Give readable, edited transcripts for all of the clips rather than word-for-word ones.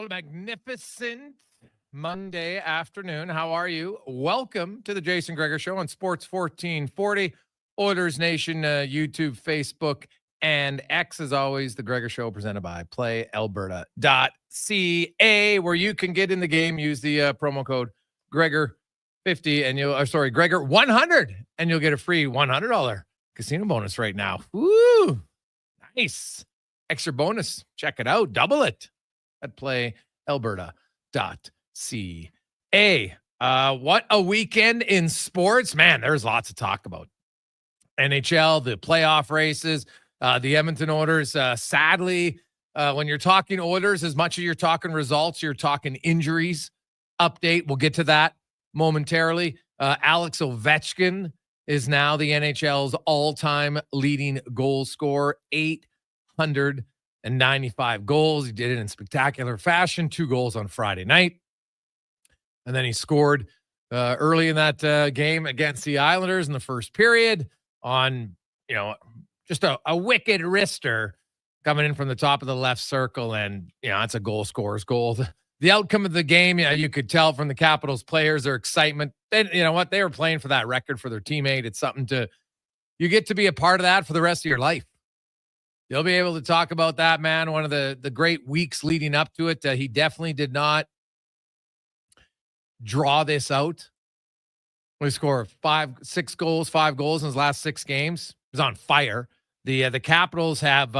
Well, a magnificent Monday afternoon. How are you? Welcome to the Jason Gregor Show on Sports 1440, Oilers Nation, YouTube, Facebook, and X. As always, the Gregor Show presented by PlayAlberta.ca, where you can get in the game. Use the promo code Gregor50 and Gregor100, and you'll get a free $100 casino bonus right now. Woo! Nice. Extra bonus. Check it out. Double it at PlayAlberta.ca. What a weekend in sports. Man, there's lots to talk about. NHL, the playoff races, the Edmonton Oilers. Sadly, when you're talking Oilers, as much as you're talking results, you're talking injuries. Update. We'll get to that momentarily. Alex Ovechkin is now the NHL's all-time leading goal scorer, 895 goals. He did it in spectacular fashion. 2 goals on Friday night. And then he scored early in that game against the Islanders in the first period on, just a wicked wrister coming in from the top of the left circle. And, that's a goal scorer's goal. The outcome of the game, you could tell from the Capitals players, their excitement. They, they were playing for that record for their teammate. It's something you get to be a part of that for the rest of your life. You'll be able to talk about that, man. One of the great weeks leading up to it. He definitely did not draw this out. He scored 5 goals in his last 6 games. He was on fire. The Capitals have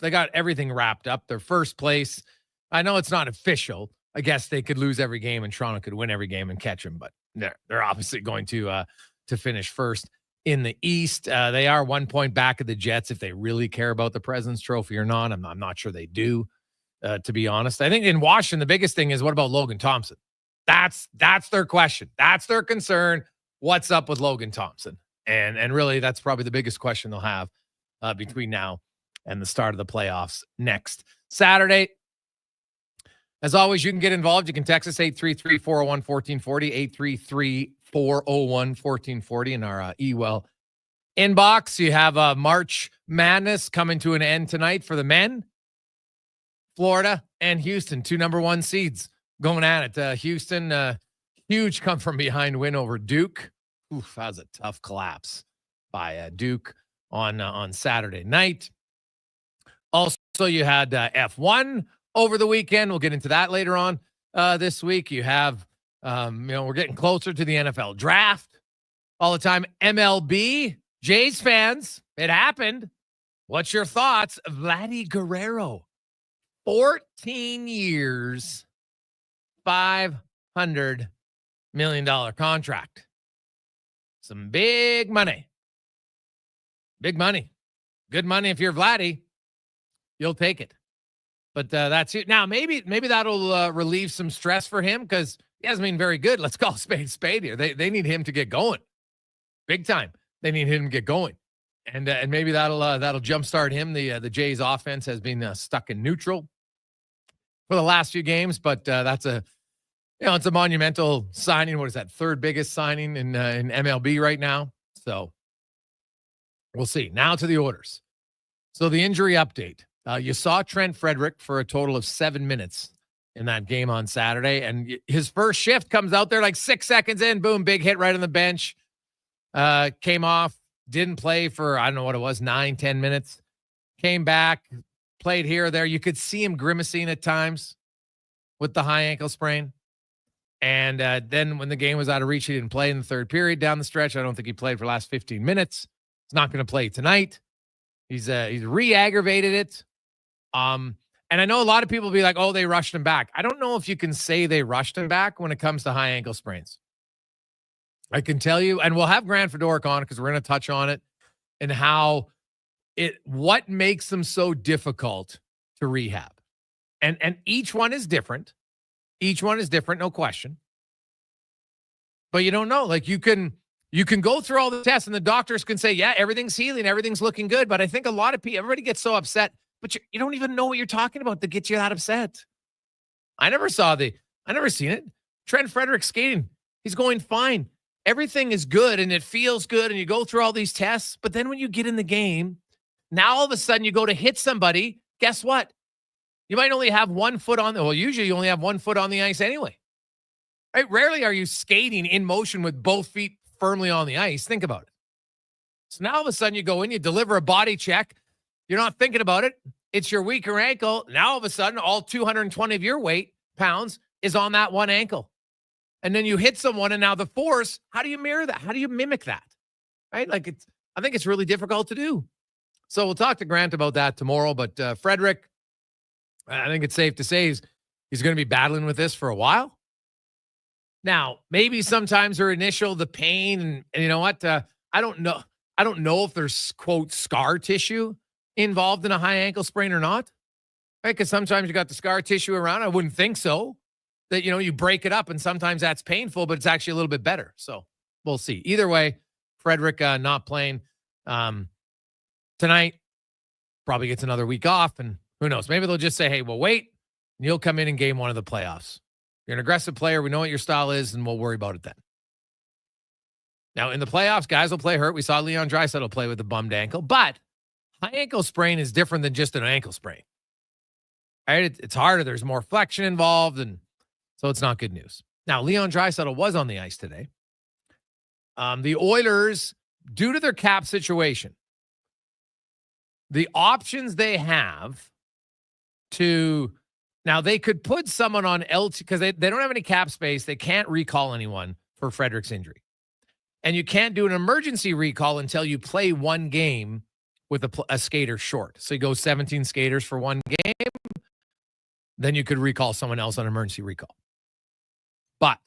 they got everything wrapped up. Their first place. I know it's not official. I guess they could lose every game and Toronto could win every game and catch him, but they're obviously going to finish first in the East. They are 1 point back of the Jets if they really care about the President's Trophy or not. I'm not sure they do, to be honest. I think in Washington, the biggest thing is, what about Logan Thompson? That's their question. That's their concern. What's up with Logan Thompson? And really, that's probably the biggest question they'll have between now and the start of the playoffs next Saturday. As always, you can get involved. You can text us 833-401-1440, 833-401-1440 in our email inbox. You have March Madness coming to an end tonight for the men. Florida and Houston, 2 number 1 seeds going at it. Houston, huge come from behind win over Duke. Oof, that was a tough collapse by Duke on Saturday night. Also, you had F1 over the weekend. We'll get into that later on this week. You have, we're getting closer to the NFL draft all the time. MLB, Jays fans, it happened. What's your thoughts? Vladdy Guerrero, 14 years, $500 million contract. Some big money. Big money. Good money. If you're Vladdy, you'll take it. But that's it. Now, maybe that'll relieve some stress for him because he hasn't been very good. Let's call spade here. They need him to get going. Big time. They need him to get going. And maybe that'll jumpstart him. The Jays offense has been stuck in neutral for the last few games, but that's it's a monumental signing. What is that? 3rd biggest signing in MLB right now. So we'll see. Now to the orders. So the injury update. You saw Trent Frederick for a total of 7 minutes in that game on Saturday. And his first shift comes out there like 6 seconds in. Boom, big hit right on the bench. Came off, didn't play for, I don't know what it was, 9-10 minutes. Came back, played here or there. You could see him grimacing at times with the high ankle sprain. And then when the game was out of reach, he didn't play in the 3rd period down the stretch. I don't think he played for the last 15 minutes. He's not going to play tonight. He's re-aggravated it. And I know a lot of people will be like, oh, they rushed him back. I don't know if you can say they rushed him back when it comes to high ankle sprains. I can tell you, and we'll have Grant Fedoruk on because we're going to touch on it and what makes them so difficult to rehab. And each one is different. Each one is different, no question. But you don't know. Like you can go through all the tests and the doctors can say, yeah, everything's healing, everything's looking good. But I think a lot of people, everybody gets so upset, but you don't even know what you're talking about to get you that upset. I never seen it. Trent Frederick skating. He's going fine. Everything is good and it feels good and you go through all these tests. But then when you get in the game, now all of a sudden you go to hit somebody. Guess what? You might only have 1 foot on usually you only have 1 foot on the ice anyway. Right? Rarely are you skating in motion with both feet firmly on the ice. Think about it. So now all of a sudden you go in, you deliver a body check. You're not thinking about it. It's your weaker ankle. Now all of a sudden, all 220 of your weight pounds is on that one ankle. And then you hit someone, and now the force, how do you mirror that? How do you mimic that? Right? I think it's really difficult to do. So we'll talk to Grant about that tomorrow. But Frederick, I think it's safe to say he's going to be battling with this for a while. Now, maybe sometimes the pain, and you know what? I don't know. I don't know if there's, quote, scar tissue involved in a high ankle sprain or not. Right? Because sometimes you got the scar tissue around. I wouldn't think so. That, you break it up, and sometimes that's painful, but it's actually a little bit better. So we'll see. Either way, Frederick not playing tonight. Probably gets another week off, and who knows? Maybe they'll just say, hey, we'll wait, and you'll come in game 1 of the playoffs. You're an aggressive player. We know what your style is, and we'll worry about it then. Now, in the playoffs, guys will play hurt. We saw Leon Draisaitl play with a bummed ankle, but high ankle sprain is different than just an ankle sprain. Right? It's harder. There's more flexion involved, and so it's not good news. Now, Leon Draisaitl was on the ice today. The Oilers, due to their cap situation, the options they have now they could put someone on LT because they don't have any cap space. They can't recall anyone for Frederick's injury. And you can't do an emergency recall until you play 1 game with a skater short. So you go 17 skaters for 1 game. Then you could recall someone else on emergency recall. But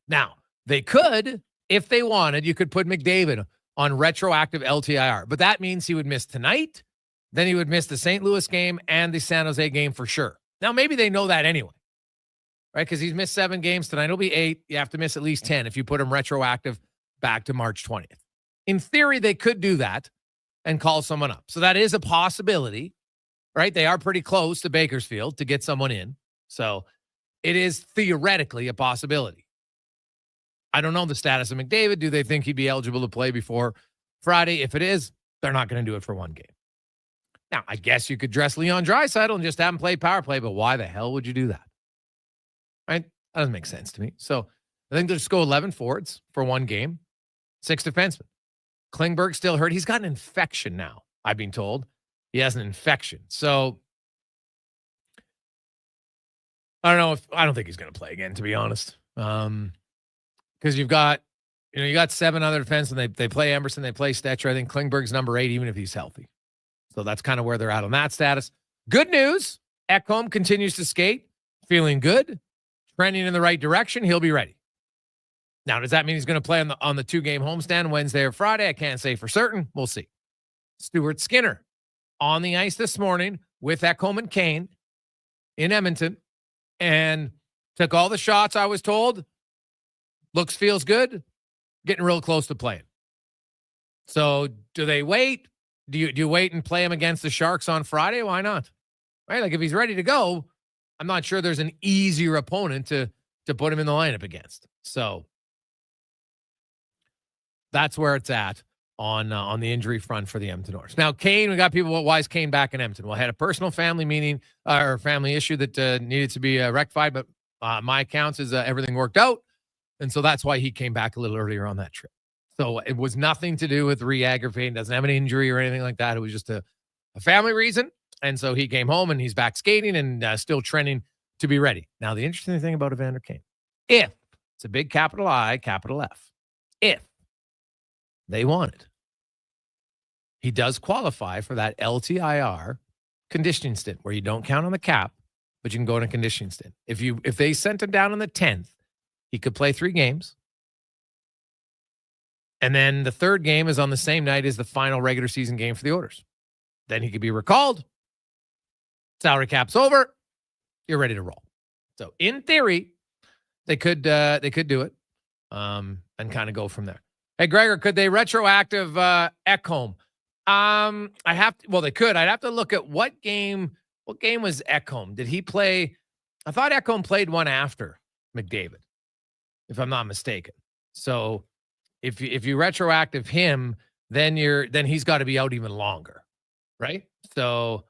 now they could, if they wanted, you could put McDavid on retroactive LTIR. But that means he would miss tonight. Then he would miss the St. Louis game and the San Jose game for sure. Now, maybe they know that anyway, right? Because he's missed 7 games tonight. It'll be 8. You have to miss at least 10 if you put him retroactive back to March 20th. In theory, they could do that and call someone up. So that is a possibility, right? They are pretty close to Bakersfield to get someone in. So it is theoretically a possibility. I don't know the status of McDavid. Do they think he'd be eligible to play before Friday? If it is, they're not going to do it for 1 game. Now, I guess you could dress Leon Draisaitl and just have him play power play, but why the hell would you do that? Right? That doesn't make sense to me. So I think they'll just go 11 forwards for 1 game, 6 defensemen. Klingberg's still hurt. He's got an infection now, I've been told. He has an infection. So I don't think he's going to play again, to be honest. Because you've got 7 other defensemen. They play Emerson, they play Stetcher. I think Klingberg's number 8, even if he's healthy. So that's kind of where they're at on that status. Good news. Ekholm continues to skate, feeling good, trending in the right direction. He'll be ready. Now, does that mean he's going to play on the 2-game homestand Wednesday or Friday? I can't say for certain. We'll see. Stuart Skinner on the ice this morning with Ekholm and Kane in Edmonton and took all the shots, I was told. Feels good. Getting real close to playing. So do they wait? Do you wait and play him against the Sharks on Friday? Why not? Right? Like if he's ready to go, I'm not sure there's an easier opponent to put him in the lineup against. So that's where it's at on the injury front for the Edmonton Oilers. Now, Kane, we got people, why is Kane back in Edmonton? Well, I had a personal family family issue that needed to be rectified, but my accounts is everything worked out. And so that's why he came back a little earlier on that trip. So it was nothing to do with re-aggravating, doesn't have an injury or anything like that. It was just a family reason. And so he came home and he's back skating and still trending to be ready. Now, the interesting thing about Evander Kane, if it's a big capital I, capital F, if they want it, he does qualify for that LTIR conditioning stint where you don't count on the cap, but you can go in a conditioning stint. If they sent him down on the 10th, he could play 3 games. And then the 3rd game is on the same night as the final regular season game for the Oilers. Then he could be recalled. Salary cap's over. You're ready to roll. So in theory, they could do it and kind of go from there. Hey, Gregor, could they retroactive Ekholm? They could. I'd have to look at what game was Ekholm? Did he play? I thought Ekholm played one after McDavid, if I'm not mistaken. So if you retroactive him, then he's got to be out even longer, right? So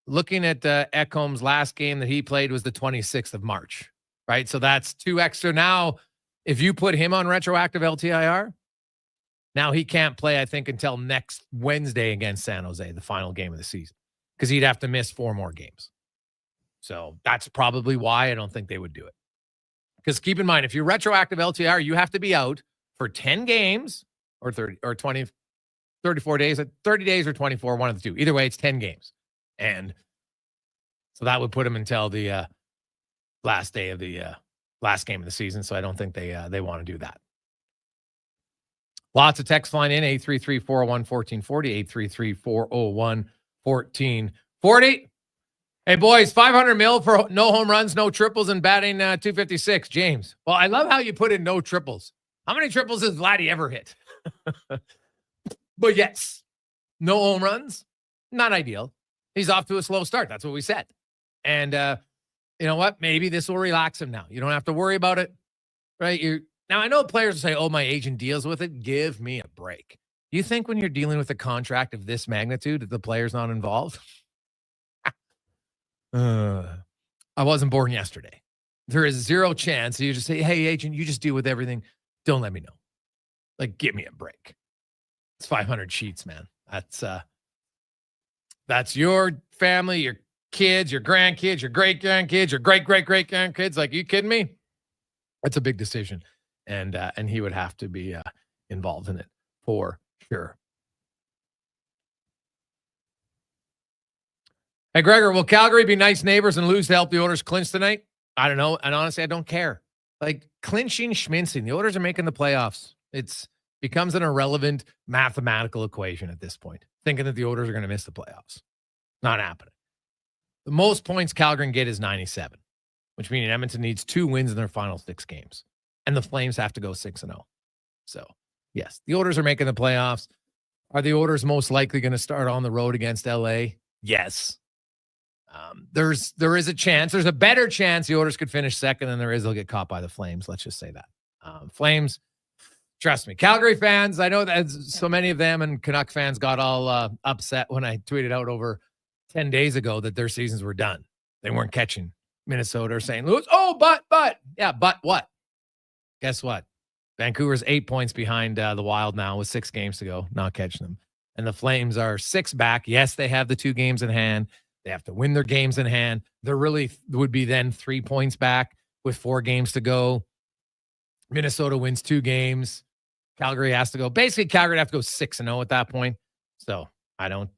looking at Ekholm's last game that he played was the 26th of March, right? So that's 2 extra. Now, if you put him on retroactive LTIR, now he can't play, I think, until next Wednesday against San Jose, the final game of the season, because he'd have to miss 4 more games. So that's probably why I don't think they would do it. Because keep in mind, if you're retroactive LTIR, you have to be out for 10 games or 30 or 20, 34 days, 30 days or 24, one of the two. Either way, it's 10 games. And so that would put him until the last day of the last game of the season. So I don't think they want to do that. Lots of text flying in, 833-401-1440, 833-401-1440. Hey, boys, 500 mil for no home runs, no triples, and batting 256. James. Well, I love how you put in no triples. How many triples has Vladdy ever hit? But yes, no home runs, not ideal. He's off to a slow start. That's what we said. And you know what? Maybe this will relax him now. You don't have to worry about it, right? Now, I know players will say, oh, my agent deals with it. Give me a break. You think when you're dealing with a contract of this magnitude that the player's not involved? I wasn't born yesterday. There is zero chance you just say, hey, agent, you just deal with everything. Don't let me know. Like, give me a break. It's 500 sheets, man. That's your family, your kids, your grandkids, your great-grandkids, your great-great-great-grandkids. Like, are you kidding me? That's a big decision. And he would have to be involved in it for sure. Hey, Gregor, will Calgary be nice neighbors and lose to help the Oilers clinch tonight? I don't know. And honestly, I don't care. Like, clinching, schminching. The Oilers are making the playoffs. It's becomes an irrelevant mathematical equation at this point. Thinking that the Oilers are going to miss the playoffs. Not happening. The most points Calgary can get is 97, which means Edmonton needs 2 wins in their final 6 games. And the Flames have to go 6-0. So, yes, the Oilers are making the playoffs. Are the Oilers most likely going to start on the road against LA? Yes. There is a chance. There's a better chance the Oilers could finish second than there is they'll get caught by the Flames. Let's just say that. Flames, trust me. Calgary fans, I know that so many of them and Canuck fans got all upset when I tweeted out over 10 days ago that their seasons were done. They weren't catching Minnesota or St. Louis. Oh, but. Yeah, but what? Guess what? Vancouver's 8 points behind the Wild now with 6 games to go, not catching them. And the Flames are 6 back. Yes, they have the 2 games in hand. They have to win their games in hand. There really would be then 3 points back with 4 games to go. Minnesota wins 2 games. Calgary has to go. Basically, Calgary would have to go 6-0 at that point. So I don't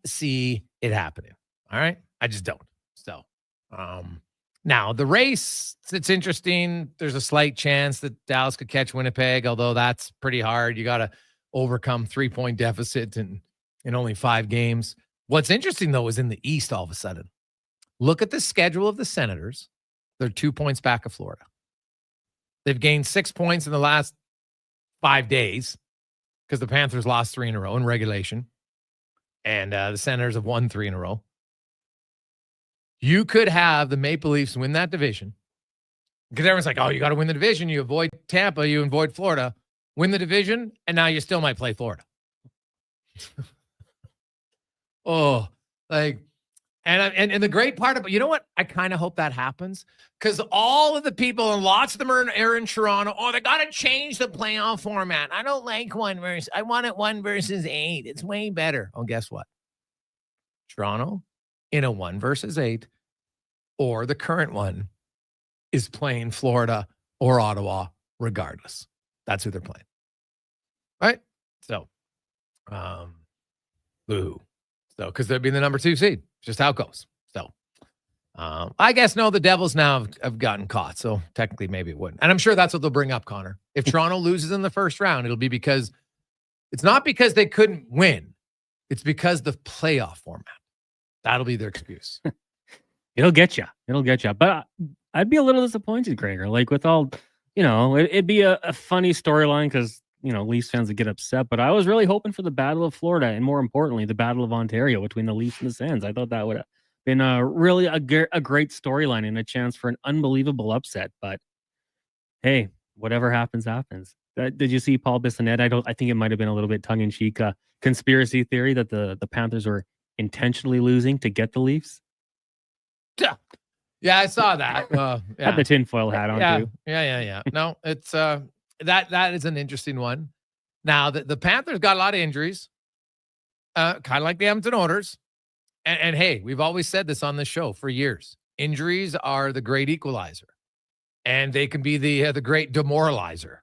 see it happening. All right. I just don't. So now the race, it's interesting. There's a slight chance that Dallas could catch Winnipeg, although that's pretty hard. You got to overcome 3-point deficit in only 5 games. What's interesting, though, is in the East all of a sudden. Look at the schedule of the Senators. They're 2 points back of Florida. They've gained 6 points in the last 5 days because the Panthers lost 3 in a row in regulation. And the Senators have won 3 in a row. You could have the Maple Leafs win that division. Because everyone's like, oh, you got to win the division. You avoid Tampa. You avoid Florida. Win the division, and now you still might play Florida. Oh, like, and the great part about, you know what? I kind of hope that happens because all of the people and lots of them are in Toronto. Oh, they got to change the playoff format. I don't like I want it 1 versus 8. It's way better. Oh, guess what? Toronto in a 1 versus 8 or the current one is playing Florida or Ottawa regardless. That's who they're playing. Right? So, boo. So, because they'd be the number 2 seed. Just how it goes. So, I guess, no, the Devils now have gotten caught. So, technically, maybe it wouldn't. And I'm sure that's what they'll bring up, Connor. If Toronto loses in the first round, it'll be because it's not because they couldn't win. It's because the playoff format. That'll be their excuse. It'll get you. But I'd be a little disappointed, Gregor. Like, with all, it'd be a funny storyline because, Leafs fans would get upset, but I was really hoping for the Battle of Florida and, more importantly, the Battle of Ontario between the Leafs and the Sens. I thought that would have been really a great storyline and a chance for an unbelievable upset. But hey, whatever happens, happens. Did you see Paul Bissonnette? I think it might have been a little bit tongue-in-cheek conspiracy theory that the Panthers were intentionally losing to get the Leafs. Yeah, I saw that. Had the tinfoil hat on too. Yeah. No, it's that is an interesting one. Now the Panthers got a lot of injuries, kind of like the Edmonton Oilers. And hey, we've always said this on this show for years. Injuries are the great equalizer, and they can be the great demoralizer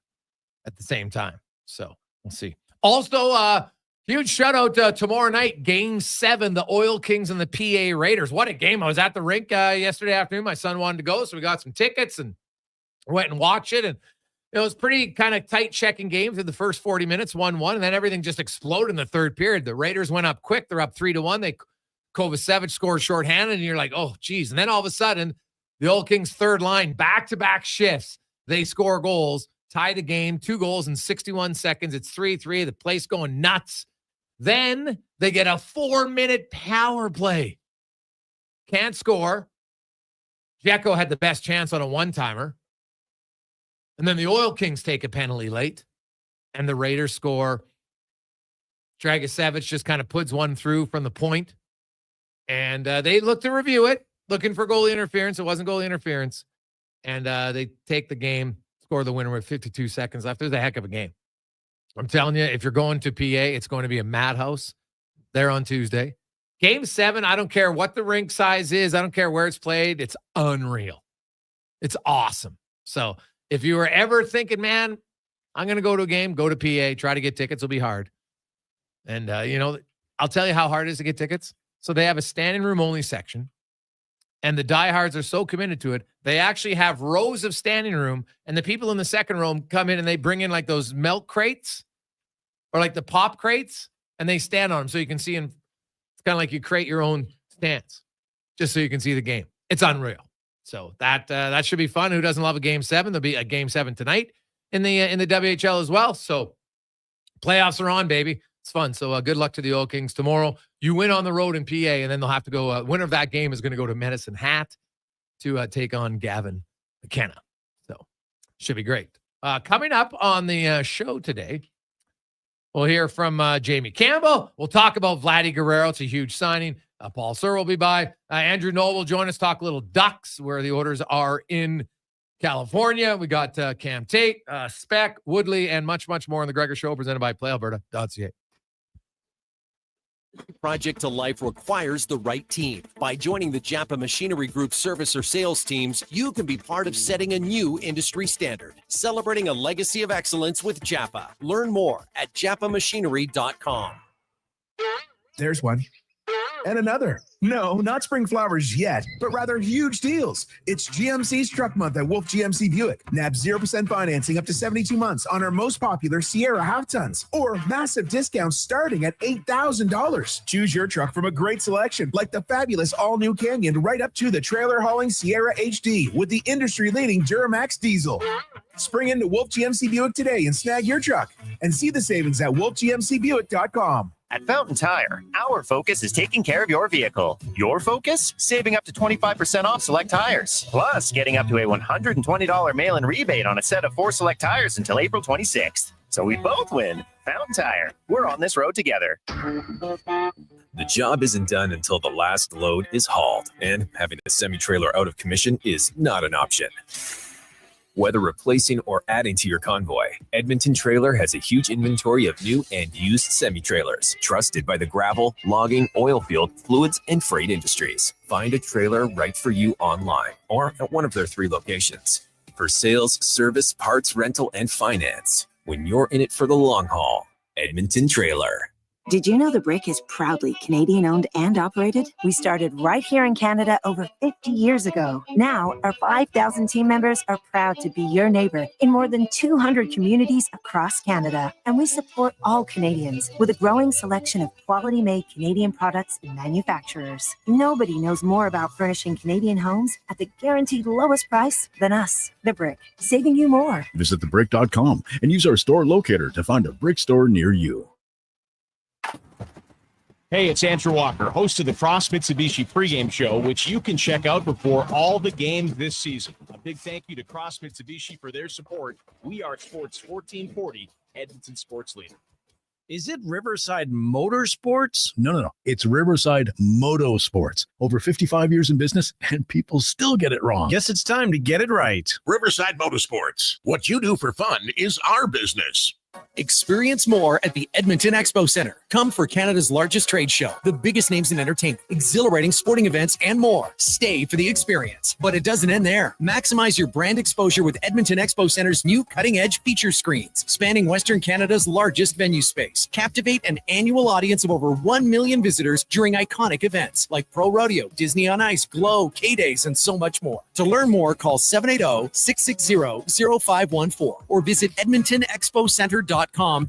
at the same time. So we'll see. Also, huge shout out tomorrow night, Game 7, the Oil Kings and the PA Raiders. What a game! I was at the rink yesterday afternoon. My son wanted to go, so we got some tickets and went and watched it. And it was pretty kind of tight checking game through the first 40 minutes, 1-1, and then everything just exploded in the third period. The Raiders went up quick; they're up 3-1. Kovacevic scores shorthanded, and you're like, oh, geez. And then all of a sudden, the Oil Kings third line, back-to-back shifts, they score goals, tie the game, 2 goals in 61 seconds. It's 3-3. The place going nuts. Then they get a 4-minute power play. Can't score. Jekko had the best chance on a one-timer. And then the Oil Kings take a penalty late, and the Raiders score. Dragicevic just kind of puts one through from the point. And they look to review it, looking for goalie interference. It wasn't goalie interference. And they take the game, score the winner with 52 seconds left. It was a heck of a game. I'm telling you, if you're going to PA, it's going to be a madhouse there on Tuesday. Game 7, I don't care what the rink size is. I don't care where it's played. It's unreal. It's awesome. So if you were ever thinking, man, I'm going to go to a game, go to PA, try to get tickets. It'll be hard. And, I'll tell you how hard it is to get tickets. So they have a standing room only section, and the diehards are so committed to it. They actually have rows of standing room, and the people in the second row come in and they bring in like those milk crates or like the pop crates, and they stand on them so you can see. And it's kind of like you create your own stance just so you can see the game. It's unreal. So that should be fun. Who doesn't love a Game 7? There'll be a Game 7 tonight in the WHL as well. So playoffs are on, baby. It's fun. So good luck to the Oil Kings tomorrow. You win on the road in PA, and then they'll have to go. Winner of that game is going to go to Medicine Hat to take on Gavin McKenna. So should be great. Coming up on the show today, we'll hear from Jamie Campbell. We'll talk about Vladdy Guerrero. It's a huge signing. Paul Sir will be by. Andrew Null will join us, talk a little Ducks, where the orders are in California. We got Cam Tate, Spec, Woodley, and much, much more on the Gregor Show, presented by PlayAlberta.ca. Project to Life requires the right team. By joining the Japa Machinery Group service or sales teams, you can be part of setting a new industry standard. Celebrating a legacy of excellence with Japa. Learn more at japamachinery.com. There's one. And another. No, not spring flowers yet, but rather huge deals. It's GMC's Truck Month at Wolf GMC Buick. Nab 0% financing up to 72 months on our most popular Sierra half-tons, or massive discounts starting at $8,000. Choose your truck from a great selection, like the fabulous all-new Canyon, right up to the trailer-hauling Sierra HD with the industry-leading Duramax diesel. Spring into Wolf GMC Buick today and snag your truck, and see the savings at wolfgmcbuick.com. At Fountain Tire, our focus is taking care of your vehicle. Your focus? Saving up to 25% off select tires. Plus, getting up to a $120 mail-in rebate on a set of 4 select tires until April 26th. So we both win. Fountain Tire. We're on this road together. The job isn't done until the last load is hauled, and having a semi-trailer out of commission is not an option. Whether replacing or adding to your convoy, Edmonton Trailer has a huge inventory of new and used semi-trailers, trusted by the gravel, logging, oil field, fluids, and freight industries. Find a trailer right for you online or at one of their 3 locations. For sales, service, parts, rental, and finance, when you're in it for the long haul, Edmonton Trailer. Did you know The Brick is proudly Canadian-owned and operated? We started right here in Canada over 50 years ago. Now, our 5,000 team members are proud to be your neighbor in more than 200 communities across Canada. And we support all Canadians with a growing selection of quality-made Canadian products and manufacturers. Nobody knows more about furnishing Canadian homes at the guaranteed lowest price than us. The Brick, saving you more. Visit thebrick.com and use our store locator to find a Brick store near you. Hey, it's Andrew Walker, host of the Cross Mitsubishi pregame show, which you can check out before all the games this season. A big thank you to Cross Mitsubishi for their support. We are Sports 1440, Edmonton sports leader. Is it Riverside Motorsports? No. It's Riverside Motorsports. Over 55 years in business, and people still get it wrong. Guess it's time to get it right. Riverside Motorsports. What you do for fun is our business. Experience more at the Edmonton Expo Center. Come for Canada's largest trade show, the biggest names in entertainment, exhilarating sporting events, and more. Stay for the experience. But it doesn't end there. Maximize your brand exposure with Edmonton Expo Center's new cutting-edge feature screens, spanning Western Canada's largest venue space. Captivate an annual audience of over 1 million visitors during iconic events like Pro Rodeo, Disney on Ice, Glow, K-Days, and so much more. To learn more, call 780-660-0514 or visit EdmontonExpoCenter.com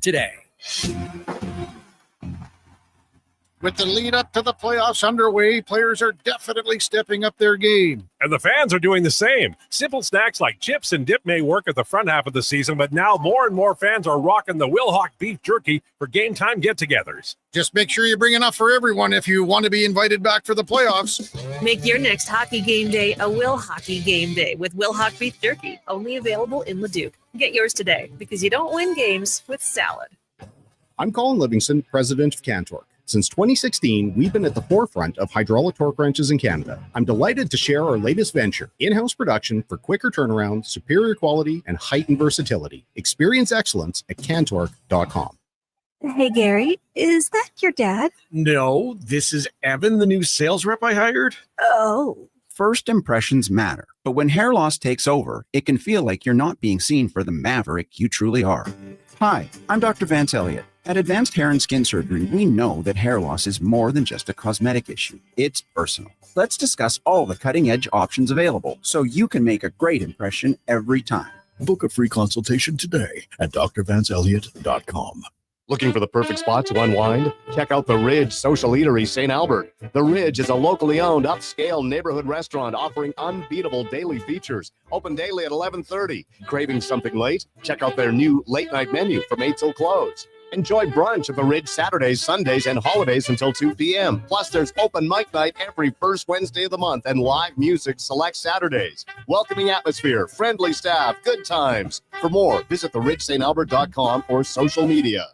today. With the lead up to the playoffs underway, players are definitely stepping up their game. And the fans are doing the same. Simple snacks like chips and dip may work at the front half of the season, but now more and more fans are rocking the Wilhauk beef jerky for game time get-togethers. Just make sure you bring enough for everyone if you want to be invited back for the playoffs. Make your next hockey game day a Will Hockey game day with Wilhauk beef jerky, only available in Leduc. Get yours today, because you don't win games with salad. I'm Colin Livingston, president of Cantork. Since 2016, we've been at the forefront of hydraulic torque wrenches in Canada. I'm delighted to share our latest venture, in-house production for quicker turnaround, superior quality, and heightened versatility. Experience excellence at cantork.com. Hey, Gary, is that your dad? No, this is Evan, the new sales rep I hired. Oh. First impressions matter, but when hair loss takes over, it can feel like you're not being seen for the maverick you truly are. Hi, I'm Dr. Vance Elliott. At Advanced Hair and Skin Surgery, we know that hair loss is more than just a cosmetic issue. It's personal. Let's discuss all the cutting-edge options available so you can make a great impression every time. Book a free consultation today at drvanceelliott.com. Looking for the perfect spot to unwind? Check out The Ridge Social Eatery, St. Albert. The Ridge is a locally owned, upscale neighborhood restaurant offering unbeatable daily features. Open daily at 11:30. Craving something late? Check out their new late-night menu from 8 till close. Enjoy brunch at The Ridge Saturdays, Sundays, and holidays until 2 p.m. Plus, there's open mic night every first Wednesday of the month and live music select Saturdays. Welcoming atmosphere, friendly staff, good times. For more, visit theridgestantalbert.com or social media.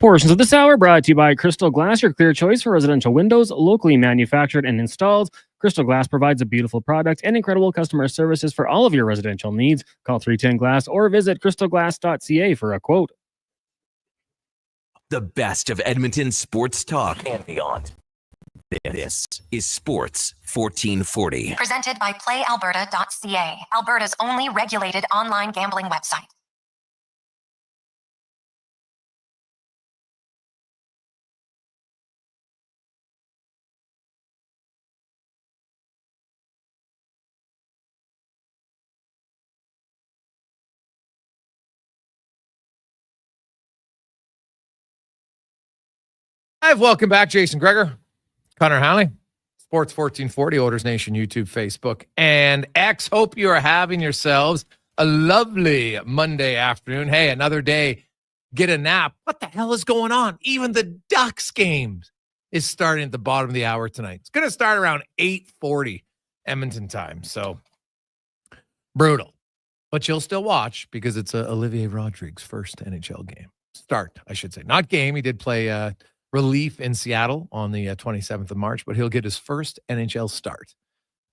Portions of this hour brought to you by Crystal Glass, your clear choice for residential windows, locally manufactured and installed. Crystal Glass provides a beautiful product and incredible customer services for all of your residential needs. Call 310 Glass or visit crystalglass.ca for a quote. The best of Edmonton sports talk and beyond. This is Sports 1440. Presented by PlayAlberta.ca, Alberta's only regulated online gambling website. Hi, welcome back. Jason Gregor, Connor Halley, Sports 1440, Oilers Nation, YouTube, Facebook, and X. Hope you are having yourselves a lovely Monday afternoon. Hey, another day. Get a nap. What the hell is going on? Even the Ducks games is starting at the bottom of the hour tonight. It's going to start around 8:40 Edmonton time. So brutal. But you'll still watch because it's Olivier Rodrigue's first NHL game. Start, I should say. Not game. He did play relief in Seattle on the 27th of March, but he'll get his first NHL start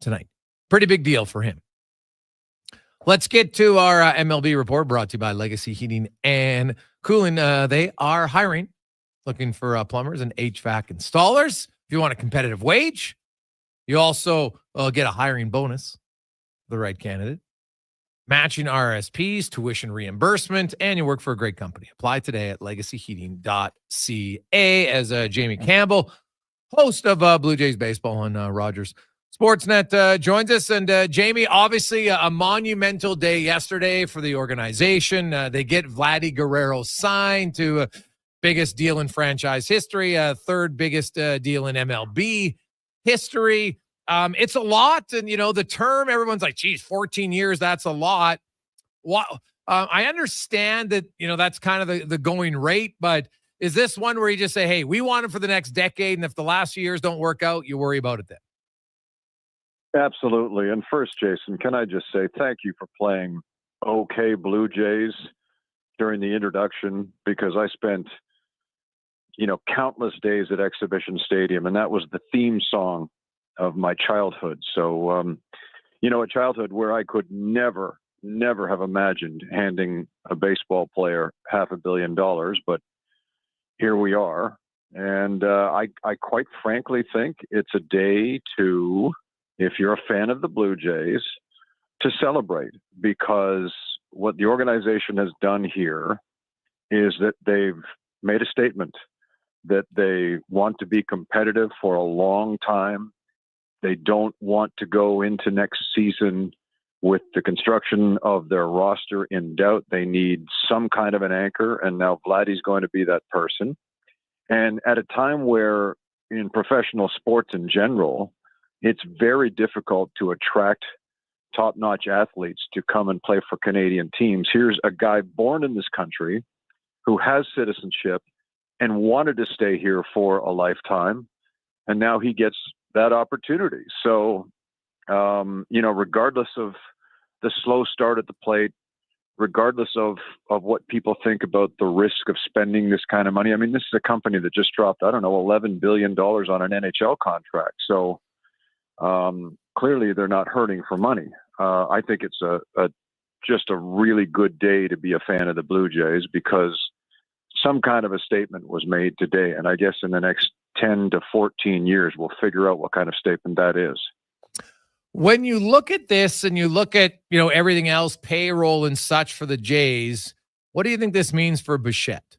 tonight. Pretty big deal for him. Let's get to our MLB report brought to you by Legacy Heating and Cooling. They are hiring, looking for plumbers and HVAC installers. If you want a competitive wage, you also get a hiring bonus for the right candidate. Matching RSPs, tuition reimbursement, and you work for a great company. Apply today at legacyheating.ca as Jamie Campbell, host of Blue Jays Baseball on Rogers Sportsnet, joins us. And Jamie, obviously a monumental day yesterday for the organization. They get Vladdy Guerrero signed to biggest deal in franchise history, third biggest deal in MLB history. It's a lot. And, the term, everyone's like, geez, 14 years, that's a lot. I understand that, that's kind of the going rate, but is this one where you just say, hey, we want him for the next decade, and if the last few years don't work out, you worry about it then? Absolutely. And first, Jason, can I just say thank you for playing okay Blue Jays during the introduction because I spent, countless days at Exhibition Stadium, and that was the theme song of my childhood. So, a childhood where I could never have imagined handing a baseball player $500 million, but here we are. And I quite frankly think it's a day to, if you're a fan of the Blue Jays, to celebrate, because what the organization has done here is that they've made a statement that they want to be competitive for a long time. They don't want to go into next season with the construction of their roster in doubt. They need some kind of an anchor, and now Vladdy's going to be that person. And at a time where in professional sports in general, it's very difficult to attract top-notch athletes to come and play for Canadian teams. Here's a guy born in this country who has citizenship and wanted to stay here for a lifetime, and now he gets that opportunity. So, regardless of the slow start at the plate, regardless of what people think about the risk of spending this kind of money, I mean, this is a company that just dropped, $11 billion on an NHL contract. So clearly they're not hurting for money. I think it's just a really good day to be a fan of the Blue Jays, because some kind of a statement was made today. And I guess in the next 10 to 14 years, we'll figure out what kind of statement that is. When you look at this and you look at, everything else, payroll and such for the Jays, what do you think this means for Bichette?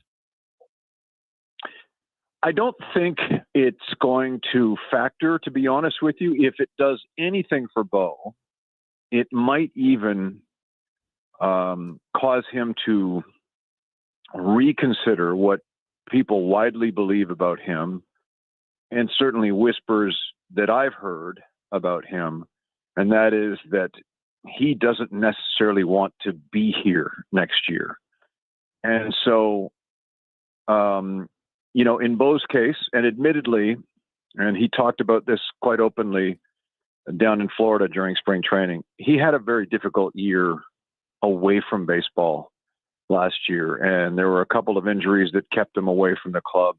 I don't think it's going to factor, to be honest with you. If it does anything for Bo, it might even cause him to reconsider what people widely believe about him, and certainly whispers that I've heard about him, and that is that he doesn't necessarily want to be here next year. And so, in Bo's case, and admittedly, and he talked about this quite openly down in Florida during spring training, he had a very difficult year away from baseball last year, and there were a couple of injuries that kept him away from the club.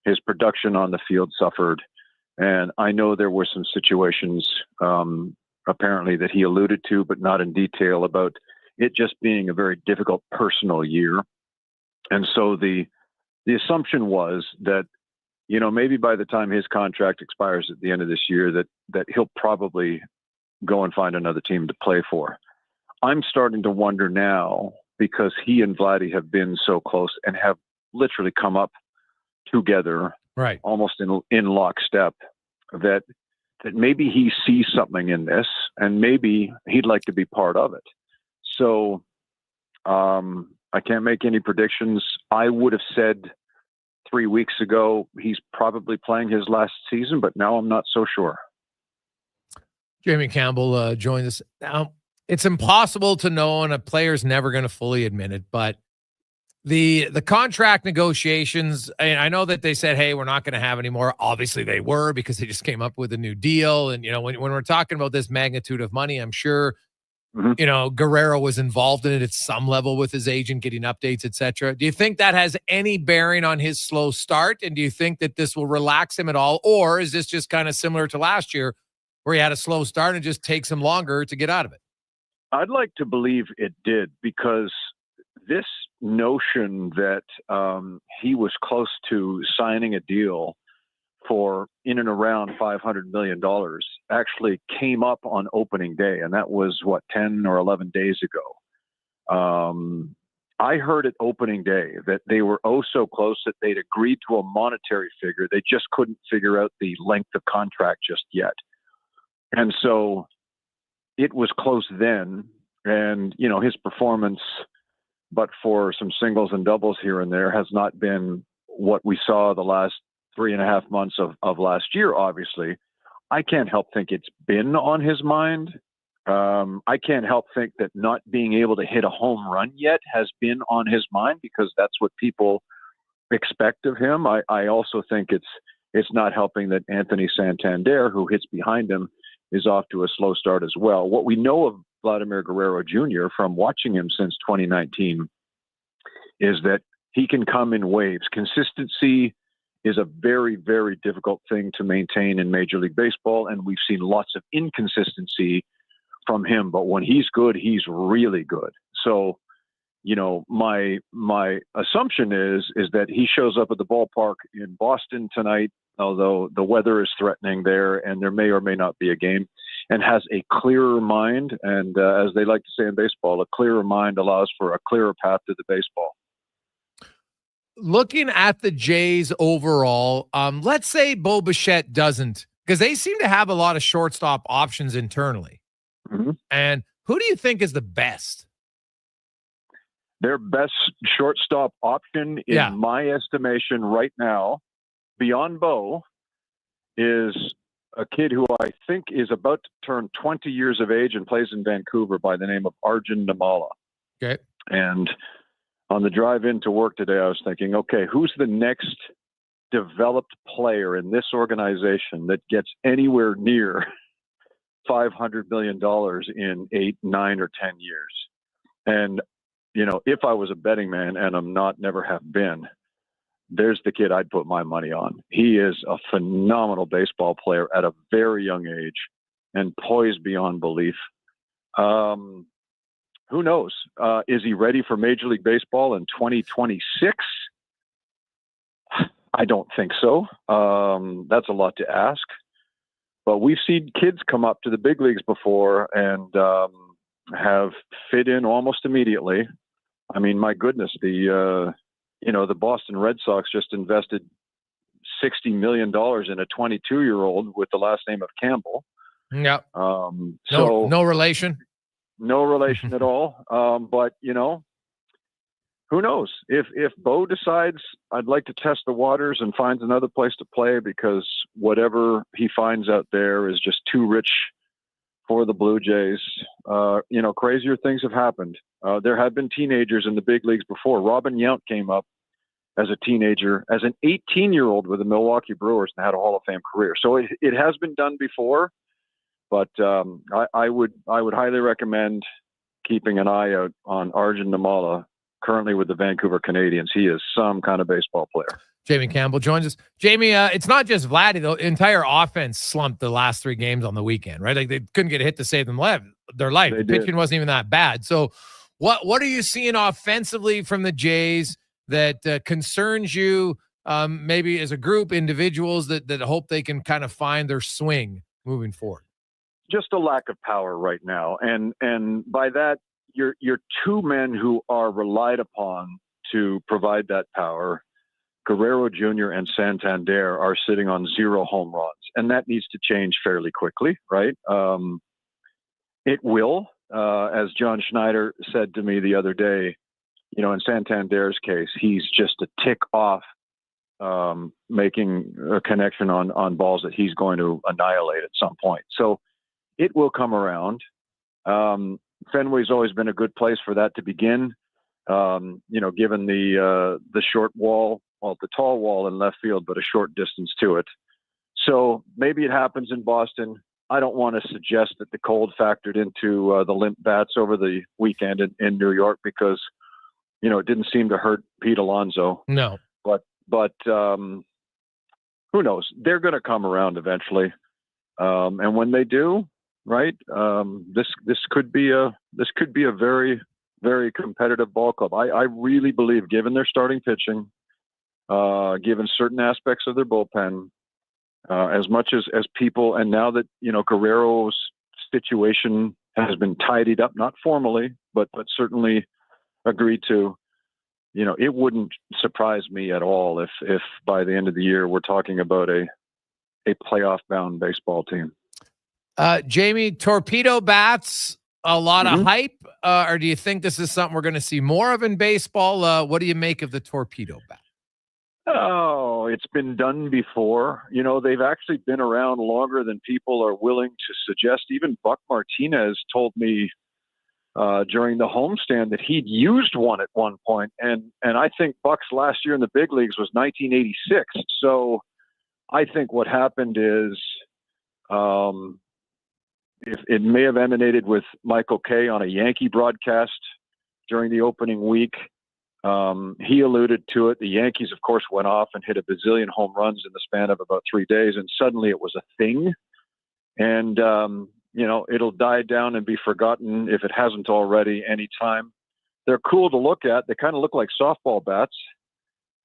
His production on the field suffered, and I know there were some situations apparently that he alluded to, but not in detail, about it just being a very difficult personal year. And so the assumption was that, maybe by the time his contract expires at the end of this year, that he'll probably go and find another team to play for. I'm starting to wonder now, because he and Vladdy have been so close and have literally come up together, right, almost in lockstep, that maybe he sees something in this, and maybe he'd like to be part of it. So I can't make any predictions. I would have said 3 weeks ago he's probably playing his last season, but now I'm not so sure. Jamie Campbell joined us. Now, it's impossible to know, and a player's never going to fully admit it, but the contract negotiations, I know that they said, hey, we're not going to have any more. Obviously they were, because they just came up with a new deal. And, when we're talking about this magnitude of money, I'm sure, Guerrero was involved in it at some level with his agent, getting updates, etc. Do you think that has any bearing on his slow start? And do you think that this will relax him at all? Or is this just kind of similar to last year, where he had a slow start and it just takes him longer to get out of it? I'd like to believe it did, because this notion that he was close to signing a deal for in and around $500 million actually came up on opening day. And that was 10 or 11 days ago. I heard at opening day that they were so close that they'd agreed to a monetary figure. They just couldn't figure out the length of contract just yet. And so it was close then. And, his performance, but for some singles and doubles here and there, has not been what we saw the last 3.5 months of last year, obviously. I can't help think it's been on his mind. I can't help think that not being able to hit a home run yet has been on his mind, because that's what people expect of him. I also think it's not helping that Anthony Santander, who hits behind him, is off to a slow start as well. What we know of Vladimir Guerrero Jr. from watching him since 2019 is that he can come in waves. Consistency is a very, very difficult thing to maintain in Major League Baseball, and we've seen lots of inconsistency from him. But when he's good, he's really good. So, you know, my assumption is that he shows up at the ballpark in Boston tonight, although the weather is threatening there and there may or may not be a game, and has a clearer mind. And as they like to say in baseball, a clearer mind allows for a clearer path to the baseball. Looking at the Jays overall, let's say Bo Bichette doesn't, because they seem to have a lot of shortstop options internally. Mm-hmm. And who do you think is the best? Their best shortstop option, in my estimation right now, beyond Bo, is a kid who I think is about to turn 20 years of age and plays in Vancouver by the name of Arjun Namala. Okay. And on the drive into work today, I was thinking, okay, who's the next developed player in this organization that gets anywhere near $500 million in 8, 9, or 10 years? And, you know, if I was a betting man, and I'm not, never have been, there's the kid I'd put my money on. He is a phenomenal baseball player at a very young age and poised beyond belief. Who knows? Is he ready for Major League Baseball in 2026? I don't think so. That's a lot to ask. But we've seen kids come up to the big leagues before and have fit in almost immediately. I mean, my goodness, the Boston Red Sox just invested $60 million in a 22-year-old with the last name of Campbell. Yeah. No relation. No relation at all. But, you know, who knows? If Bo decides I'd like to test the waters and finds another place to play because whatever he finds out there is just too rich for the Blue Jays, crazier things have happened. There have been teenagers in the big leagues before. Robin Yount came up as a teenager, as an 18-year-old with the Milwaukee Brewers and had a Hall of Fame career. So it has been done before. But I would highly recommend keeping an eye out on Arjun Namala, currently with the Vancouver Canadians. He is some kind of baseball player. Jamie Campbell joins us. Jamie, it's not just Vladdy. The entire offense slumped the last 3 games on the weekend, right? Like they couldn't get a hit to save their life. The pitching wasn't even that bad. So what are you seeing offensively from the Jays that concerns you, maybe as a group, individuals that hope they can kind of find their swing moving forward? Just a lack of power right now. And by that, you're 2 men who are relied upon to provide that power. Guerrero Jr. and Santander are sitting on 0 home runs, and that needs to change fairly quickly, right? It will, as John Schneider said to me the other day, you know, in Santander's case, he's just a tick off making a connection on balls that he's going to annihilate at some point. So it will come around. Fenway's always been a good place for that to begin. Given the short wall, the tall wall in left field, but a short distance to it. So maybe it happens in Boston. I don't want to suggest that the cold factored into the limp bats over the weekend in New York because, you know, it didn't seem to hurt Pete Alonso. No. But who knows? They're going to come around eventually. And when they do, right, this could be a very, very competitive ball club. I really believe, given their starting pitching, given certain aspects of their bullpen, as much as people, and now that, you know, Guerrero's situation has been tidied up, not formally, but certainly agreed to, you know, it wouldn't surprise me at all if by the end of the year we're talking about a playoff-bound baseball team. Jamie, torpedo bats, a lot of hype, or do you think this is something we're going to see more of in baseball? What do you make of the torpedo bat? Oh, it's been done before. You know, they've actually been around longer than people are willing to suggest. Even Buck Martinez told me during the homestand that he'd used one at one point. And I think Buck's last year in the big leagues was 1986. So I think what happened is, if it may have emanated with Michael Kay on a Yankee broadcast during the opening week. He alluded to it. The Yankees, of course, went off and hit a bazillion home runs in the span of about 3 days, and suddenly it was a thing. And, it'll die down and be forgotten if it hasn't already any time. They're cool to look at. They kind of look like softball bats.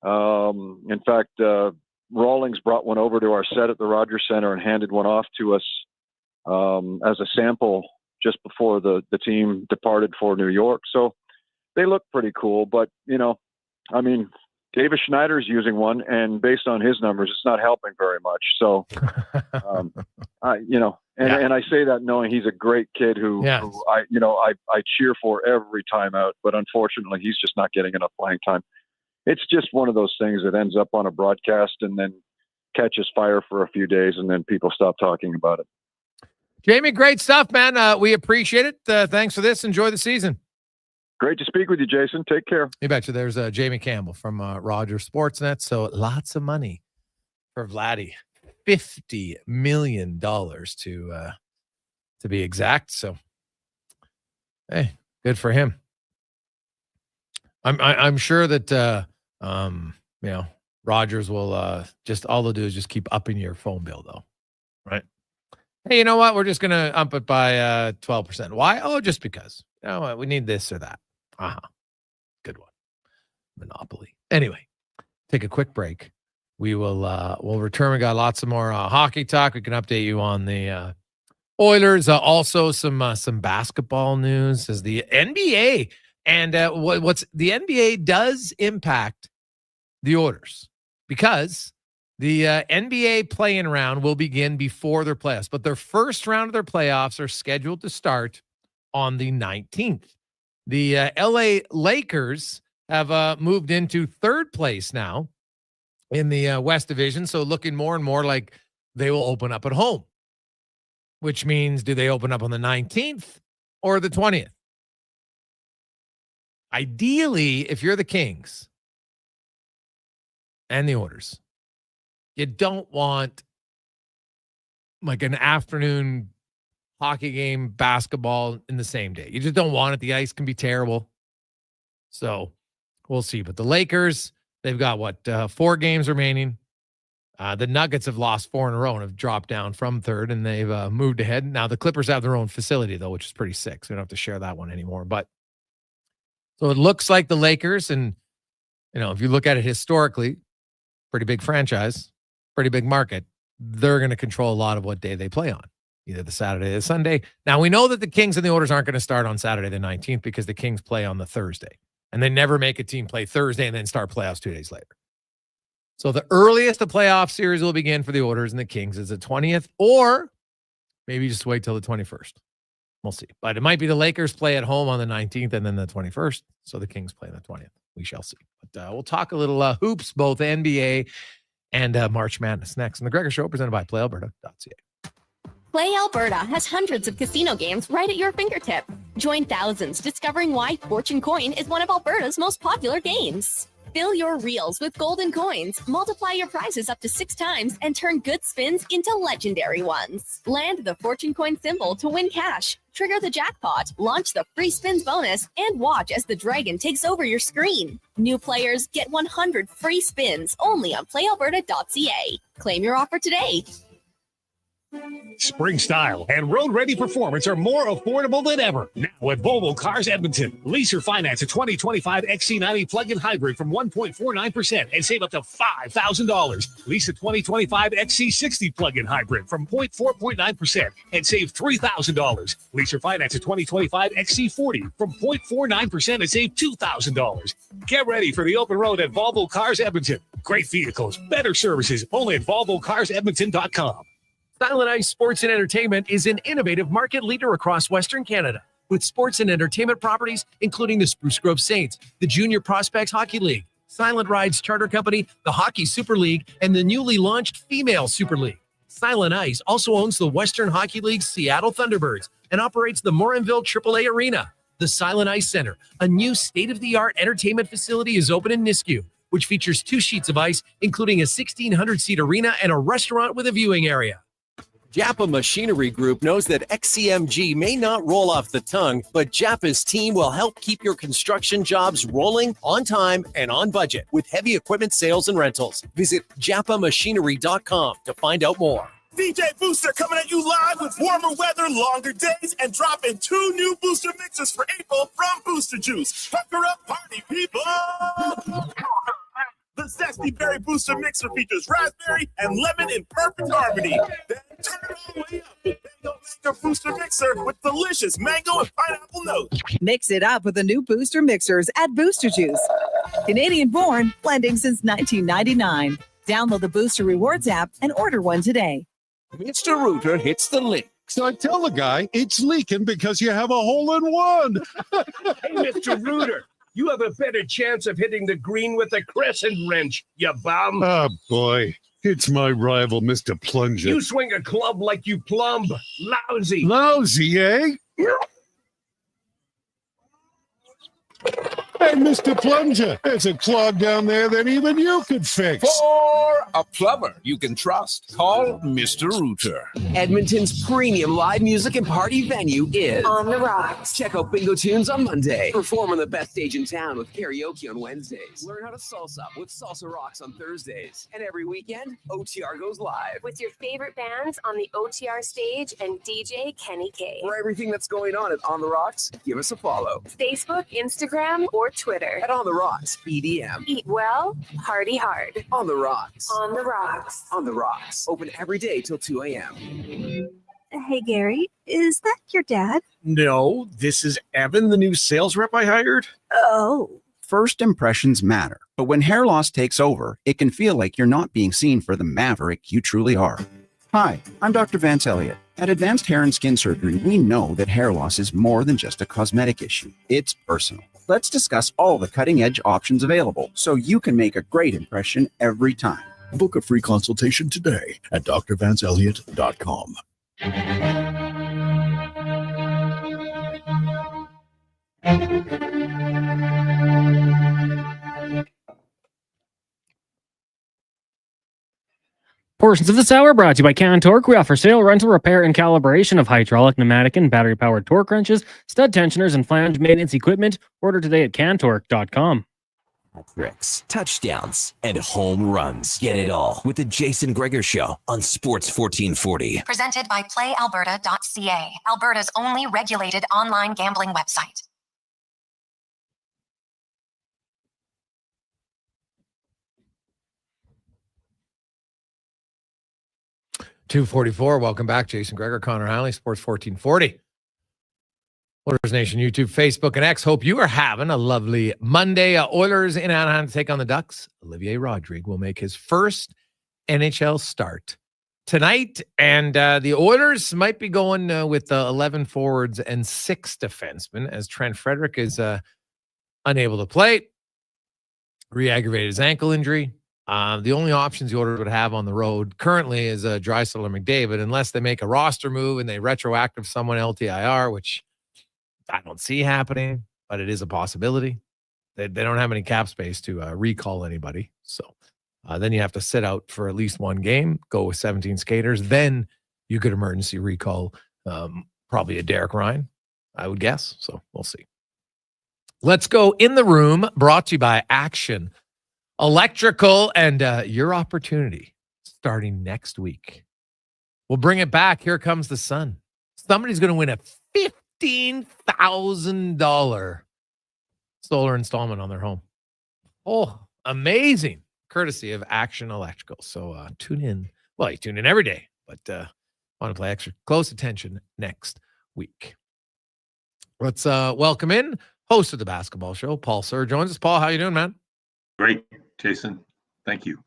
In fact, Rawlings brought one over to our set at the Rogers Center and handed one off to us as a sample just before the team departed for New York. So they look pretty cool, but Davis Schneider's using one, and based on his numbers, it's not helping very much. So, and I say that knowing he's a great kid who I cheer for every time out, but unfortunately he's just not getting enough playing time. It's just one of those things that ends up on a broadcast and then catches fire for a few days, and then people stop talking about it. Jamie, great stuff, man. We appreciate it. Thanks for this. Enjoy the season. Great to speak with you, Jason. Take care. You betcha. There's Jamie Campbell from Rogers Sportsnet. So lots of money for Vladdy. $50 million to be exact. So, hey, good for him. I'm sure that Rogers will just all they'll do is just keep upping your phone bill, though, right? Hey, you know what? We're just gonna up it by 12%. Why? Oh, just because. You know what? We need this or that. Good one. Monopoly. Anyway, take a quick break. We will we'll return. We got lots of more hockey talk. We can update you on the Oilers. Also some basketball news as the NBA and what's the NBA does impact the Oilers because the NBA play-in round will begin before their playoffs, but their first round of their playoffs are scheduled to start on the 19th. The LA Lakers have moved into third place now in the West Division, so looking more and more like they will open up at home, which means do they open up on the 19th or the 20th? Ideally, if you're the Kings and the Oilers, you don't want like an afternoon hockey game, basketball in the same day. You just don't want it. The ice can be terrible. So we'll see. But the Lakers, they've got 4 games remaining. The Nuggets have lost 4 in a row and have dropped down from third, and they've moved ahead. Now the Clippers have their own facility, though, which is pretty sick. So we don't have to share that one anymore. But so it looks like the Lakers, and if you look at it historically, pretty big franchise, pretty big market. They're going to control a lot of what day they play on, either the Saturday or the Sunday. Now, we know that the Kings and the Oilers aren't going to start on Saturday the 19th because the Kings play on the Thursday. And they never make a team play Thursday and then start playoffs 2 days later. So the earliest the playoff series will begin for the Oilers and the Kings is the 20th, or maybe just wait till the 21st. We'll see. But it might be the Lakers play at home on the 19th and then the 21st. So the Kings play on the 20th. We shall see. But we'll talk a little hoops, both NBA and March Madness next. And the Gregor Show presented by PlayAlberta.ca. Play Alberta has hundreds of casino games right at your fingertip. Join thousands discovering why Fortune Coin is one of Alberta's most popular games. Fill your reels with golden coins, multiply your prizes up to 6 times, and turn good spins into legendary ones. Land the Fortune Coin symbol to win cash, trigger the jackpot, launch the free spins bonus, and watch as the dragon takes over your screen. New players get 100 free spins only on PlayAlberta.ca. Claim your offer today. Spring style and road-ready performance are more affordable than ever. Now at Volvo Cars Edmonton. Lease or finance a 2025 XC90 plug-in hybrid from 1.49% and save up to $5,000. Lease a 2025 XC60 plug-in hybrid from 4.9% and save $3,000. Lease or finance a 2025 XC40 from 0.49% and save $2,000. Get ready for the open road at Volvo Cars Edmonton. Great vehicles, better services, only at VolvoCarsEdmonton.com. Silent Ice Sports and Entertainment is an innovative market leader across Western Canada with sports and entertainment properties, including the Spruce Grove Saints, the Junior Prospects Hockey League, Silent Rides Charter Company, the Hockey Super League, and the newly launched Female Super League. Silent Ice also owns the Western Hockey League's Seattle Thunderbirds and operates the Morinville AAA Arena. The Silent Ice Center, a new state-of-the-art entertainment facility, is open in Nisku, which features 2 sheets of ice, including a 1,600-seat arena and a restaurant with a viewing area. Japa Machinery Group knows that XCMG may not roll off the tongue, but Japa's team will help keep your construction jobs rolling on time and on budget with heavy equipment sales and rentals. Visit japamachinery.com to find out more. DJ Booster coming at you live with warmer weather, longer days, and dropping 2 new booster mixes for April from Booster Juice. Pucker up, party people! The Zesty Berry Booster Mixer features raspberry and lemon in perfect harmony. Then turn it all the way up with Mango Mango Booster Mixer with delicious mango and pineapple notes. Mix it up with the new Booster Mixers at Booster Juice. Canadian-born, blending since 1999. Download the Booster Rewards app and order one today. Mr. Rooter hits the lick. So I tell the guy it's leaking because you have a hole in one. Hey, Mr. Rooter, you have a better chance of hitting the green with a crescent wrench, you bum. Oh, boy. It's my rival, Mr. Plunger. You swing a club like you plumb. Lousy. Lousy, eh? Hey, Mr. Plunger, there's a clog down there that even you could fix. For a plumber you can trust, call Mr. Rooter. Edmonton's premium live music and party venue is On the Rocks. Check out Bingo Tunes on Monday. Perform on the best stage in town with karaoke on Wednesdays. Learn how to salsa with Salsa Rocks on Thursdays. And every weekend, OTR goes live. With your favorite bands on the OTR stage and DJ Kenny K. For everything that's going on at On the Rocks, give us a follow. Facebook, Instagram, or Twitter. At On the Rocks, EDM. Eat well, party hard. On the Rocks. On the Rocks. On the Rocks. Open every day till 2 a.m. Hey, Gary, is that your dad? No, this is Evan, the new sales rep I hired. Oh. First impressions matter, but when hair loss takes over, it can feel like you're not being seen for the maverick you truly are. Hi, I'm Dr. Vance Elliott. At Advanced Hair and Skin Surgery, we know that hair loss is more than just a cosmetic issue. It's personal. Let's discuss all the cutting-edge options available so you can make a great impression every time. Book a free consultation today at drvanceelliott.com. Portions of this hour brought to you by Can Torque. We offer sale, rental, repair, and calibration of hydraulic, pneumatic, and battery-powered torque wrenches, stud tensioners, and flange maintenance equipment. Order today at cantorque.com. Tricks, touchdowns, and home runs. Get it all with the Jason Gregor Show on Sports 1440. Presented by PlayAlberta.ca, Alberta's only regulated online gambling website. .244. Welcome back. Jason Gregor, Connor Halley, Sports 1440. Oilers Nation, YouTube, Facebook, and X. Hope you are having a lovely Monday. Oilers in Anaheim to take on the Ducks. Olivier Rodrigue will make his first NHL start tonight. And the Oilers might be going with 11 forwards and 6 defensemen as Trent Frederick is unable to play. Re-aggravated his ankle injury. The only options the Oilers would have on the road currently is Draisaitl or McDavid, unless they make a roster move and they retroactive someone LTIR, which I don't see happening, but it is a possibility. They don't have any cap space to recall anybody. So then you have to sit out for at least one game, go with 17 skaters. Then you could emergency recall probably a Derek Ryan, I would guess. So we'll see. Let's go in the room, brought to you by Action Electrical, and your opportunity starting next week. We'll bring it back. Here comes the sun. Somebody's going to win a $15,000 solar installment on their home. Oh, amazing. Courtesy of Action Electrical. So tune in. Well, you tune in every day, but want to play extra close attention next week. Let's welcome in host of the basketball show, Paul Sir joins us. Paul, how you doing, man? Great, Jason. Thank you.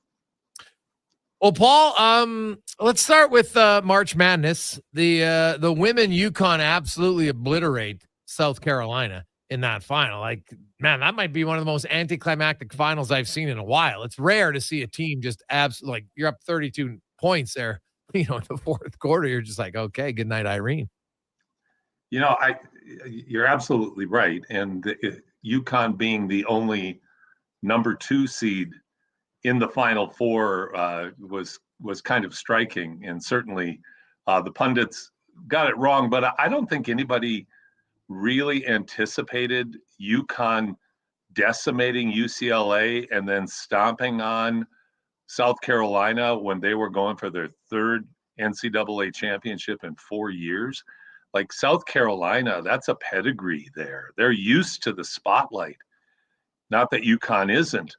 Well, Paul, let's start with March Madness. The women UConn absolutely obliterate South Carolina in that final. Like, man, that might be one of the most anticlimactic finals I've seen in a while. It's rare to see a team just absolutely, like, you're up 32 points there, in the fourth quarter. You're just like, okay, good night, Irene. You're absolutely right. And UConn being the only number 2 seed in the Final Four was kind of striking, and certainly The pundits got it wrong, but I don't think anybody really anticipated UConn decimating UCLA and then stomping on South Carolina when they were going for their third NCAA championship in 4 years. Like South Carolina, that's a pedigree there. They're used to the spotlight. Not that UConn isn't,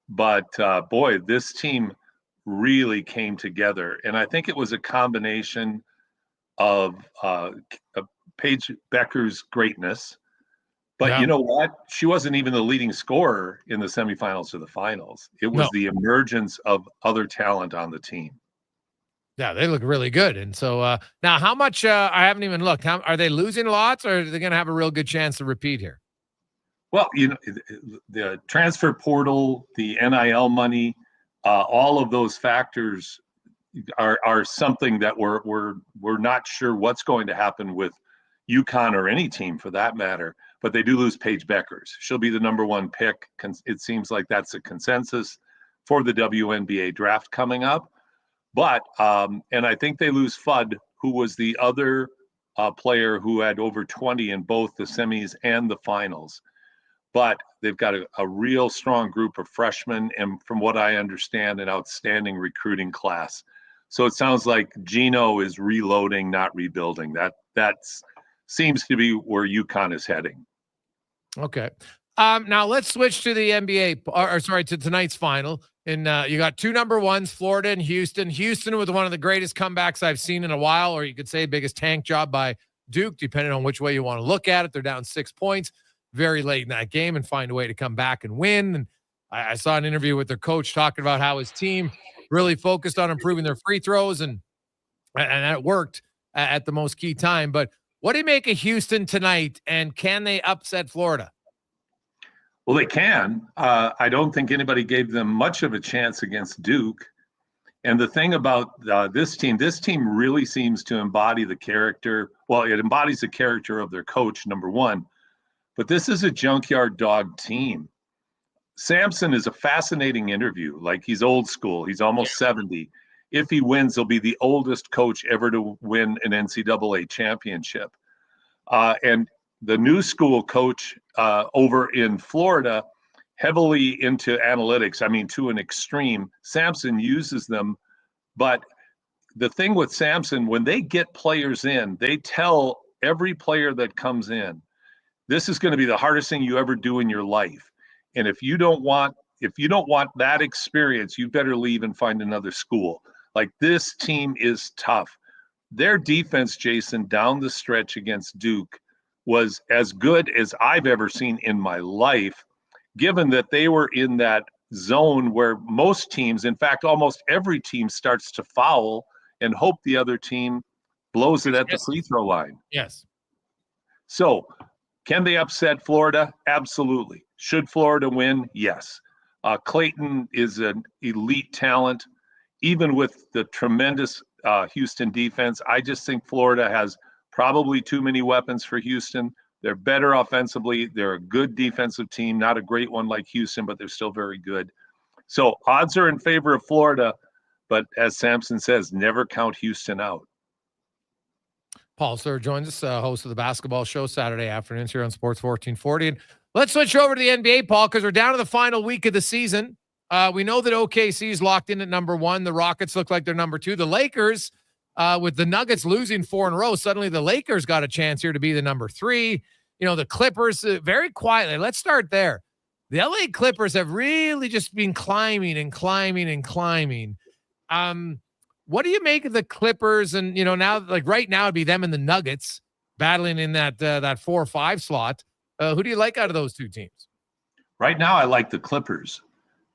but boy, this team really came together. And I think it was a combination of Paige Becker's greatness. But you know what? She wasn't even the leading scorer in the semifinals or the finals. It was the emergence of other talent on the team. Yeah, they look really good. And so now how much, I haven't even looked, are they losing lots, or are they going to have a real good chance to repeat here? Well, you know, the transfer portal, the NIL money, all of those factors are something that we're not sure what's going to happen with UConn or any team for that matter. But they do lose Paige Beckers. She'll be the number one pick. It seems like that's a consensus for the WNBA draft coming up. But, and I think they lose Fudd, who was the other player who had over 20 in both the semis and the finals. But they've got a real strong group of freshmen, and from what I understand, an outstanding recruiting class. So it sounds like Gino is reloading, not rebuilding. That seems to be where UConn is heading. Okay. Now let's switch to the NBA, or sorry, to tonight's final. And you got two number ones, Florida and Houston. Houston with one of the greatest comebacks I've seen in a while, or you could say biggest tank job by Duke, depending on which way you want to look at it. They're down 6 points very late in that game and find a way to come back and win. And I saw an interview with their coach talking about how his team really focused on improving their free throws, and that worked at the most key time. But what do you make of Houston tonight, and can they upset Florida? Well, they can. I don't think anybody gave them much of a chance against Duke. And the thing about this team really seems to embody the character. Well, it embodies the character of their coach, number one. But this is a junkyard dog team. Sampson is a fascinating interview. Like, he's old school. He's almost 70. If he wins, he'll be the oldest coach ever to win an NCAA championship. And the new school coach over in Florida, heavily into analytics, I mean, to an extreme. Sampson uses them. But the thing with Sampson, when they get players in, they tell every player that comes in, this is going to be the hardest thing you ever do in your life. And if you don't want that experience, you better leave and find another school. Like, this team is tough. Their defense, Jason, down the stretch against Duke was as good as I've ever seen in my life, given that they were in that zone where most teams, in fact, almost every team, starts to foul and hope the other team blows it at the free throw line. Yes. So can they upset Florida? Absolutely. Should Florida win? Yes. Clayton is an elite talent. Even with the tremendous Houston defense, I just think Florida has probably too many weapons for Houston. They're better offensively. They're a good defensive team, not a great one like Houston, but they're still very good. So odds are in favor of Florida, but as Sampson says, never count Houston out. Paul Sir joins us, host of the basketball show Saturday afternoons here on Sports 1440. And let's switch over to the NBA, Paul, because we're down to the final week of the season. We know that OKC is locked in at number one. The Rockets look like they're number two. The Lakers, with the Nuggets losing 4 in a row, suddenly the Lakers got a chance here to be the number three. You know, the Clippers, very quietly. Let's start there. The LA Clippers have really just been climbing and climbing and climbing. What do you make of the Clippers? And, you know, now, like right now, it'd be them and the Nuggets battling in that 4 or 5 slot. Who do you like out of those two teams? Right now, I like the Clippers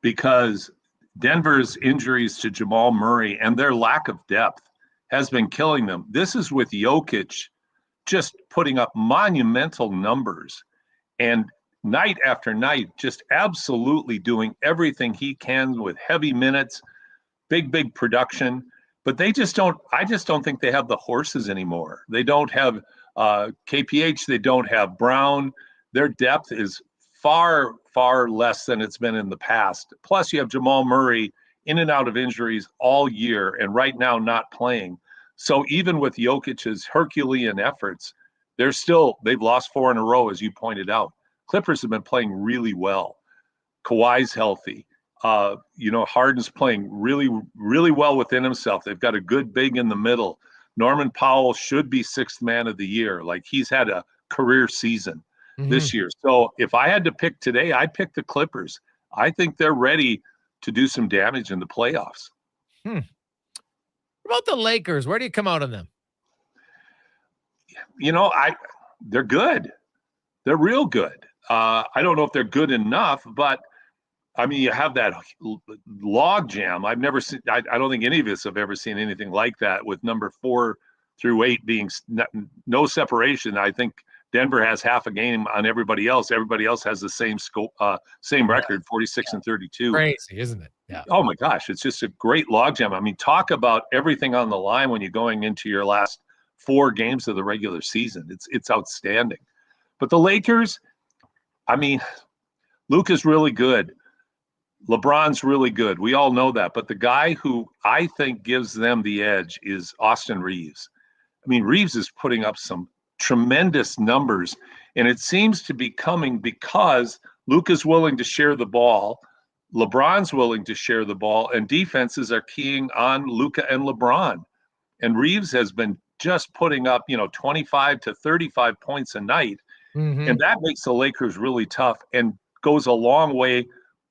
because Denver's injuries to Jamal Murray and their lack of depth has been killing them. This is with Jokic just putting up monumental numbers and night after night, just absolutely doing everything he can with heavy minutes, big production. But I just don't think they have the horses anymore. They don't have KPH. They don't have Brown. Their depth is far less than it's been in the past. Plus, you have Jamal Murray in and out of injuries all year, and right now not playing. So even with Jokic's Herculean efforts, they've lost 4 in a row, as you pointed out. Clippers have been playing really well. Kawhi's healthy. Harden's playing really, really well within himself. They've got a good big in the middle. Norman Powell should be 6th man of the year. Like, he's had a career season this year. So if I had to pick today, I'd pick the Clippers. I think they're ready to do some damage in the playoffs. What about the Lakers? Where do you come out on them? They're good. They're real good. I don't know if they're good enough, but I mean, you have that log jam. I've never seen, I don't think any of us have ever seen anything like that, with number 4 through 8 being no separation. I think Denver has half a game on everybody else. Everybody else has the same same record, 46-32. Crazy, isn't it? Yeah. Oh my gosh, it's just a great logjam. I mean, talk about everything on the line when you're going into your last 4 games of the regular season. It's outstanding. But the Lakers, I mean, Luka's really good. LeBron's really good. We all know that. But the guy who I think gives them the edge is Austin Reeves. I mean, Reeves is putting up some tremendous numbers, and it seems to be coming because Luka's willing to share the ball, LeBron's willing to share the ball, and defenses are keying on Luka and LeBron. And Reeves has been just putting up, 25 to 35 points a night, and that makes the Lakers really tough and goes a long way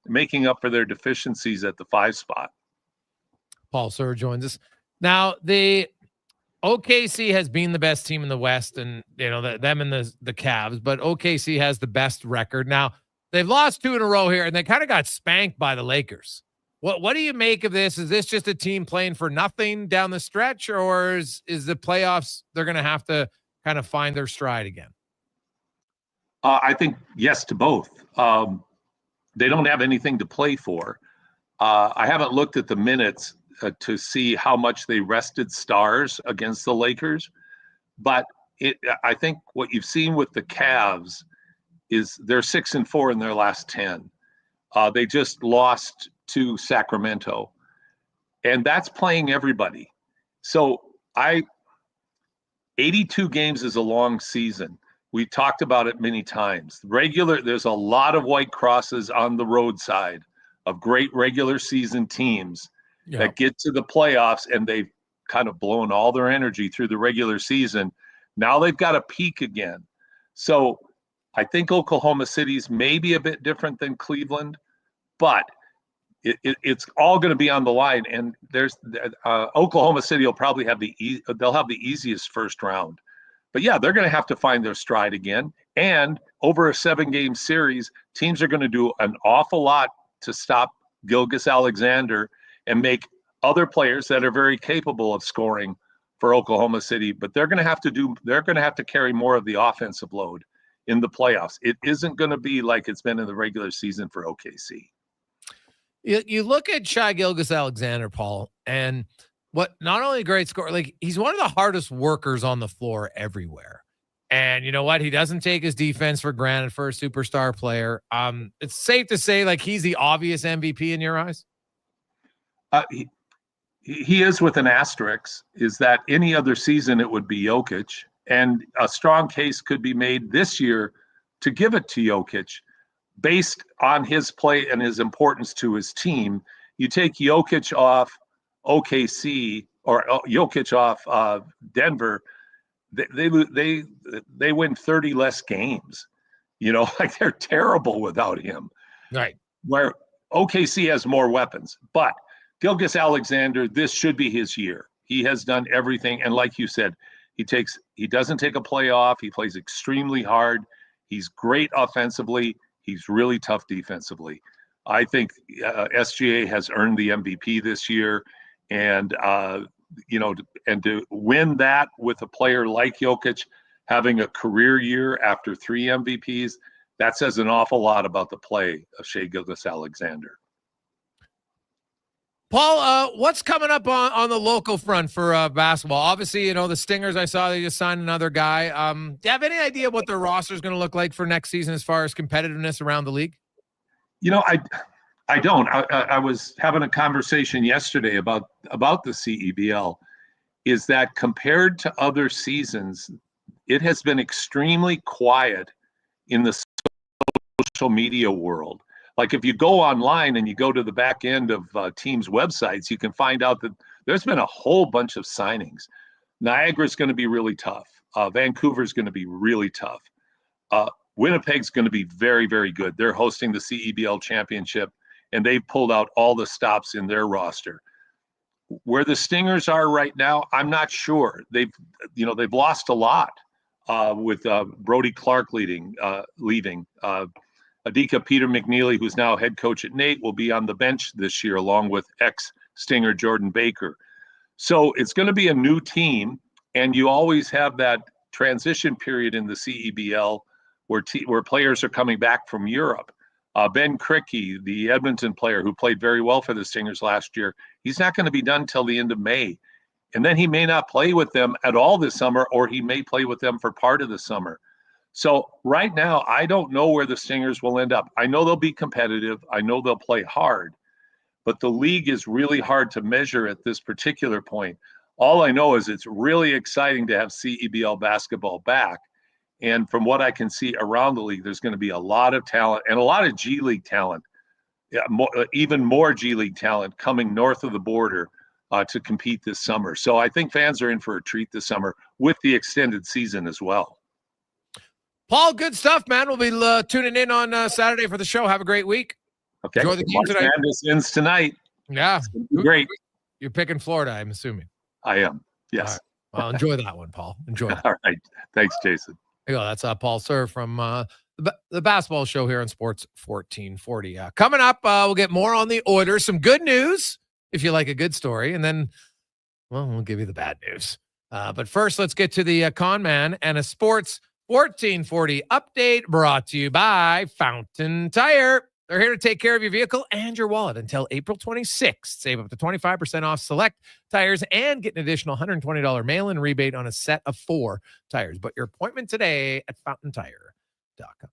making up for their deficiencies at the 5 spot. Paul Sir joins us. Now, the OKC has been the best team in the West, and them and the Cavs, but OKC has the best record. Now, they've lost 2 in a row here, and they kind of got spanked by the Lakers. What do you make of this? Is this just a team playing for nothing down the stretch, or is the playoffs, they're going to have to kind of find their stride again? I think yes to both. They don't have anything to play for. I haven't looked at the minutes to see how much they rested stars against the Lakers, but I think what you've seen with the Cavs is they're 6-4 in their last 10. They just lost to Sacramento, and that's playing everybody. So 82 games is a long season. We talked about it many times. There's a lot of white crosses on the roadside of great regular season teams that get to the playoffs, and they've kind of blown all their energy through the regular season. Now they've got a peak again. So I think Oklahoma City's maybe a bit different than Cleveland, but it's all going to be on the line. And there's Oklahoma City will probably have they'll have the easiest first round. But yeah, they're going to have to find their stride again. And over a 7-game series, teams are going to do an awful lot to stop Gilgeous-Alexander and make other players that are very capable of scoring for Oklahoma City. But they're going to have to carry more of the offensive load in the playoffs. It isn't going to be like it's been in the regular season for OKC. You look at Shai Gilgeous-Alexander, Paul, and what not only a great scorer, like he's one of the hardest workers on the floor everywhere. And you know what? He doesn't take his defense for granted for a superstar player. It's safe to say, like, he's the obvious MVP in your eyes. He is, with an asterisk, is that any other season it would be Jokic, and a strong case could be made this year to give it to Jokic based on his play and his importance to his team. You take Jokic off OKC or Jokic off Denver, they win 30 less games. Like, they're terrible without him. Right. Where OKC has more weapons, but Gilgeous-Alexander, this should be his year. He has done everything, and like you said, he doesn't take a play off. He plays extremely hard. He's great offensively. He's really tough defensively. I think SGA has earned the MVP this year. And, and to win that with a player like Jokic having a career year after 3 MVPs, that says an awful lot about the play of Shai Gilgeous-Alexander. Paul, what's coming up on the local front for basketball? Obviously, the Stingers, I saw they just signed another guy. Do you have any idea what their roster is going to look like for next season as far as competitiveness around the league? I don't. I was having a conversation yesterday about the CEBL, is that compared to other seasons, it has been extremely quiet in the social media world. Like if you go online and you go to the back end of teams' websites, you can find out that there's been a whole bunch of signings. Niagara's going to be really tough. Vancouver's going to be really tough. Winnipeg's going to be very, very good. They're hosting the CEBL championship, and they've pulled out all the stops in their roster. Where the Stingers are right now, I'm not sure. They've lost a lot with Brody Clark leaving. Adika Peter McNeely, who's now head coach at Nate, will be on the bench this year, along with ex-Stinger Jordan Baker. So it's going to be a new team, and you always have that transition period in the CEBL where players are coming back from Europe. Ben Cricky, the Edmonton player who played very well for the Stingers last year, he's not going to be done till the end of May. And then he may not play with them at all this summer, or he may play with them for part of the summer. So right now, I don't know where the Stingers will end up. I know they'll be competitive. I know they'll play hard. But the league is really hard to measure at this particular point. All I know is it's really exciting to have CEBL basketball back. And from what I can see around the league, there's going to be a lot of talent and a lot of G League talent, even more G League talent coming north of the border to compete this summer. So I think fans are in for a treat this summer with the extended season as well. Paul, good stuff, man. We'll be tuning in on Saturday for the show. Have a great week. Okay. Enjoy the game March tonight. Madness ends tonight. Yeah. Great. You're picking Florida, I'm assuming. I am. Yes. Right. Well, enjoy that one, Paul. Enjoy it. All right. Thanks, Jason. There you go. That's Paul Sir from the basketball show here on Sports 1440. Coming up, we'll get more on the Oilers. Some good news, if you like a good story. And then, well, we'll give you the bad news. But first, let's get to the Con Man and a Sports 1440 update brought to you by Fountain Tire. They're here to take care of your vehicle and your wallet until April 26th. Save up to 25% off select tires and get an additional $120 mail-in rebate on a set of 4 tires. Book your appointment today at fountaintire.com.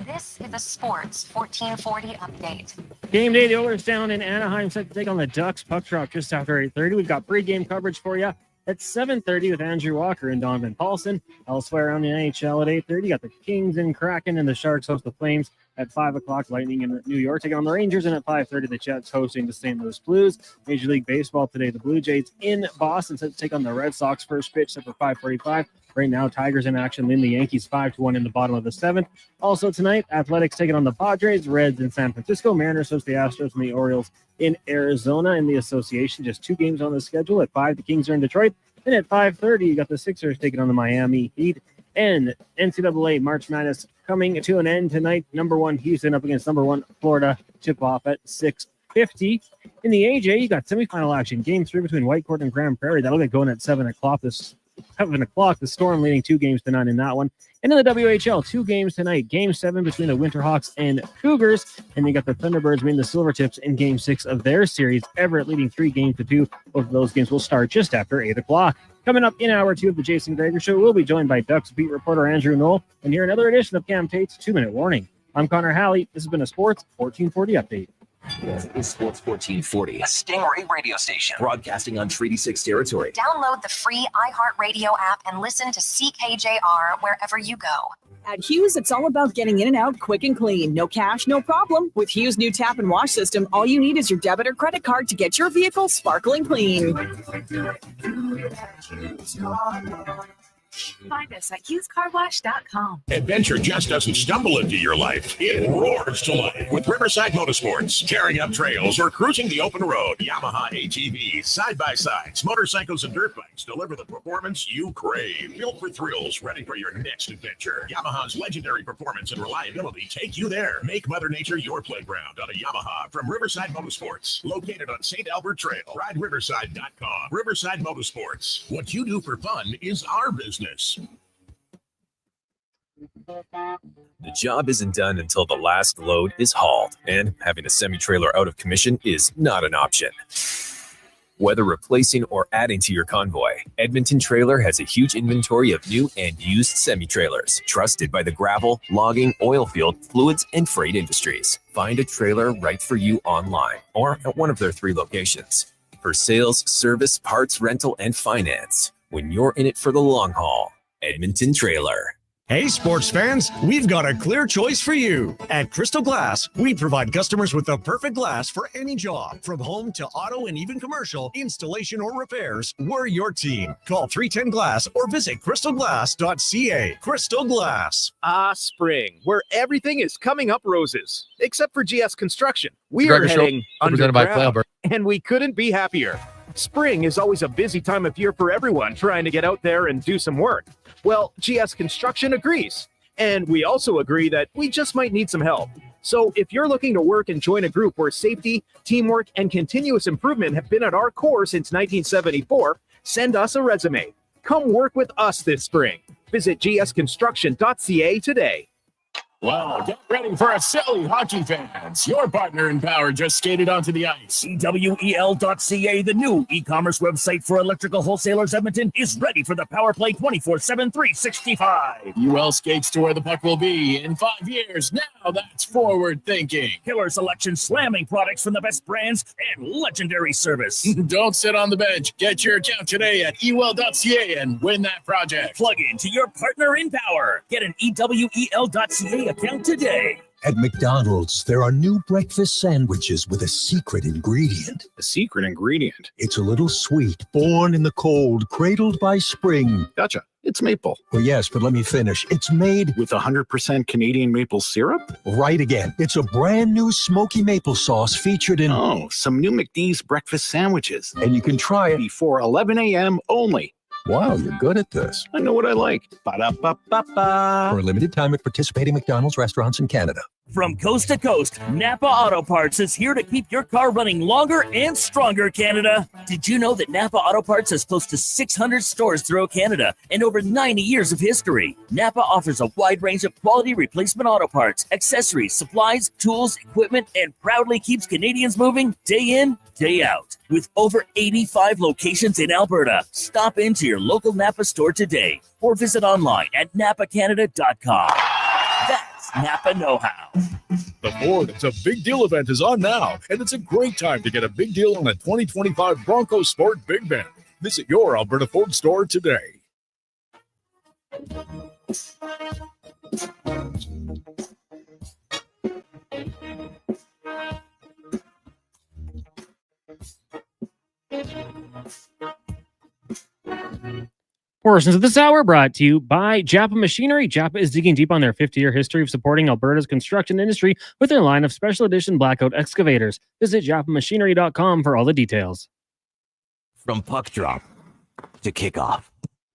This is a Sports 1440 update. Game day, the Oilers down in Anaheim set to take on the Ducks. Puck drop just after 8:30. We've got pre-game coverage for you at 7:30 with Andrew Walker and Donovan Paulson. Elsewhere around the NHL at 8:30, got the Kings and Kraken, and the Sharks host the Flames at 5 o'clock. Lightning in New York taking on the Rangers, and at 5:30, the Jets hosting the St. Louis Blues. Major League Baseball today, the Blue Jays in Boston set to take on the Red Sox. First pitch set for 5:45. Right now, Tigers in action. Leading the Yankees 5-1 in the bottom of the 7th. Also tonight, Athletics taking on the Padres, Reds in San Francisco. Mariners host the Astros and the Orioles in Arizona. In the association, just 2 games on the schedule. At 5, the Kings are in Detroit. And at 5:30, you got the Sixers taking on the Miami Heat. And NCAA March Madness coming to an end tonight. Number 1 Houston up against number 1 Florida. Tip off at 6:50. In the AJ, you got semifinal action. Game 3 between Whitecourt and Grand Prairie. That'll get going at 7 o'clock. 7 o'clock. The Storm leading 2 games to none in that one. And in the WHL, 2 games tonight. Game 7 between the Winterhawks and Cougars. And you got the Thunderbirds meeting the Silvertips in Game 6 of their series. Everett leading 3-2. Both of those games will start just after 8 o'clock. Coming up in hour 2 of the Jason Gregor Show, we'll be joined by Ducks beat reporter Andrew Null. And here another edition of Cam Tate's 2-Minute Warning. I'm Connor Halley. This has been a Sports 1440 update. This is Sports 1440, a Stingray radio station broadcasting on Treaty 6 territory. Download the free iHeartRadio app and listen to CKJR wherever you go. At Hughes, it's all about getting in and out quick and clean. No cash, no problem. With Hughes' new tap and wash system, all you need is your debit or credit card to get your vehicle sparkling clean. Find us at HughesCarWash.com. Adventure just doesn't stumble into your life. It roars to life with Riverside Motorsports. Tearing up trails or cruising the open road. Yamaha ATVs, side-by-sides, motorcycles, and dirt bikes deliver the performance you crave. Built for thrills, ready for your next adventure. Yamaha's legendary performance and reliability take you there. Make Mother Nature your playground on a Yamaha from Riverside Motorsports. Located on St. Albert Trail. RideRiverside.com. Riverside Motorsports. What you do for fun is our business. The job isn't done until the last load is hauled, and having a semi-trailer out of commission is not an option. Whether replacing or adding to your convoy, Edmonton Trailer has a huge inventory of new and used semi-trailers, trusted by the gravel, logging, oil field, fluids, and freight industries. Find a trailer right for you online or at one of their 3 locations. for sales, service, parts, rental, and finance. When you're in it for the long haul, Edmonton Trailer. Hey, sports fans, we've got a clear choice for you. At Crystal Glass, we provide customers with the perfect glass for any job. From home to auto and even commercial, installation or repairs, we're your team. Call 310-GLASS or visit crystalglass.ca. Crystal Glass. Spring, where everything is coming up roses, except for GS Construction. We Gregor are Show, heading represented by Play underground, Alberta. and we couldn't be happier. Spring is always a busy time of year for everyone trying to get out there and do some work. Well, GS Construction agrees. And we also agree that we just might need some help. So if you're looking to work and join a group where safety, teamwork, and continuous improvement have been at our core since 1974, send us a resume. Come work with us this spring. Visit gsconstruction.ca today. Well, get ready for a silly hockey fans. Your partner in power just skated onto the ice. EWEL.ca, the new e-commerce website for electrical wholesalers Edmonton, is ready for the power play 24/7, 365. UL skates to where the puck will be in 5 years. Now that's forward thinking. Killer selection, slamming products from the best brands, and legendary service. Don't sit on the bench. Get your account today at EWEL.ca and win that project. Plug into your partner in power. Get an EWEL.ca account today. At McDonald's, there are new breakfast sandwiches with a secret ingredient. A secret ingredient? It's a little sweet, born in the cold, cradled by spring. Gotcha. It's maple. Well, yes, but let me finish. It's made with 100% Canadian maple syrup? Right again. It's a brand new smoky maple sauce featured in... Oh, some new McD's breakfast sandwiches. And you can try it before 11 a.m. only. Wow, you're good at this. I know what I like. Ba-da-ba-ba-ba. For a limited time at participating McDonald's restaurants in Canada. From coast to coast, Napa Auto Parts is here to keep your car running longer and stronger, Canada. Did you know that Napa Auto Parts has close to 600 stores throughout Canada and over 90 years of history? Napa offers a wide range of quality replacement auto parts, accessories, supplies, tools, equipment, and proudly keeps Canadians moving day in, day out. With over 85 locations in Alberta, stop into your local Napa store today or visit online at napacanada.com. That's Napa know-how. The Ford It's a Big Deal event is on now, and it's a great time to get a big deal on a 2025 Bronco Sport Big Bend. Visit your Alberta Ford store today. Portions of this hour brought to you by Japa Machinery. Japa is digging deep on their 50-year history of supporting Alberta's construction industry with their line of special edition blackout excavators. Visit japamachinery.com for all the details. From puck drop to kickoff,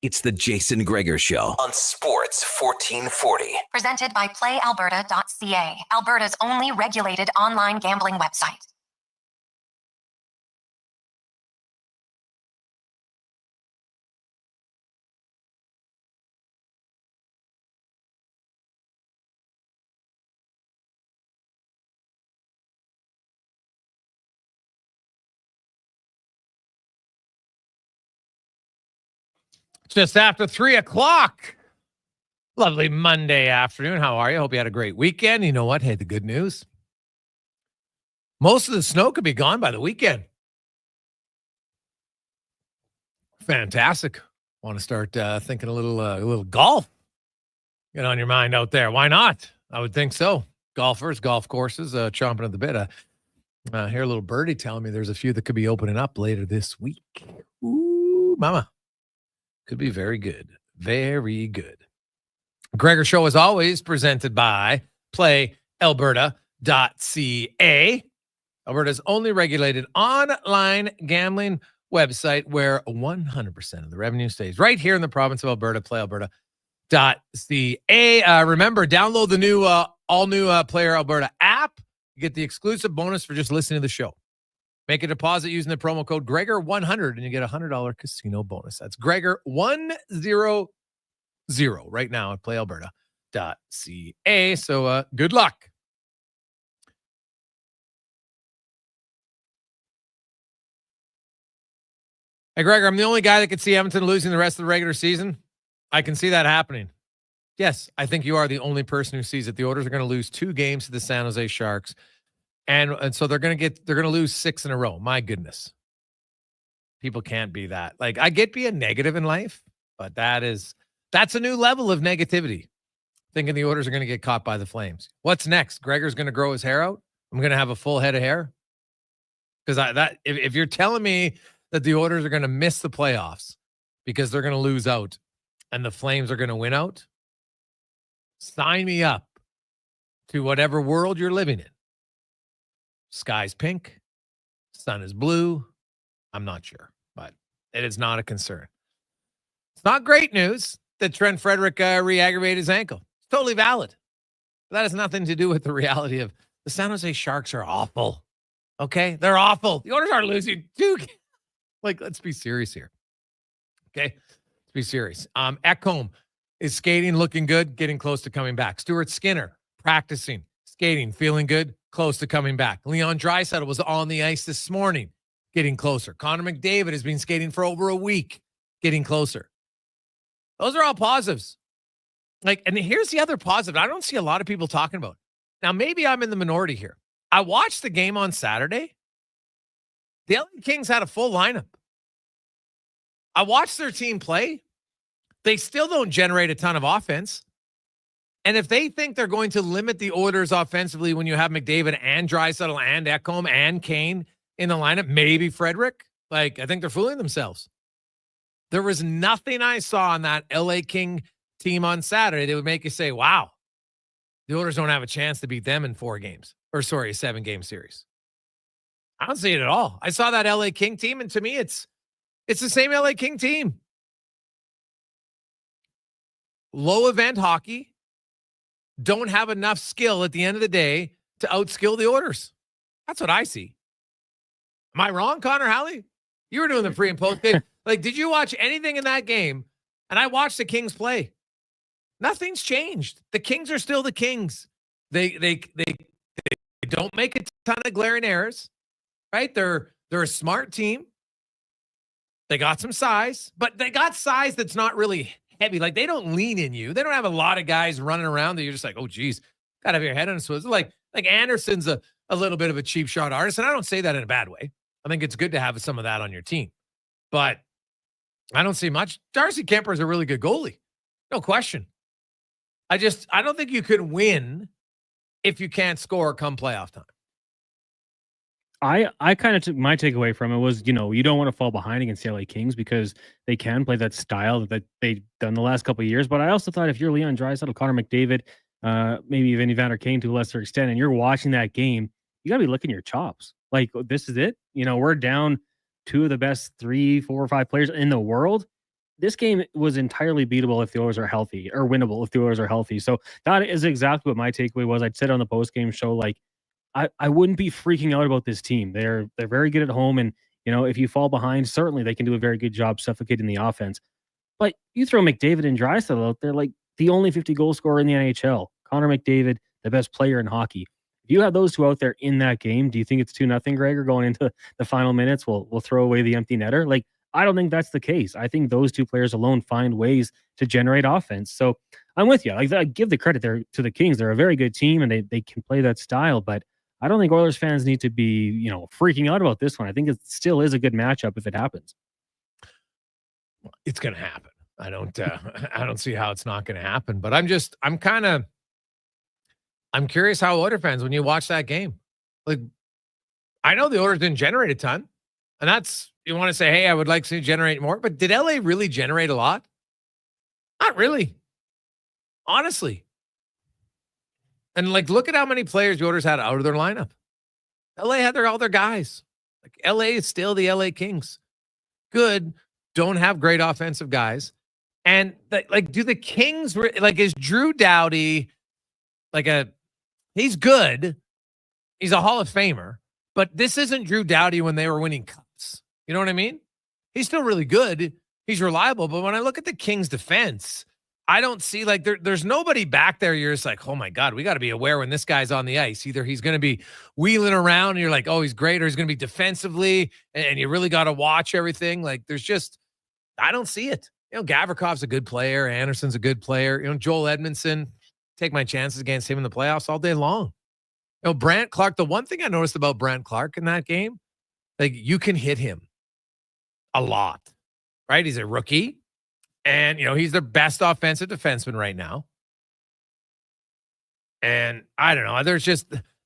it's the Jason Gregor Show on Sports 1440. Presented by PlayAlberta.ca, Alberta's only regulated online gambling website. Just after 3 o'clock. Lovely Monday afternoon. How are you? Hope you had a great weekend. You know what? Hey, the good news. Most of the snow could be gone by the weekend. Fantastic. Want to start thinking a little golf? Get on your mind out there. Why not? I would think so. Golfers, golf courses, chomping at the bit. Hear a little birdie telling me there's a few that could be opening up later this week. Ooh, mama. Could be very good. Very good. Gregor Show, as always, presented by PlayAlberta.ca. Alberta's only regulated online gambling website where 100% of the revenue stays right here in the province of Alberta. PlayAlberta.ca. Remember, download the new all-new Player Alberta app. You get the exclusive bonus for just listening to the show. Make a deposit using the promo code Gregor100 and you get a $100 casino bonus. That's Gregor100 right now at PlayAlberta.ca. So good luck. Hey, Gregor, I'm the only guy that could see Edmonton losing the rest of the regular season. I can see that happening. Yes, I think you are the only person who sees it. The Oilers are going to lose 2 games to the San Jose Sharks. And so they're going to lose 6 in a row. My goodness. People can't be that. Like, I get being negative in life, but that's a new level of negativity. Thinking the Oilers are going to get caught by the Flames. What's next? Gregor's going to grow his hair out? I'm going to have a full head of hair? Because if you're telling me that the Oilers are going to miss the playoffs because they're going to lose out and the Flames are going to win out, sign me up to whatever world you're living in. Sky's pink. Sun is blue. I'm not sure, but it is not a concern. It's not great news that Trent Frederick re-aggravated his ankle. It's totally valid. But that has nothing to do with the reality of the San Jose Sharks are awful. Okay? They're awful. The Oilers are losing. Dude, like, let's be serious here. Okay? Let's be serious. Ekholm is skating, looking good, getting close to coming back. Stuart Skinner, practicing, skating, feeling good, close to coming back. Leon Draisaitl was on the ice this morning, getting closer. Connor McDavid has been skating for over a week, getting closer. Those are all positives. Like, and here's the other positive I don't see a lot of people talking about. Now, maybe I'm in the minority here. I watched the game on Saturday. The LA Kings had a full lineup. I watched their team play. They still don't generate a ton of offense. And if they think they're going to limit the Oilers offensively when you have McDavid and Draisaitl and Ekholm and Kane in the lineup, maybe Frederick, like, I think they're fooling themselves. There was nothing I saw on that LA King team on Saturday that would make you say, wow, the Oilers don't have a chance to beat them in 4 games. Or sorry, a 7-game series. I don't see it at all. I saw that LA King team, and to me, it's the same LA King team. Low event hockey, don't have enough skill at the end of the day to outskill the Oilers. That's what I see. Am I wrong, Connor Halley? You were doing the pre and post game. Like, did you watch anything in that game? And I watched the Kings play. Nothing's changed. The Kings are still the Kings. They don't make a ton of glaring errors, right? They're a smart team. They got some size, but they got size that's not really heavy. Like, they don't lean in you. They don't have a lot of guys running around that you're just like, oh, geez, got to have your head on a swivel. Like Anderson's a little bit of a cheap shot artist, and I don't say that in a bad way. I think it's good to have some of that on your team. But I don't see much. Darcy Kemper is a really good goalie. No question. I don't think you could win if you can't score come playoff time. I kind of took my takeaway from it was, you don't want to fall behind against the LA Kings because they can play that style that they've done the last couple of years. But I also thought if you're Leon Draisaitl, Connor McDavid, maybe even Evander Kane to a lesser extent, and you're watching that game, you got to be licking your chops. Like, this is it. We're down 2 of the best 3, 4, or 5 players in the world. This game was entirely beatable if the Oilers are healthy, or winnable if the Oilers are healthy. So that is exactly what my takeaway was. I'd said on the post-game show, like, I wouldn't be freaking out about this team. They're very good at home, and if you fall behind, certainly they can do a very good job suffocating the offense. But you throw McDavid and Draisaitl out there, like the only 50-goal scorer in the NHL. Connor McDavid, the best player in hockey. If you have those 2 out there in that game, do you think it's 2-0, Gregor, going into the final minutes? We'll throw away the empty netter. Like, I don't think that's the case. I think those 2 players alone find ways to generate offense. So I'm with you. Like, I give the credit there to the Kings. They're a very good team, and they can play that style. But I don't think Oilers fans need to be, freaking out about this one. I think it still is a good matchup if it happens. It's going to happen. I don't see how it's not going to happen. But I'm curious how Oilers fans, when you watch that game, like, I know the Oilers didn't generate a ton, and that's, you want to say, hey, I would like to generate more, but did LA really generate a lot? Not really. Honestly. And like, look at how many players the Oilers had out of their lineup. LA had all their guys. Like, LA is still the LA Kings. Good. Don't have great offensive guys. And do the Kings, like, is Drew Doughty he's good. He's a Hall of Famer, but this isn't Drew Doughty when they were winning cups. You know what I mean? He's still really good. He's reliable. But when I look at the Kings defense, I don't see, like, there's nobody back there. You're just like, oh my God, we got to be aware when this guy's on the ice. Either he's going to be wheeling around and you're like, oh, he's great, or he's going to be defensively and you really got to watch everything. Like, I don't see it. Gavrikov's a good player. Anderson's a good player. Joel Edmondson, take my chances against him in the playoffs all day long. Brant Clark, the one thing I noticed about Brant Clark in that game, like, you can hit him a lot, right? He's a rookie, and he's their best offensive defenseman right now. And I don't know.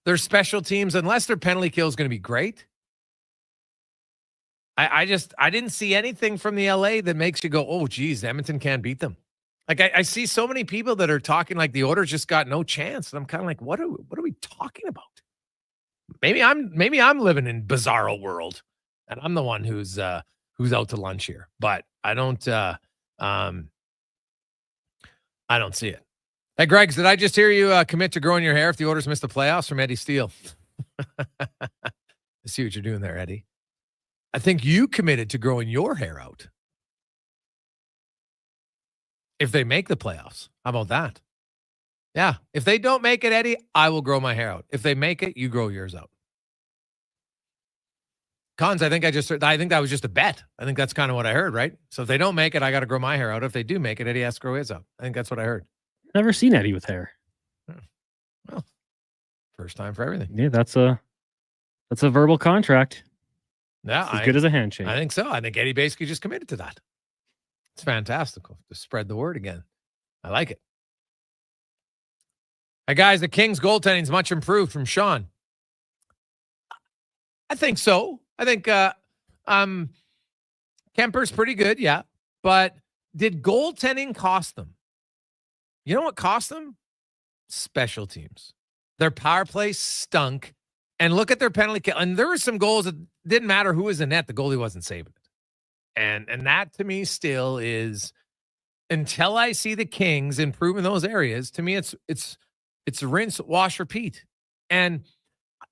Their special teams, unless their penalty kill is going to be great. I didn't see anything from the LA that makes you go, oh, geez, Edmonton can't beat them. Like I see so many people that are talking like the Oilers just got no chance, and I'm kind of like, what are we talking about? Maybe I'm living in bizarro world, and I'm the one who's out to lunch here. But I don't see it. Hey, Greggs, did I just hear you commit to growing your hair if the Oilers miss the playoffs from Eddie Steele? I see what you're doing there, Eddie. I think you committed to growing your hair out if they make the playoffs. How about that? Yeah. If they don't make it, Eddie, I will grow my hair out. If they make it, you grow yours out. Cons, I think that was just a bet. I think that's kind of what I heard, right? So if they don't make it, I got to grow my hair out. If they do make it, Eddie has to grow his out. I think that's what I heard. Never seen Eddie with hair. Well, first time for everything. Yeah, that's a verbal contract. Yeah, it's as good as a handshake. I think so. I think Eddie basically just committed to that. It's fantastical to spread the word again. I like it. Hey, guys, the Kings' goaltending is much improved from Sean. I think so. I think Kemper's pretty good, yeah. But did goaltending cost them? You know what cost them? Special teams. Their power play stunk. And look at their penalty kill. And there were some goals that didn't matter who was in net. The goalie wasn't saving it. And that to me still is, until I see the Kings improve in those areas, to me it's rinse, wash, repeat. And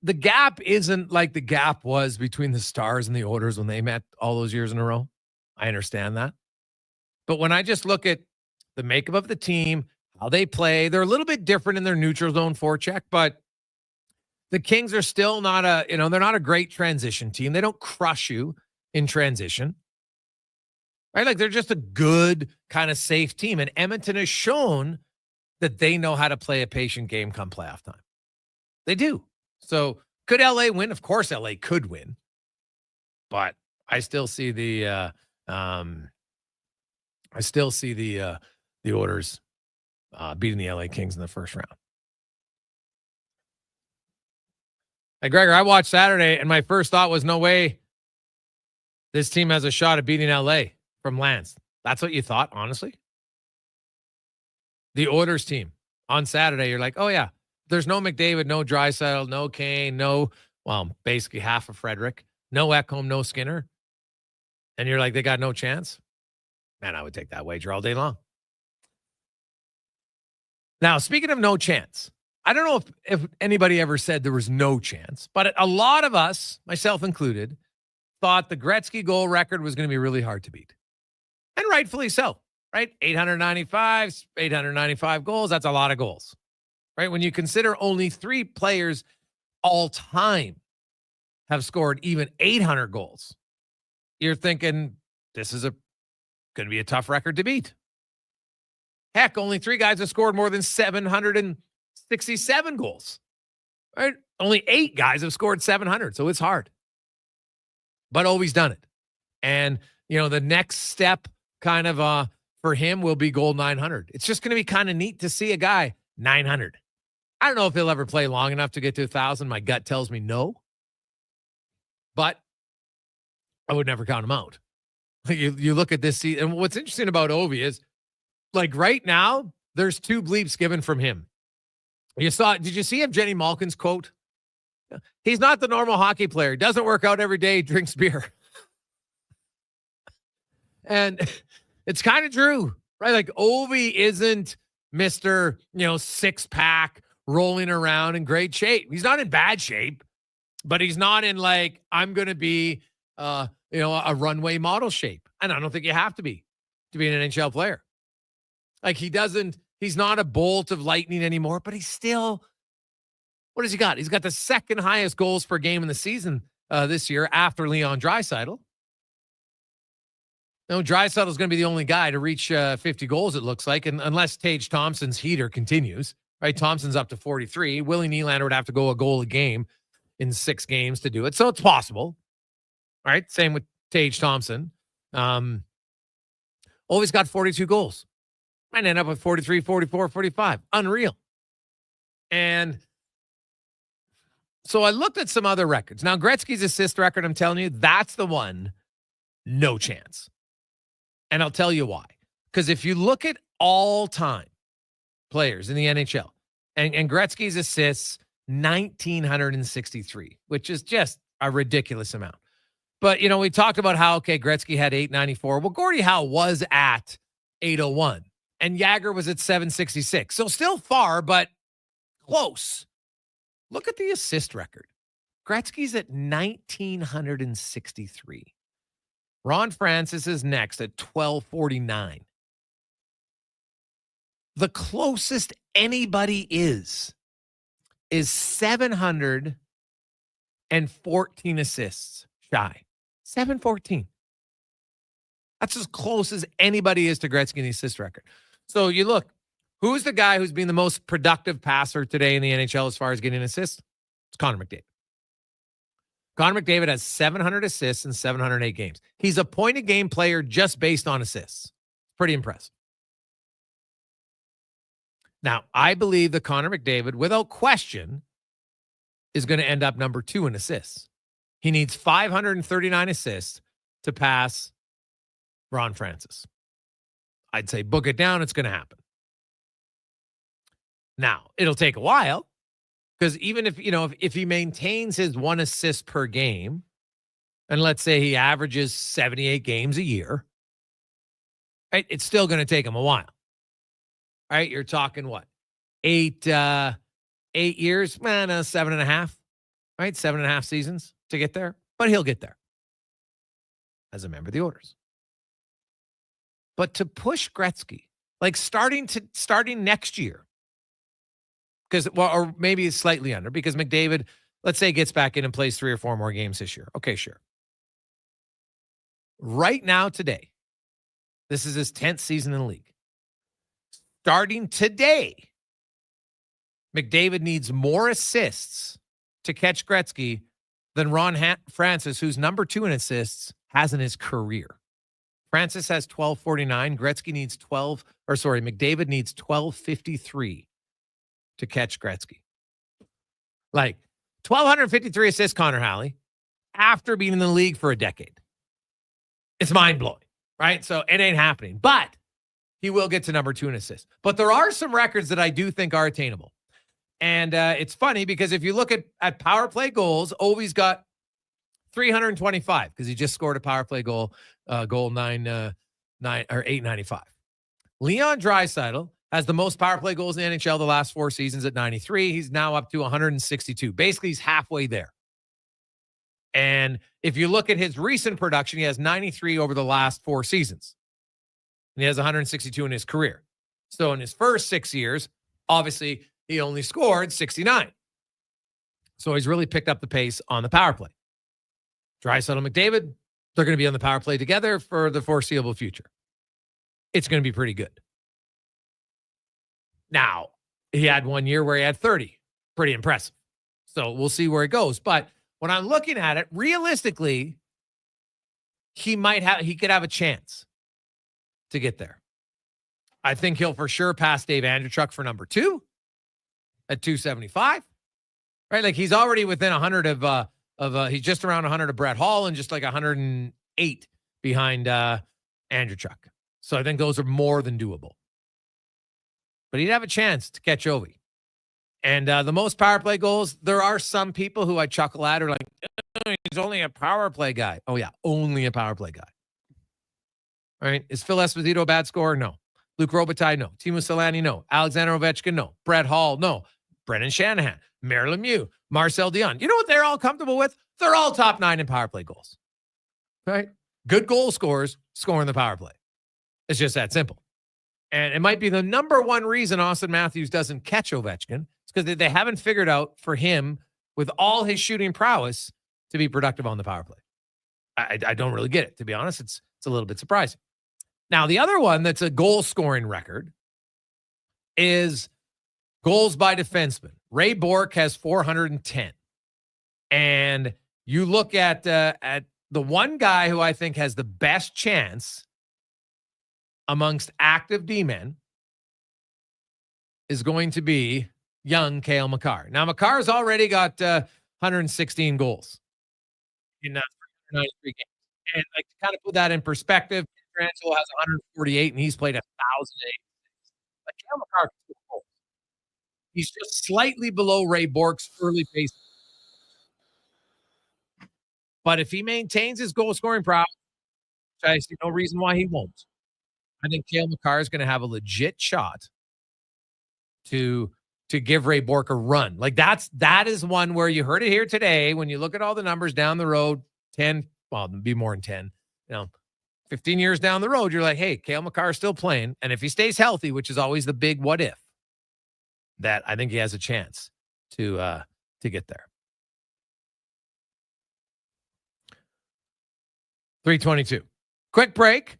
the gap isn't like the gap was between the Stars and the Oilers when they met all those years in a row. I understand that. But when I just look at the makeup of the team, how they play, they're a little bit different in their neutral zone forecheck, but the Kings are still not they're not a great transition team. They don't crush you in transition, right? Like they're just a good kind of safe team. And Edmonton has shown that they know how to play a patient game come playoff time. They do. So could LA win? Of course LA could win, but I still see the Oilers beating the LA Kings in the first round. Hey, Gregor, I watched Saturday, and my first thought was, no way this team has a shot at beating LA from Lance. That's what you thought, honestly? The Oilers team on Saturday, you're like, oh, yeah, there's no McDavid, no Draisaitl, no Kane, basically half of Frederick, no Ekholm, no Skinner. And you're like, they got no chance? Man, I would take that wager all day long. Now, speaking of no chance, I don't know if anybody ever said there was no chance, but a lot of us, myself included, thought the Gretzky goal record was going to be really hard to beat. And rightfully so, right? 895 goals, that's a lot of goals, right? When you consider only 3 players all time have scored even 800 goals, you're thinking this is going to be a tough record to beat. Heck, only 3 guys have scored more than 767 goals, right? Only 8 guys have scored 700, so it's hard. But always done it. And, the next step kind of for him will be goal 900. It's just going to be kind of neat to see a guy 900. I don't know if he'll ever play long enough to get to 1,000. My gut tells me no. But I would never count him out. You look at this season, and what's interesting about Ovi is, like right now, there's 2 bleeps given from him. Did you see Jenny Malkin's quote? He's not the normal hockey player. He doesn't work out every day, drinks beer. And it's kind of true, right? Like Ovi isn't Mr. 6-pack rolling around in great shape. He's not in bad shape, but he's not in like, I'm going to be, a runway model shape. And I don't think you have to be an NHL player. Like he's not a bolt of lightning anymore, but he's still, what has he got? He's got the second highest goals per game in the season this year after Leon Draisaitl. Draisaitl is going to be the only guy to reach 50 goals, it looks like, and unless Tage Thompson's heater continues, right? Thompson's up to 43. Willie Nylander would have to go a goal a game in 6 games to do it. So it's possible, right? Same with Tage Thompson. Always got 42 goals. Might end up with 43, 44, 45. Unreal. And so I looked at some other records. Now, Gretzky's assist record, I'm telling you, that's the one. No chance. And I'll tell you why. Because if you look at all-time players in the NHL, and Gretzky's assists, 1,963, which is just a ridiculous amount. But, we talked about how, Gretzky had 894. Well, Gordie Howe was at 801, and Jagger was at 766. So still far, but close. Look at the assist record. Gretzky's at 1,963. Ron Francis is next at 1,249. The closest anybody is 714 assists shy. 714. That's as close as anybody is to Gretzky in the assist record. So you look, who's the guy who's been the most productive passer today in the NHL as far as getting assists? It's Connor McDavid. Connor McDavid has 700 assists in 708 games. He's a point-a-game player just based on assists. Pretty impressive. Now, I believe that Connor McDavid, without question, is going to end up number 2 in assists. He needs 539 assists to pass Ron Francis. I'd say book it down. It's going to happen. Now, it'll take a while because even if he maintains his 1 assist per game, and let's say he averages 78 games a year, right, it's still going to take him a while. Right? You're talking what? 8 years? 7.5, right? 7.5 seasons to get there, but he'll get there as a member of the Oilers. But to push Gretzky, like starting next year, or maybe it's slightly under, because McDavid, let's say, gets back in and plays 3 or 4 more games this year. Okay, sure. Right now, today, this is his 10th season in the league. Starting today, McDavid needs more assists to catch Gretzky than Ron Francis, who's number 2 in assists, has in his career. Francis has 1,249. McDavid needs 1,253 to catch Gretzky. Like 1,253 assists, Connor Halley, after being in the league for a decade. It's mind-blowing, right? So it ain't happening. But he will get to number 2 in assists. But there are some records that I do think are attainable. And it's funny because if you look at power play goals, Ovi's got 325 because he just scored a power play goal 895. Leon Draisaitl has the most power play goals in the NHL the last 4 seasons at 93. He's now up to 162. Basically, he's halfway there. And if you look at his recent production, he has 93 over the last 4 seasons. And he has 162 in his career. So in his first 6 years, obviously, he only scored 69. So he's really picked up the pace on the power play. Draisaitl and McDavid, they're going to be on the power play together for the foreseeable future. It's going to be pretty good. Now, he had 1 year where he had 30. Pretty impressive. So we'll see where it goes. But when I'm looking at it, realistically, he could have a chance to get there. I think he'll for sure pass Dave Andreychuk for number 2 at 275. Right? Like he's already within 100 of he's just around 100 of Brett Hall and just like 108 behind Andreychuk. So I think those are more than doable. But he'd have a chance to catch Ovi. And the most power play goals, there are some people who I chuckle at are like, oh, he's only a power play guy. Oh, yeah, only a power play guy. All right. Is Phil Esposito a bad scorer? No. Luc Robitaille? No. Teemu Selanne? No. Alexander Ovechkin? No. Brett Hall? No. Brendan Shanahan? Marilyn Lemieux? Marcel Dion? You know what they're all comfortable with? They're all top 9 in power play goals. Right? Good goal scorers scoring the power play. It's just that simple. And it might be the number one reason Austin Matthews doesn't catch Ovechkin. It's because they haven't figured out for him, with all his shooting prowess, to be productive on the power play. I don't really get it, to be honest. It's a little bit surprising. Now, the other one that's a goal-scoring record is goals by defenseman. Ray Bourque has 410. And you look at the one guy who I think has the best chance amongst active D-men is going to be young Cale Makar. Now, Makar's already got 116 goals in 93 games. And like to kind of put that in perspective, Angelo has 148 and he's played 1,008. Like Cale Makar can score goals. He's just slightly below Ray Bork's early pace. But if he maintains his goal scoring prowess, I see no reason why he won't. I think Cale Makar is going to have a legit shot to give Ray Bork a run. Like that is one where you heard it here today. When you look at all the numbers down the road, 10, well, it'd be more than 10, 15 years down the road, you're like, hey, Cale Makar is still playing. And if he stays healthy, which is always the big what if, that I think he has a chance to get there. 3:22. Quick break.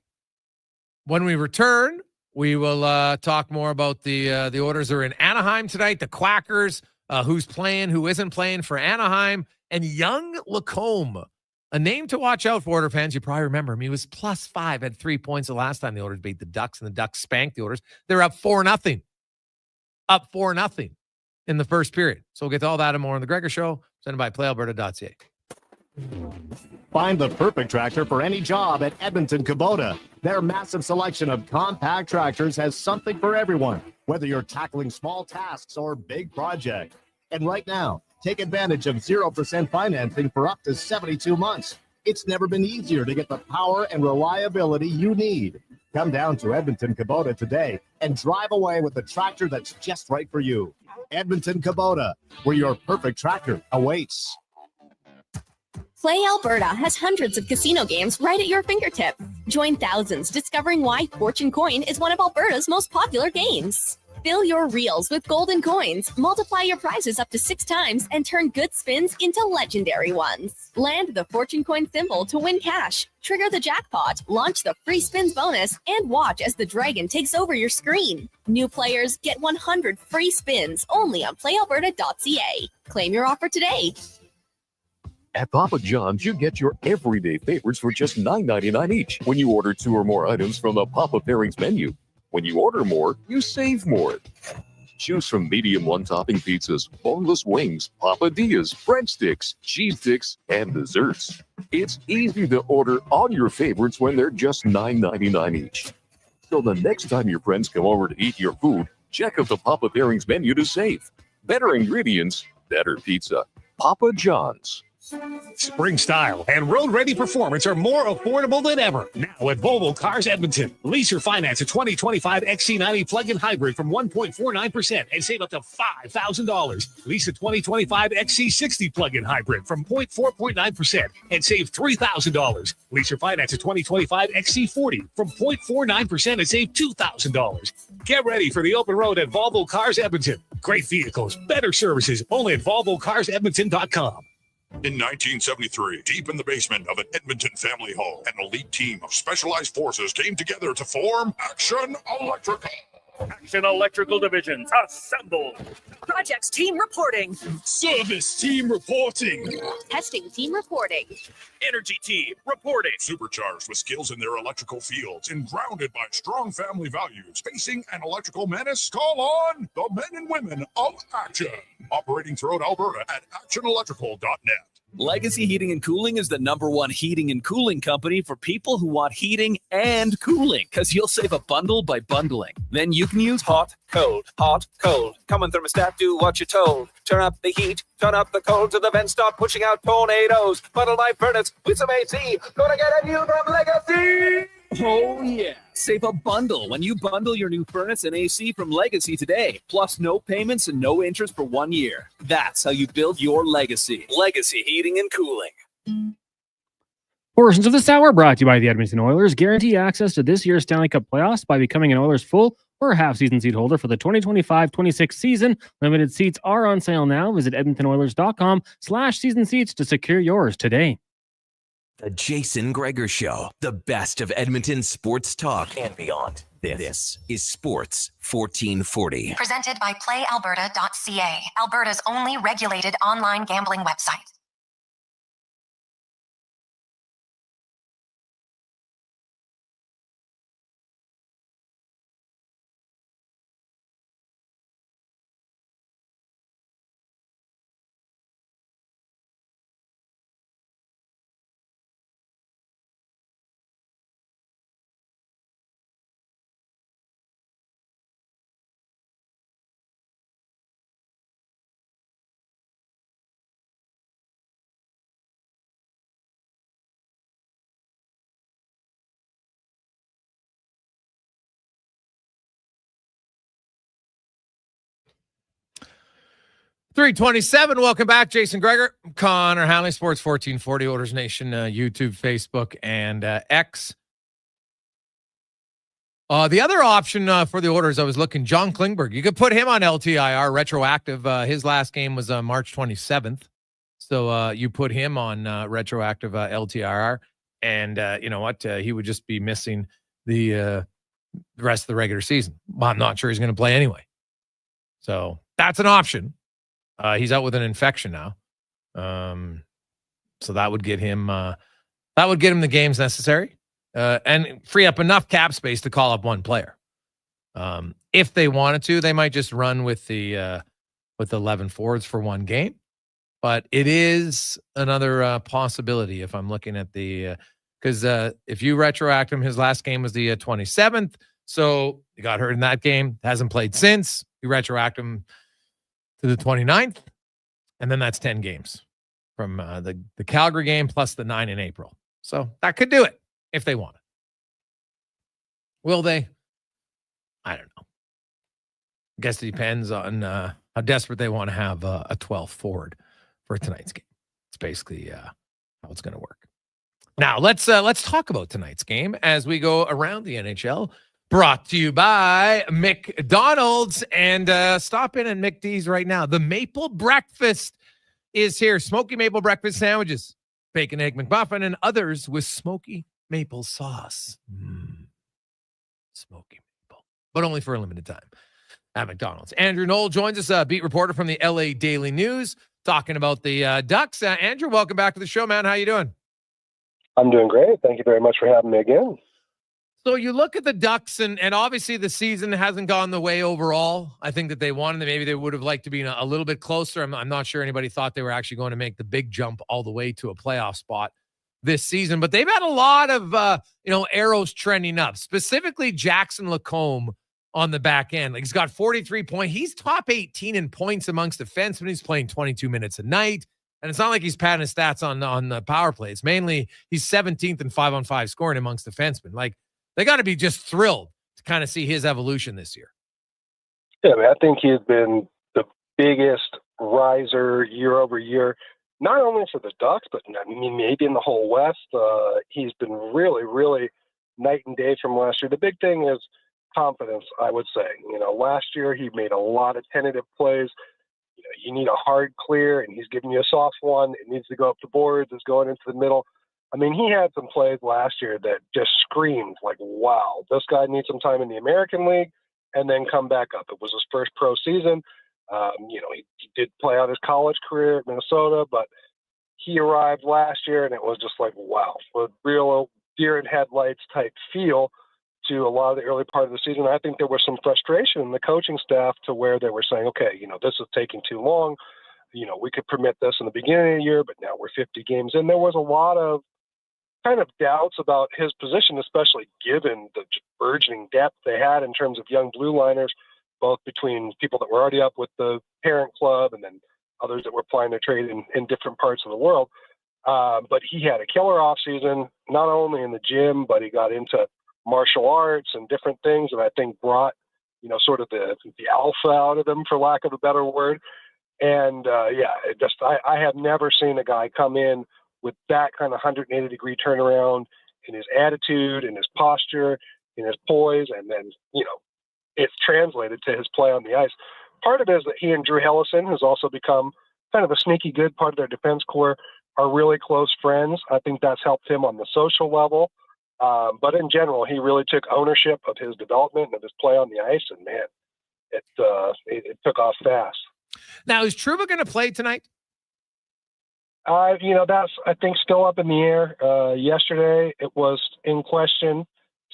When we return, we will talk more about the Oilers are in Anaheim tonight, the Quackers, who's playing, who isn't playing for Anaheim, and young Lacombe, a name to watch out for, Oilers fans. You probably remember him. He was +5, had 3 points the last time the Oilers beat the Ducks, and the Ducks spanked the Oilers. They're up 4-0. Up 4-0 in the first period. So we'll get to all that and more on the Gregor Show, presented by PlayAlberta.ca. Find the perfect tractor for any job at Edmonton Kubota. Their massive selection of compact tractors has something for everyone, whether you're tackling small tasks or big projects. And right now, take advantage of 0% financing for up to 72 months. It's never been easier to get the power and reliability you need. Come down to Edmonton Kubota today and drive away with the tractor that's just right for you. Edmonton Kubota, where your perfect tractor awaits. Play Alberta has hundreds of casino games right at your fingertip. Join thousands discovering why Fortune Coin is one of Alberta's most popular games. Fill your reels with golden coins, multiply your prizes up to 6 times, and turn good spins into legendary ones. Land the Fortune Coin symbol to win cash, trigger the jackpot, launch the free spins bonus, and watch as the dragon takes over your screen. New players get 100 free spins only on PlayAlberta.ca. Claim your offer today. At Papa John's, you get your everyday favorites for just $9.99 each when you order 2 or more items from the Papa Pairings menu. When you order more, you save more. Choose from medium one-topping pizzas, boneless wings, papadillas, breadsticks, cheese sticks, and desserts. It's easy to order all your favorites when they're just $9.99 each. So the next time your friends come over to eat your food, check out the Papa Pairings menu to save. Better ingredients, better pizza. Papa John's. Spring style and road-ready performance are more affordable than ever. Now at Volvo Cars Edmonton. Lease or finance a 2025 XC90 plug-in hybrid from 1.49% and save up to $5,000. Lease a 2025 XC60 plug-in hybrid from 4.9% and save $3,000. Lease or finance a 2025 XC40 from 0.49% and save $2,000. Get ready for the open road at Volvo Cars Edmonton. Great vehicles, better services, only at VolvoCarsEdmonton.com. In 1973, deep in the basement of an Edmonton family home, an elite team of specialized forces came together to form Action Electrical. Action Electrical Divisions, assemble. Projects team reporting. Service team reporting. Testing team reporting. Energy team reporting. Supercharged with skills in their electrical fields and grounded by strong family values. Facing an electrical menace? Call on the men and women of Action. Operating throughout Alberta at actionelectrical.net. Legacy Heating and Cooling is the #1 heating and cooling company for people who want heating and cooling, because you'll save a bundle by bundling. Then you can use hot, cold, Come on, thermostat, do what you're told. Turn up the heat, turn up the cold, till the vents start pushing out tornadoes. Bundle my furnace with some AC. Gonna get a new from Legacy! Oh yeah, save a bundle when you bundle your new furnace and AC from Legacy today. Plus no payments and no interest for 1 year. That's how you build your legacy. Legacy Heating and Cooling. Portions of this hour brought to you by the Edmonton Oilers. Guarantee access to this year's Stanley Cup playoffs by becoming an Oilers full or half-season seat holder for the 2025-26 season. Limited seats are on sale now. Visit edmontonoilers.com/season seats to secure yours today. The Jason Gregor Show, the best of Edmonton sports talk and beyond. This is Sports 1440. Presented by PlayAlberta.ca, Alberta's only regulated online gambling website. 327. Welcome back, Jason Gregor, Connor Halley, Sports 1440, Oilers Nation, YouTube, Facebook, and X. The other option for the Oilers, I was looking, John Klingberg. You could put him on LTIR, retroactive. His last game was March 27th. So you put him on retroactive LTIR, and you know what? He would just be missing the rest of the regular season. Well, I'm not sure he's going to play anyway. So that's an option. He's out with an infection now. So that would get him the games necessary and free up enough cap space to call up one player. If they wanted to, they might just run with the 11 forwards for one game. But it is another possibility if I'm looking at the because if you retroact him, his last game was the 27th. So he got hurt in that game, hasn't played since. You retroact him to the 29th, and then that's 10 games from the Calgary game plus the 9 in April. So that could do it if they want it. Will they? I don't know. I guess it depends on how desperate they want to have a 12th forward for tonight's game. It's basically how it's going to work. Now let's talk about tonight's game as we go around the NHL. Brought to you by McDonald's, and stop in at McD's right now. The Maple Breakfast is here. Smoky Maple Breakfast sandwiches, bacon, egg McMuffin, and others with smoky maple sauce. Smoky maple, but only for a limited time at McDonald's. Andrew Null joins us, beat reporter from the LA Daily News, talking about the Ducks. Andrew, welcome back to the show, man. How you doing? I'm doing great. Thank you very much for having me again. So you look at the Ducks, and obviously the season hasn't gone the way overall. I think that they wanted. Maybe they would have liked to be a little bit closer. I'm not sure anybody thought they were actually going to make the big jump all the way to a playoff spot this season. But they've had a lot of arrows trending up. Specifically, Jackson Lacombe on the back end. Like, he's got 43 points. He's top 18 in points amongst defensemen. He's playing 22 minutes a night. And it's not like he's padding his stats on the power play. It's mainly he's 17th in 5-on-5 scoring amongst defensemen. Like, they got to be just thrilled to kind of see his evolution this year. Yeah, I think he's been the biggest riser year over year, not only for the Ducks, but I mean, maybe in the whole West. He's been really, really night and day from last year. The big thing is confidence, I would say. Last year he made a lot of tentative plays. You need a hard clear, and he's giving you a soft one. It needs to go up the boards. It's going into the middle. I mean, he had some plays last year that just screamed like, wow, this guy needs some time in the American League and then come back up. It was his first pro season. He did play out his college career at Minnesota, but he arrived last year and it was just like, wow, a real deer in headlights type feel to a lot of the early part of the season. I think there was some frustration in the coaching staff to where they were saying, okay, this is taking too long. We could permit this in the beginning of the year, but now we're 50 games in. There was a lot of kind of doubts about his position, especially given the burgeoning depth they had in terms of young blue liners, both between people that were already up with the parent club and then others that were applying their trade in different parts of the world. But he had a killer offseason, not only in the gym, but he got into martial arts and different things that I think brought, sort of the alpha out of him, for lack of a better word. And I have never seen a guy come in with that kind of 180-degree turnaround in his attitude, in his posture, in his poise, and then, it's translated to his play on the ice. Part of it is that he and Drew Hellison, who's also become kind of a sneaky good part of their defense corps, are really close friends. I think that's helped him on the social level. But in general, he really took ownership of his development and of his play on the ice, and man, it took off fast. Now, is Trouba going to play tonight? That's, I think, still up in the air. Yesterday, it was in question,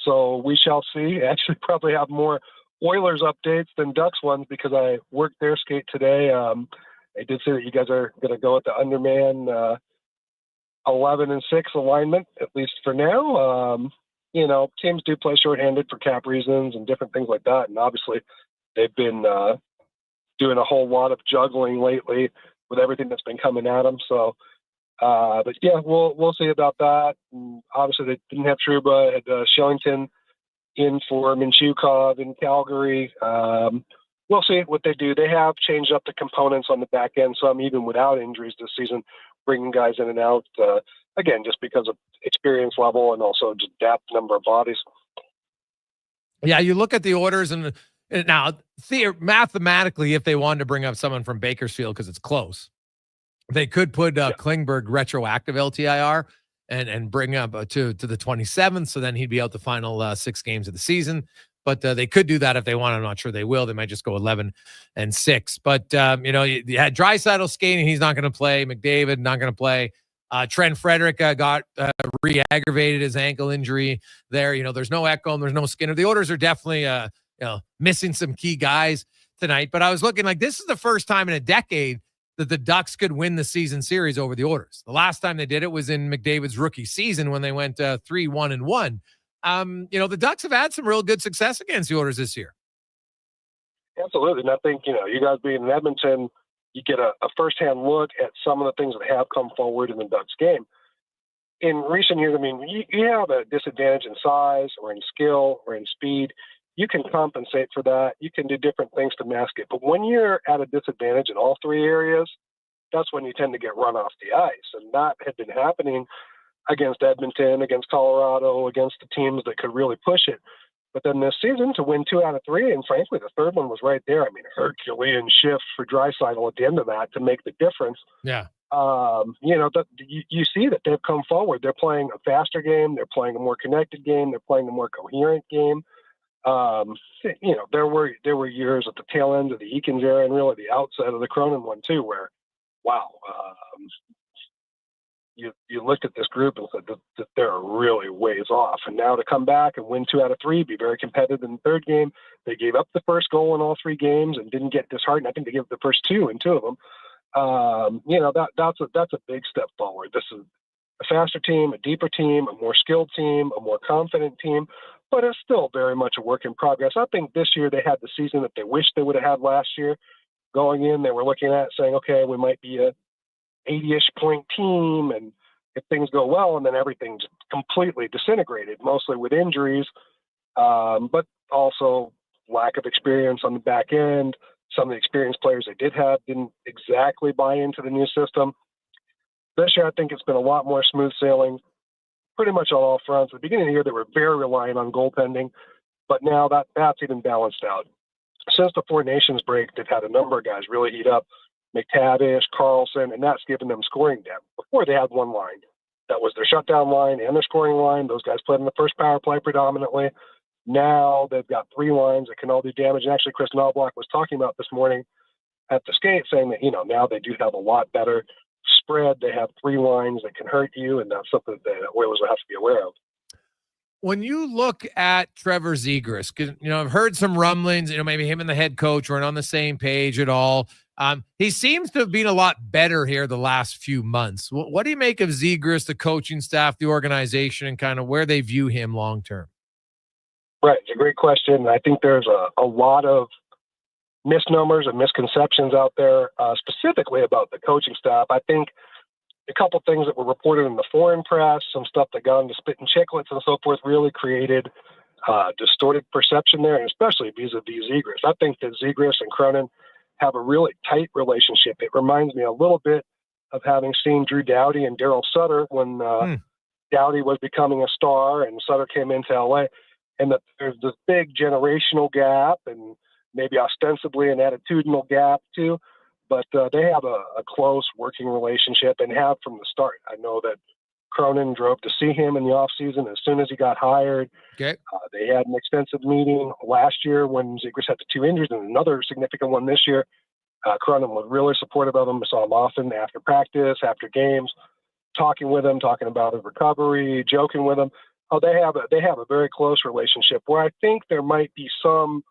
so we shall see. I actually probably have more Oilers updates than Ducks ones because I worked their skate today. I did say that you guys are going to go with the underman 11-6 alignment, at least for now. Teams do play shorthanded for cap reasons and different things like that, and obviously they've been doing a whole lot of juggling lately with everything that's been coming at them. So, but yeah, we'll see about that. And obviously, they didn't have Trouba, had Shellington in for Minchukov in Calgary. we'll see what they do. They have changed up the components on the back end, some even without injuries this season, bringing guys in and out, again, just because of experience level and also just depth, number of bodies. Yeah, you look at the orders, and now mathematically, if they wanted to bring up someone from Bakersfield because it's close, they could put Klingberg retroactive LTIR and bring up to the 27th, so then he'd be out the final 6 games of the season. But they could do that if they want. I'm not sure they will. They might just go 11-6. But, you had Draisaitl skating. He's not going to play. McDavid, not going to play. Trent Frederick got re-aggravated his ankle injury there. There's no Ekholm. There's no Skinner. The orders are definitely, missing some key guys tonight. But I was looking like this is the first time in a decade that the Ducks could win the season series over the orders. The last time they did it was in McDavid's rookie season when they went 3-1-1. The Ducks have had some real good success against the orders this year. Absolutely. And I think, you guys being in Edmonton, you get a firsthand look at some of the things that have come forward in the Ducks game. In recent years, you have a disadvantage in size or in skill or in speed. You can compensate for that. You can do different things to mask it. But when you're at a disadvantage in all 3 areas, that's when you tend to get run off the ice. And that had been happening against Edmonton, against Colorado, against the teams that could really push it. But then this season, to win 2 out of 3, and frankly, the third one was right there. Herculean shift for Draisaitl at the end of that to make the difference. Yeah. You see that they've come forward. They're playing a faster game. They're playing a more connected game. They're playing a more coherent game. There were years at the tail end of the Eakins era and really the outset of the Cronin one too, where, wow, you looked at this group and said that they're really ways off. And now to come back and win 2 out of 3, be very competitive in the third game. They gave up the first goal in all 3 games and didn't get disheartened. I think they gave up the first 2 in 2 of them. That's a big step forward. This is a faster team, a deeper team, a more skilled team, a more confident team, but it's still very much a work in progress. I think this year they had the season that they wished they would have had last year. Going in, they were looking at saying, okay, we might be a 80-ish point team, and if things go well, and then everything just completely disintegrated, mostly with injuries, but also lack of experience on the back end. Some of the experienced players they did have didn't exactly buy into the new system. This year, I think it's been a lot more smooth sailing, pretty much on all fronts. At the beginning of the year, they were very reliant on goaltending, but now that's even balanced out. Since the 4 Nations break, they've had a number of guys really heat up. McTavish, Carlson, and that's given them scoring depth. Before they had one line. That was their shutdown line and their scoring line. Those guys played in the first power play predominantly. Now they've got 3 lines that can all do damage. And actually, Chris Knoblauch was talking about this morning at the skate, saying that, now they do have a lot better spread. They have 3 lines that can hurt you, and that's something that Oilers will have to be aware of. When you look at Trevor Zegras, I've heard some rumblings, maybe him and the head coach weren't on the same page at all. He seems to have been a lot better here the last few months. What do you make of Zegras, the coaching staff, the organization, and kind of where they view him long-term? Right. It's a great question. I think there's a lot of misnomers and misconceptions out there, specifically about the coaching staff. I think a couple things that were reported in the foreign press, some stuff that got into Spit and Chicklets and so forth, really created distorted perception there, and especially vis-a-vis Zegras. I think that Zegras and Cronin have a really tight relationship. It reminds me a little bit of having seen Drew Doughty and Daryl Sutter when Doughty was becoming a star and Sutter came into LA, and that there's this big generational gap and maybe ostensibly an attitudinal gap too. But they have a close working relationship and have from the start. I know that Cronin drove to see him in the offseason as soon as he got hired. Okay. They had an extensive meeting last year when Zegras had the 2 injuries and another significant one this year. Cronin was really supportive of him. I saw him often after practice, after games, talking with him, talking about his recovery, joking with him. They have a very close relationship where I think there might be some,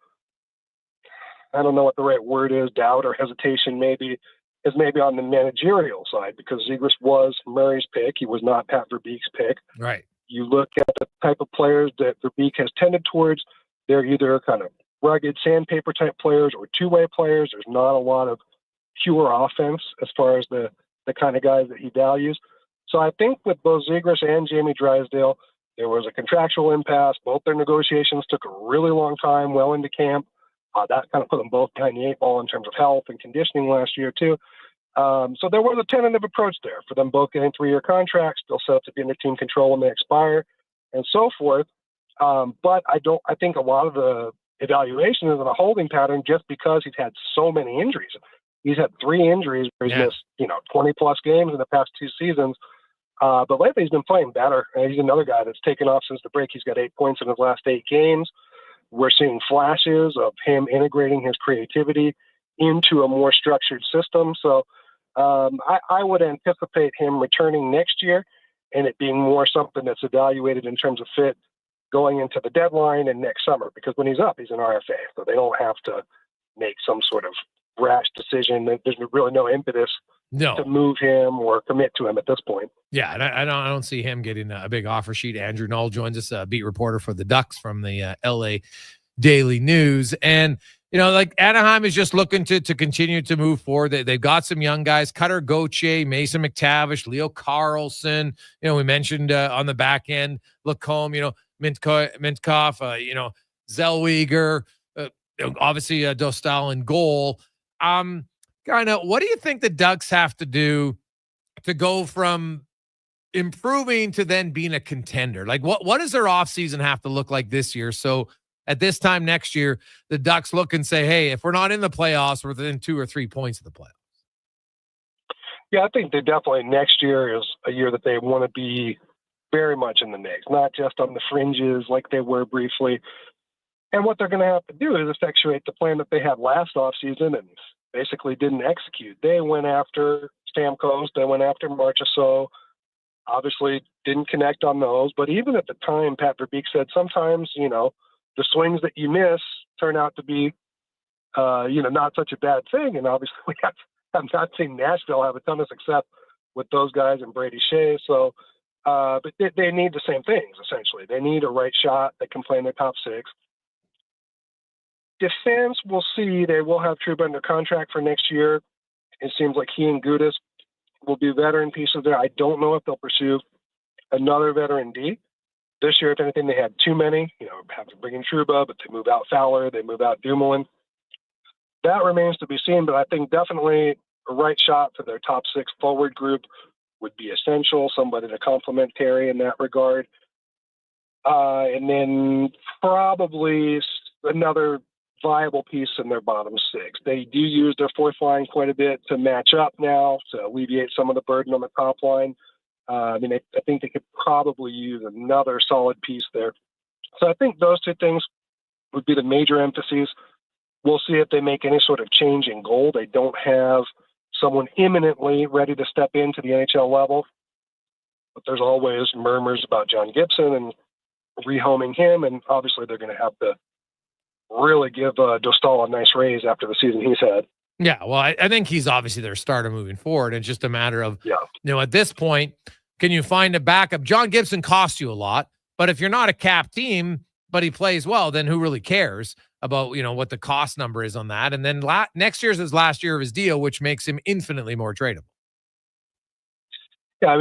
I don't know what the right word is, doubt or hesitation maybe on the managerial side, because Zegras was Murray's pick. He was not Pat Verbeek's pick. Right. You look at the type of players that Verbeek has tended towards, they're either kind of rugged sandpaper type players or 2-way players. There's not a lot of pure offense as far as the kind of guys that he values. So I think with both Zegras and Jamie Drysdale, there was a contractual impasse. Both their negotiations took a really long time, well into camp. That kind of put them both behind the 8 ball in terms of health and conditioning last year too. So there was a tentative approach there for them both getting 3-year contracts, still set up to be under team control when they expire, and so forth. But I think a lot of the evaluation is in a holding pattern just because he's had so many injuries. He's had 3 injuries where he's missed, 20 plus games in the past 2 seasons. But lately he's been playing better. He's another guy that's taken off since the break. He's got 8 points in his last 8 games. We're seeing flashes of him integrating his creativity into a more structured system. So I would anticipate him returning next year and it being more something that's evaluated in terms of fit going into the deadline and next summer, because when he's up, he's an RFA. So they don't have to make some sort of rash decision. There's really no impetus to move him or commit to him at this point. Yeah, and I don't see him getting a big offer sheet. Andrew Null joins us, a beat reporter for the Ducks from the LA Daily News. And, like Anaheim is just looking to continue to move forward. They've got some young guys, Cutter Gauthier, Mason McTavish, Leo Carlson. We mentioned on the back end, Lacombe, Mintkov, Zellweger, obviously Dostal in goal. What do you think the Ducks have to do to go from improving to then being a contender? Like what does their offseason have to look like this year? So at this time next year, the Ducks look and say, hey, if we're not in the playoffs, we're within 2 or 3 points of the playoffs. Yeah, I think they definitely next year is a year that they want to be very much in the mix, not just on the fringes like they were briefly. And what they're going to have to do is effectuate the plan that they had last offseason and basically didn't execute. They went after Stamkos, they went after Marchessault, obviously didn't connect on those. But even at the time, Pat Verbeek said sometimes, the swings that you miss turn out to be, not such a bad thing. And obviously I'm not seeing Nashville have a ton of success with those guys and Brady Shea. So, but they need the same things, essentially. They need a right shot that can play in their top 6. Defense, we'll see. They will have Trouba under contract for next year. It seems like he and Gudas will be veteran pieces there. I don't know if they'll pursue another veteran D. This year, if anything, they had too many. Have to bring in Trouba, but they move out Fowler, they move out Dumoulin. That remains to be seen, but I think definitely a right shot for their top 6 forward group would be essential, somebody to complement Terry in that regard. And then probably another viable piece in their bottom 6. They do use their 4th line quite a bit to match up now, to alleviate some of the burden on the top line. I think they could probably use another solid piece there. So I think those 2 things would be the major emphases. We'll see if they make any sort of change in goal. They don't have someone imminently ready to step into the NHL level, but there's always murmurs about John Gibson and rehoming him, and obviously they're going to have to really give Dostal a nice raise after the season he's had. Yeah, well, I think he's obviously their starter moving forward. It's just a matter of, at this point, can you find a backup? John Gibson costs you a lot, but if you're not a cap team, but he plays well, then who really cares about, what the cost number is on that? And then next year's his last year of his deal, which makes him infinitely more tradable. Yeah,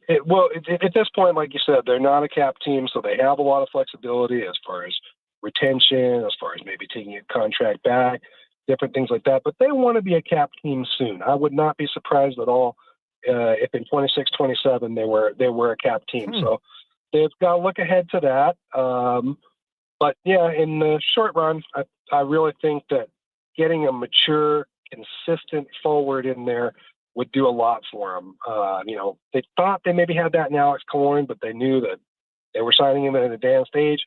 at this point, like you said, they're not a cap team, so they have a lot of flexibility as far as retention, as far as maybe taking a contract back, different things like that. But they want to be a cap team soon. I would not be surprised at all if in 26, 27 they were a cap team. So they've got to look ahead to that. But yeah, in the short run, I really think that getting a mature, consistent forward in there would do a lot for them. They thought they maybe had that in Alex Killorn, but they knew that they were signing him at an advanced age.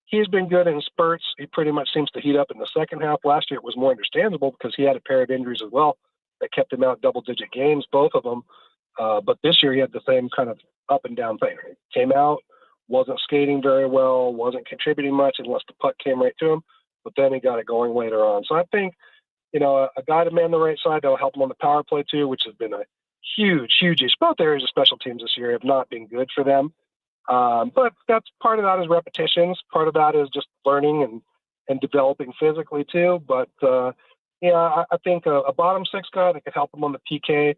He's been good in spurts. He pretty much seems to heat up in the second half. Last year it was more understandable because he had a pair of injuries as well that kept him out double-digit games, both of them. But this year he had the same kind of up and down thing. He came out, wasn't skating very well, wasn't contributing much unless the puck came right to him, but then he got it going later on. So I think, a guy to man the right side that'll help him on the power play too, which has been a huge issue. Both areas of special teams this year have not been good for them. But that's part of that is repetitions. Part of that is just learning and developing physically too. But I think a bottom 6 guy that could help them on the PK,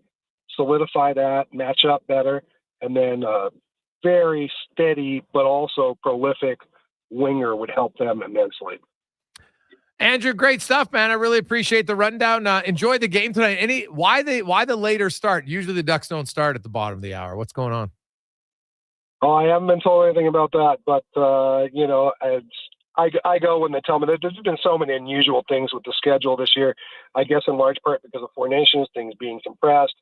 solidify that, match up better, and then a very steady but also prolific winger would help them immensely. Andrew, great stuff, man. I really appreciate the rundown. Enjoy the game tonight. Why the later start? Usually the Ducks don't start at the bottom of the hour. What's going on? Oh, I haven't been told anything about that, but I go when they tell me. There's been so many unusual things with the schedule this year. I guess in large part because of Four Nations, things being compressed,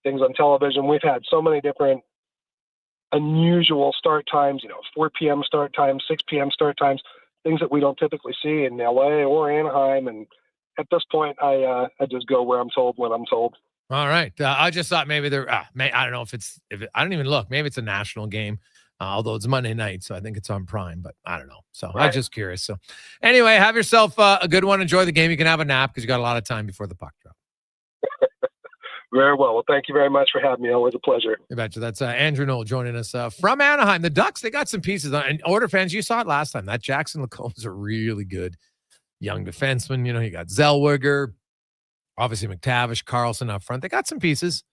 things on television. We've had so many different unusual start times. 4 p.m. start times, 6 p.m. start times, things that we don't typically see in LA or Anaheim. And at this point, I just go where I'm told when I'm told. All right. I just thought maybe I don't know I don't even look. Maybe it's a national game, although it's Monday night, so I think it's on Prime, but I don't know. So right. I'm just curious. So anyway, have yourself a good one. Enjoy the game. You can have a nap because you got a lot of time before the puck drop. Very well. Well, thank you very much for having me. Always a pleasure. I bet you. That's Andrew Null joining us from Anaheim. The Ducks, they got some pieces on. And Order fans, you saw it last time. That Jackson Lacomb's a really good young defenseman. You got Zellweger, obviously McTavish, Carlson up front. They got some pieces.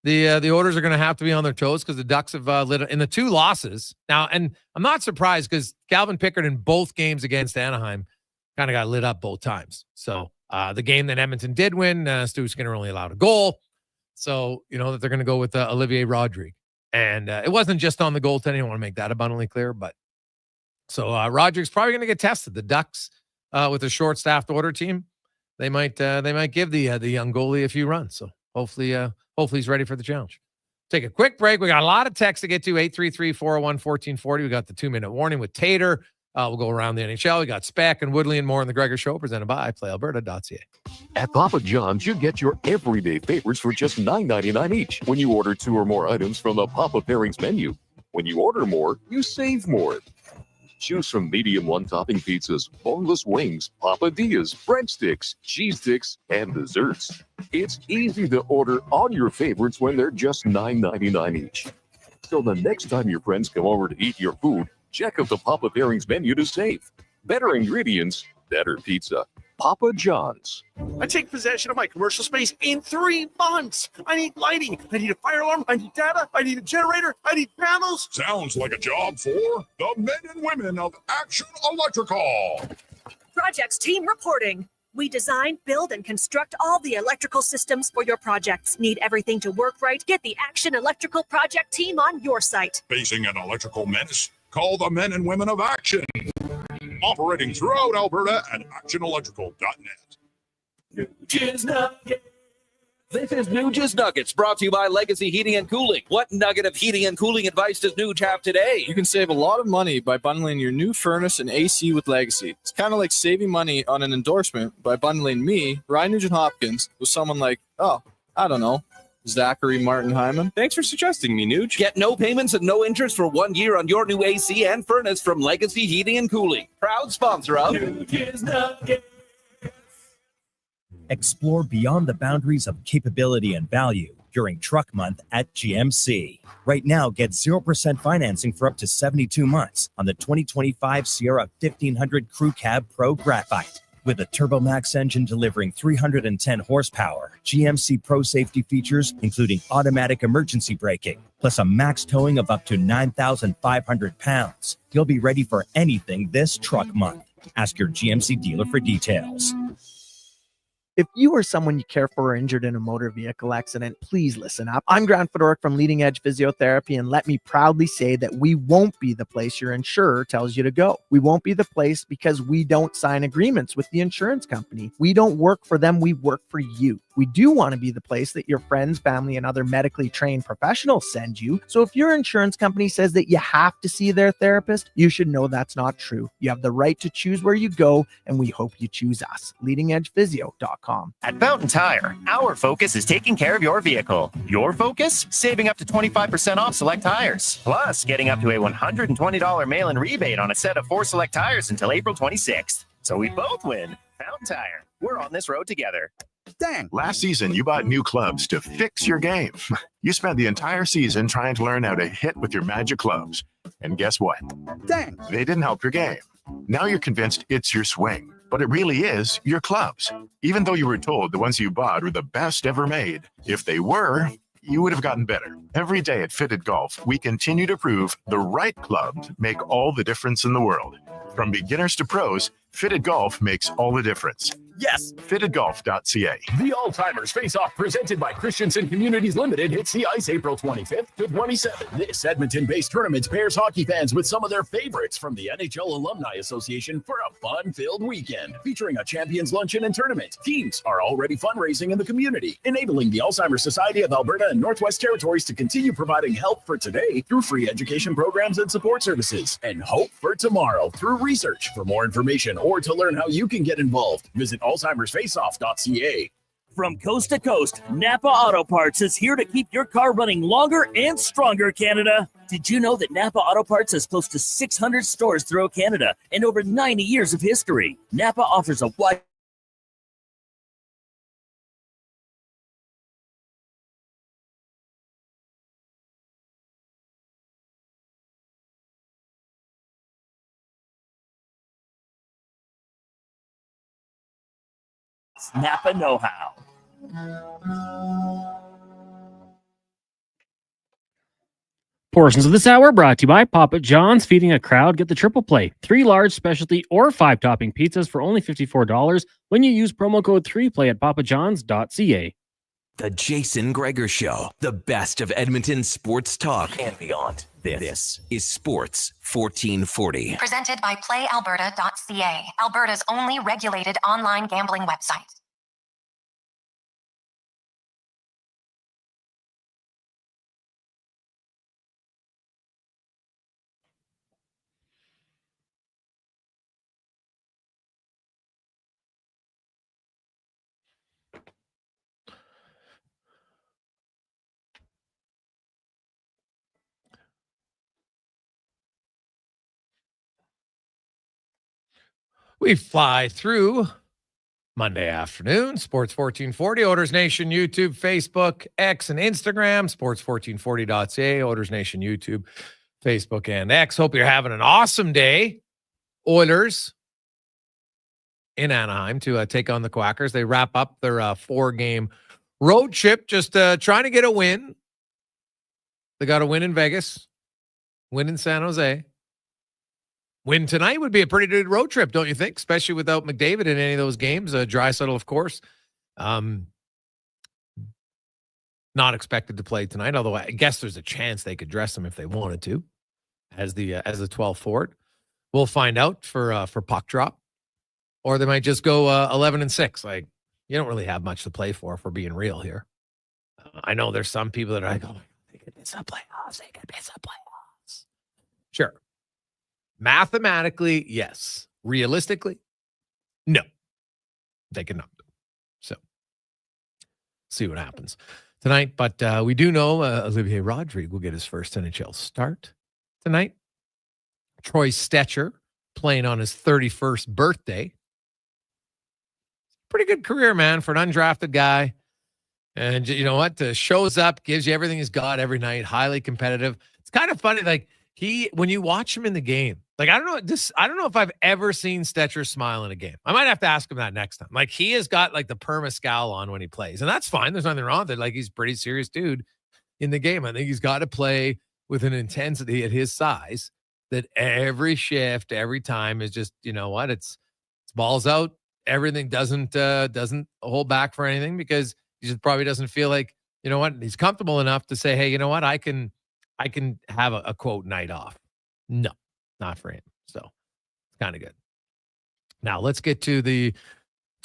The Orders are going to have to be on their toes because the Ducks have lit in the 2 losses. Now, and I'm not surprised because Calvin Pickard in both games against Anaheim kind of got lit up both times. So the game that Edmonton did win, Stu Skinner only allowed a goal. So, that they're going to go with Olivier Rodrigue. And it wasn't just on the goaltending. I want to make that abundantly clear. But so Rodrigue's probably going to get tested. The Ducks, with a short-staffed Order team, they might give the young goalie a few runs. So hopefully he's ready for the challenge. Take a quick break. We got a lot of texts to get to. 833-401-1440. We got the 2-minute warning with Tater. We'll go around the NHL. We got Spec and Woodley and more on the Gregor Show, presented by PlayAlberta.ca. At Papa John's, you get your everyday favorites for just $9.99 each when you order 2 or more items from the Papa Pairings menu. When you order more, you save more. Choose from medium one-topping pizzas, boneless wings, papadillas, breadsticks, cheese sticks, and desserts. It's easy to order all your favorites when they're just $9.99 each. So the next time your friends come over to eat your food, check out the Papa Pairings menu to save. Better ingredients, better pizza. Papa John's. I take possession of my commercial space in 3 months. I need lighting. I need a fire alarm. I need data. I need a generator. I need panels. Sounds like a job for the men and women of Action Electrical. Projects team reporting. We design, build, and construct all the electrical systems for your projects. Need everything to work right? Get the Action Electrical project team on your site. Facing an electrical menace? Call the men and women of Action. Operating throughout Alberta at actionelectrical.net. This is Nuge's Nuggets, brought to you by Legacy Heating and Cooling. What nugget of heating and cooling advice does Nuge have today? You can save a lot of money by bundling your new furnace and AC with Legacy. It's kind of like saving money on an endorsement by bundling me, Ryan Nugent-Hopkins, with someone like, Zachary Martin Hyman. Thanks for suggesting me, Nuge. Get no payments and no interest for 1 year on your new AC and furnace from Legacy Heating and Cooling. Proud sponsor of Nuge's Nuggets. Explore beyond the boundaries of capability and value during Truck Month at GMC. Right now, get 0% financing for up to 72 months on the 2025 Sierra 1500 Crew Cab Pro Graphite. With a TurboMax engine delivering 310 horsepower, GMC Pro safety features, including automatic emergency braking, plus a max towing of up to 9,500 pounds. You'll be ready for anything this Truck Month. Ask your GMC dealer for details. If you or someone you care for are injured in a motor vehicle accident, please listen up. I'm Grant Fedoruk from Leading Edge Physiotherapy, and let me proudly say that we won't be the place your insurer tells you to go. We won't be the place because we don't sign agreements with the insurance company. We don't work for them, we work for you. We do want to be the place that your friends, family, and other medically trained professionals send you. So if your insurance company says that you have to see their therapist, you should know that's not true. You have the right to choose where you go, and we hope you choose us. LeadingEdgePhysio.com. At Fountain Tire, our focus is taking care of your vehicle. Your focus? Saving up to 25% off select tires. Plus, getting up to a $120 mail-in rebate on a set of 4 select tires until April 26th. So we both win. Fountain Tire. We're on this road together. Dang. Last season, you bought new clubs to fix your game. You spent the entire season trying to learn how to hit with your magic clubs. And guess what? Dang. They didn't help your game. Now you're convinced it's your swing, but it really is your clubs. Even though you were told the ones you bought were the best ever made. If they were, you would have gotten better. Every day at Fitted Golf, we continue to prove the right clubs make all the difference in the world. From beginners to pros, Fitted Golf makes all the difference. Yes. FittedGolf.ca. The All-Timers Face-Off presented by Christensen Communities Limited hits the ice April 25th to 27th. This Edmonton-based tournament pairs hockey fans with some of their favorites from the NHL Alumni Association for a fun-filled weekend featuring a champions luncheon and tournament. Teams are already fundraising in the community, enabling the Alzheimer's Society of Alberta and Northwest Territories to continue providing help for today through free education programs and support services, and hope for tomorrow through research. For more information or to learn how you can get involved, visit alzheimersfaceoff.ca. From coast to coast, Napa Auto Parts is here to keep your car running longer and stronger, Canada. Did you know that Napa Auto Parts has close to 600 stores throughout Canada and over 90 years of history? Napa offers a wide Napa know-how. Portions of this hour brought to you by Papa John's. Feeding a crowd, get the triple play. 3 large specialty or 5 topping pizzas for only $54 when you use promo code 3play at papajohns.ca. The Jason Gregor Show, the best of Edmonton sports talk and beyond. This is Sports 1440. Presented by PlayAlberta.ca, Alberta's only regulated online gambling website. We fly through Monday afternoon, Sports 1440, Oilers Nation, YouTube, Facebook, X, and Instagram, sports1440.ca, Oilers Nation, YouTube, Facebook, and X. Hope you're having an awesome day. Oilers in Anaheim to take on the Quackers. They wrap up their 4-game road trip, just trying to get a win. They got a win in Vegas, win in San Jose. Win tonight would be a pretty good road trip, don't you think? Especially without McDavid in any of those games. Draisaitl, of course, not expected to play tonight. Although I guess there's a chance they could dress him if they wanted to, as the 12th forward. We'll find out for puck drop, or they might just go 11-6. Like, you don't really have much to play for if we're being real here. I know there's some people that are like, oh, they could miss the playoffs. They could miss the playoffs. Sure. Mathematically, yes. Realistically, no. They cannot. So, see what happens tonight. But we do know Olivier Rodrigue will get his first NHL start tonight. Troy Stecher playing on his 31st birthday. Pretty good career, man, for an undrafted guy. And you know what? Shows up, gives you everything he's got every night, highly competitive. It's kind of funny, like, when you watch him in the game, like, I don't know if I've ever seen Stecher smile in a game. I might have to ask him that next time. Like, he has got like the perma scowl on when he plays, and that's fine. There's nothing wrong with it. Like, he's a pretty serious dude in the game. I think he's got to play with an intensity at his size that every shift, every time is just, you know what? It's balls out. Everything doesn't hold back for anything, because he just probably doesn't feel like, you know what? He's comfortable enough to say, hey, you know what? I can have a quote night off. No, not for him. So it's kind of good. Now let's get to the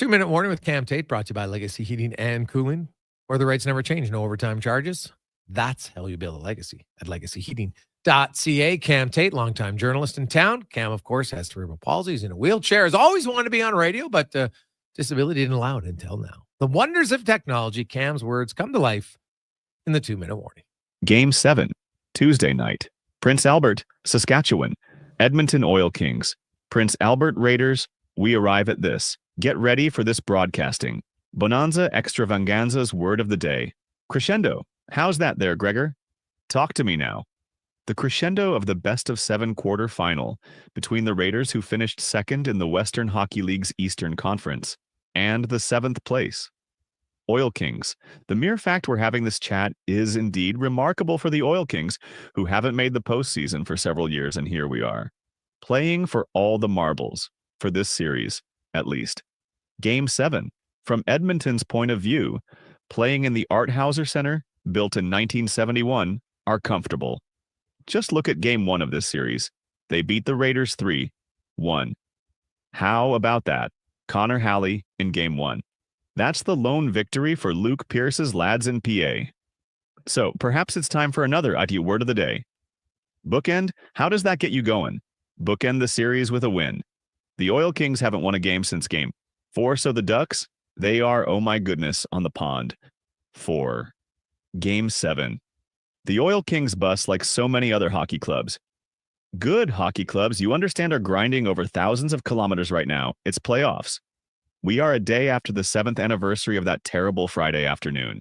2-minute warning with Cam Tate, brought to you by Legacy Heating and Cooling, where the rates never change. No overtime charges. That's how you build a legacy at legacyheating.ca. Cam Tate, longtime journalist in town. Cam, of course, has cerebral palsy. He's in a wheelchair. Has always wanted to be on radio, but disability didn't allow it until now. The wonders of technology. Cam's words come to life in the 2-minute warning. Game 7, Tuesday night. Prince Albert, Saskatchewan. Edmonton Oil Kings. Prince Albert Raiders. We arrive at this. Get ready for this broadcasting. Bonanza Extravaganza's word of the day. Crescendo. How's that there, Gregor? Talk to me now. The crescendo of the best-of-7 quarter-final between the Raiders, who finished second in the Western Hockey League's Eastern Conference, and the 7th place. Oil Kings. The mere fact we're having this chat is indeed remarkable for the Oil Kings, who haven't made the postseason for several years, and here we are, playing for all the marbles for this series, at least. Game 7, from Edmonton's point of view, playing in the Art Hauser Center, built in 1971, are comfortable. Just look at Game 1 of this series. They beat the Raiders 3-1. How about that? Connor Halley in Game 1. That's the lone victory for Luke Pierce's lads in PA. So perhaps it's time for another IT word of the day. Bookend, how does that get you going? Bookend the series with a win. The Oil Kings haven't won a game since Game 4, so the Ducks, they are, oh my goodness, on the pond. 4. Game 7. The Oil Kings bust like so many other hockey clubs. Good hockey clubs, you understand, are grinding over thousands of kilometers right now. It's playoffs. We are a day after the 7th anniversary of that terrible Friday afternoon.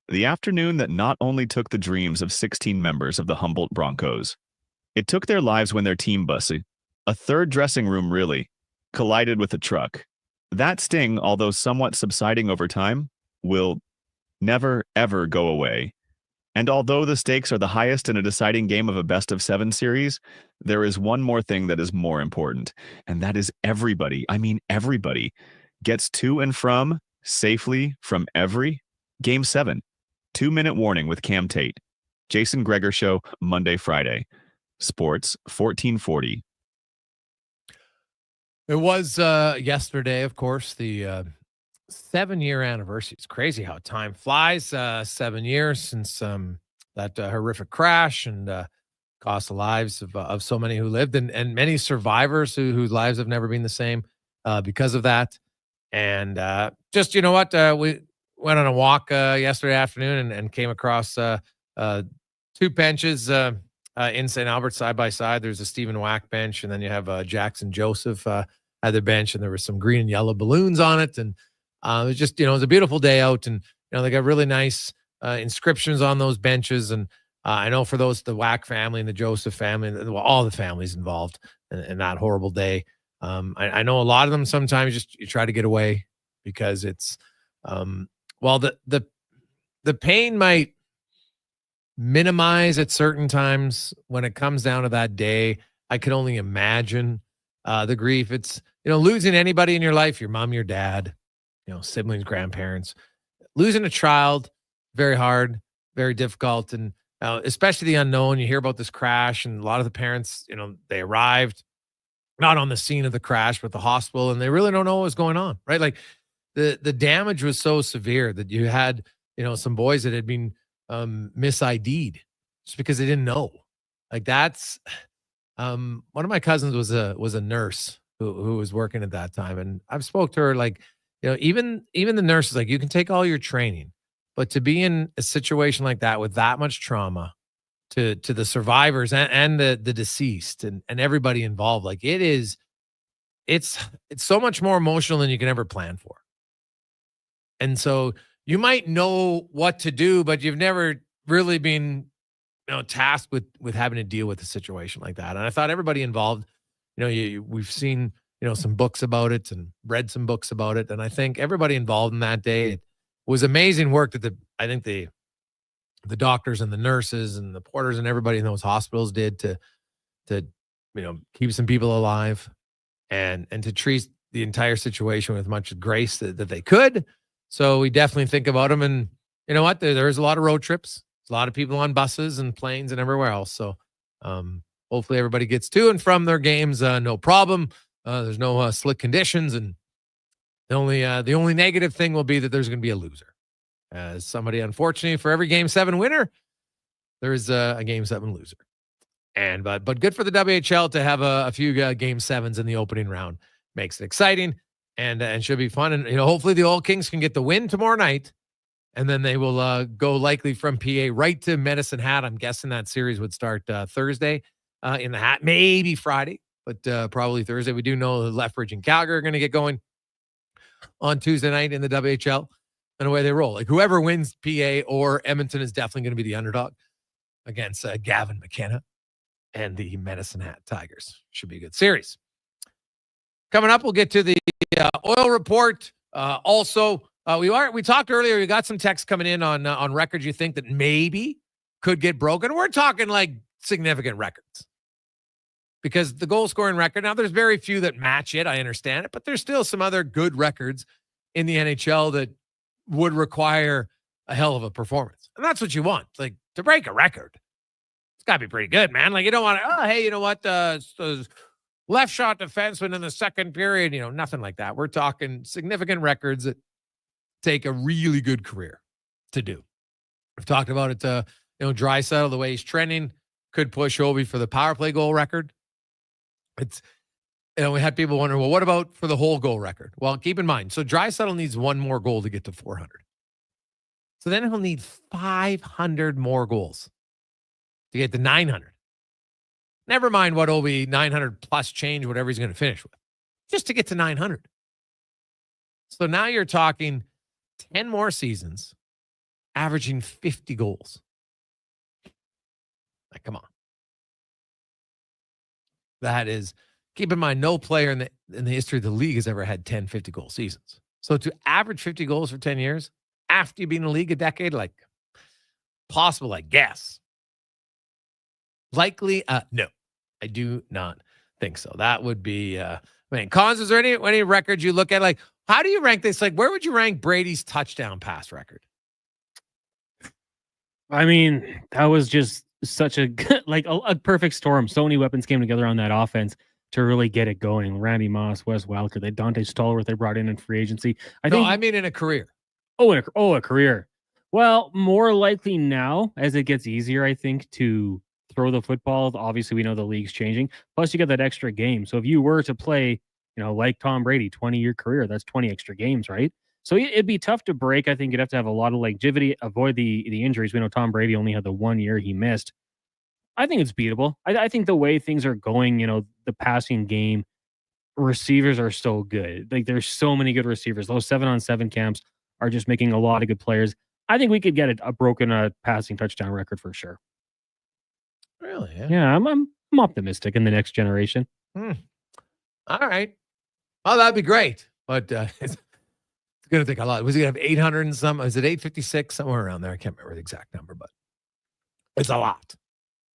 The afternoon that not only took the dreams of 16 members of the Humboldt Broncos, it took their lives when their team bus, a third dressing room really, collided with a truck. That sting, although somewhat subsiding over time, will never, ever go away. And although the stakes are the highest in a deciding game of a best-of-7 series, there is one more thing that is more important, and that is everybody, I mean everybody, gets to and from, safely, from every Game 7. 2-minute warning with Cam Tate. Jason Gregor Show, Monday, Friday. Sports 1440. It was yesterday, of course, the 7-year anniversary. It's crazy how time flies. 7 years since that horrific crash and cost the lives of so many who lived and many survivors whose lives have never been the same because of that. And just, you know what, we went on a walk yesterday afternoon and came across 2 benches in St. Albert side by side. There's a Stephen Wack bench, and then you have Jackson Joseph at their bench, and there was some green and yellow balloons on it. And it was just, it was a beautiful day out, and they got really nice inscriptions on those benches. And I know for the Wack family and the Joseph family, and all the families involved in that horrible day. I know a lot of them sometimes you try to get away because it's while the pain might minimize at certain times, when it comes down to that day, I can only imagine the grief. It's losing anybody in your life, your mom, your dad, siblings, grandparents, losing a child, very hard, very difficult. And especially the unknown. You hear about this crash, and a lot of the parents, they arrived not on the scene of the crash, but the hospital, and they really don't know what was going on, right? Like the damage was so severe that you had, some boys that had been mis-ID'd just because they didn't know. Like that's one of my cousins was a nurse who was working at that time, and I've spoke to her, like, even the nurses, like, you can take all your training, but to be in a situation like that with that much trauma to the survivors and the deceased and everybody involved, like it's so much more emotional than you can ever plan for. And so you might know what to do, but you've never really been, tasked with having to deal with a situation like that. And I thought everybody involved, we've seen, some books about it and read some books about it. And I think everybody involved in that day, it was amazing work that the doctors and the nurses and the porters and everybody in those hospitals did to keep some people alive and to treat the entire situation with much grace that they could. So we definitely think about them. And you know what? There's a lot of road trips. There's a lot of people on buses and planes and everywhere else. So hopefully everybody gets to and from their games, no problem. There's no slick conditions. And the only negative thing will be that there's going to be a loser. As somebody, unfortunately, for every Game 7 winner, there is a Game 7 loser. And but good for the WHL to have a few Game 7s in the opening round. Makes it exciting and should be fun. And hopefully the Oil Kings can get the win tomorrow night, and then they will go likely from PA right to Medicine Hat. I'm guessing that series would start Thursday in the Hat, maybe Friday, but probably Thursday. We do know Lethbridge and Calgary are going to get going on Tuesday night in the WHL. And away they roll. Like whoever wins PA or Edmonton is definitely going to be the underdog against Gavin McKenna and the Medicine Hat Tigers. Should be a good series. Coming up, we'll get to the oil report. Also, We talked earlier. We got some texts coming in on records you think that maybe could get broken. We're talking like significant records. Because the goal scoring record, now there's very few that match it. I understand it, but there's still some other good records in the NHL that would require a hell of a performance. And that's what you want. Like, to break a record, it's got to be pretty good, man. Like, you don't want to, hey, you know what? The left shot defenseman in the second period, nothing like that. We're talking significant records that take a really good career to do. We've talked about it, Draisaitl, the way he's trending, could push Ovi for the power play goal record. It's, we had people wondering, well, what about for the whole goal record? Well, keep in mind, so Draisaitl needs one more goal to get to 400. So then he'll need 500 more goals to get to 900. Never mind what Ovi 900 plus change, whatever he's going to finish with, just to get to 900. So now you're talking 10 more seasons, averaging 50 goals. Like, come on. That is, keep in mind, no player in the history of the league has ever had 10 50-goal seasons. So to average 50 goals for 10 years after you've been in the league a decade, like, possible, I guess. Likely, no. I do not think so. That would be, Cons, is there any records you look at? Like, how do you rank this? Like, where would you rank Brady's touchdown pass record? I mean, that was just such a perfect storm. So many weapons came together on that offense to really get it going. Randy Moss, Wes Welker, they Dante Stallworth they brought in free agency. I mean in a career. A career. Well, more likely now as it gets easier, I think, to throw the football. Obviously, we know the league's changing. Plus, you got that extra game. So if you were to play, like Tom Brady, 20-year career, that's 20 extra games, right? So it'd be tough to break. I think you'd have to have a lot of longevity, avoid the injuries. We know Tom Brady only had the 1 year he missed. I think it's beatable. I think the way things are going, the passing game, receivers are so good. Like, there's so many good receivers. Those 7-on-7 camps are just making a lot of good players. I think we could get a broken passing touchdown record for sure. Really? Yeah, I'm optimistic in the next generation. All right. Well, that'd be great. But it's going to take a lot. Was he going to have 800 and some? Is it 856? Somewhere around there. I can't remember the exact number, but it's a lot.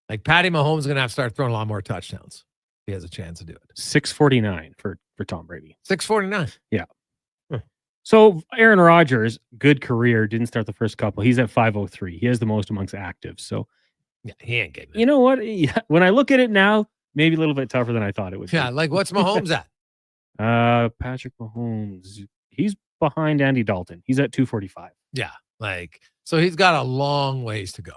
Like, Patty Mahomes is going to have to start throwing a lot more touchdowns. He has a chance to do it. 649 for Tom Brady. 649. Yeah. So Aaron Rodgers, good career, didn't start the first couple. He's at 503. He has the most amongst actives. So yeah, he ain't getting it. You know what? Yeah, when I look at it now, maybe a little bit tougher than I thought it would be. Yeah, like, what's Mahomes at? Patrick Mahomes. He's behind Andy Dalton. He's at 245. Yeah, so he's got a long ways to go.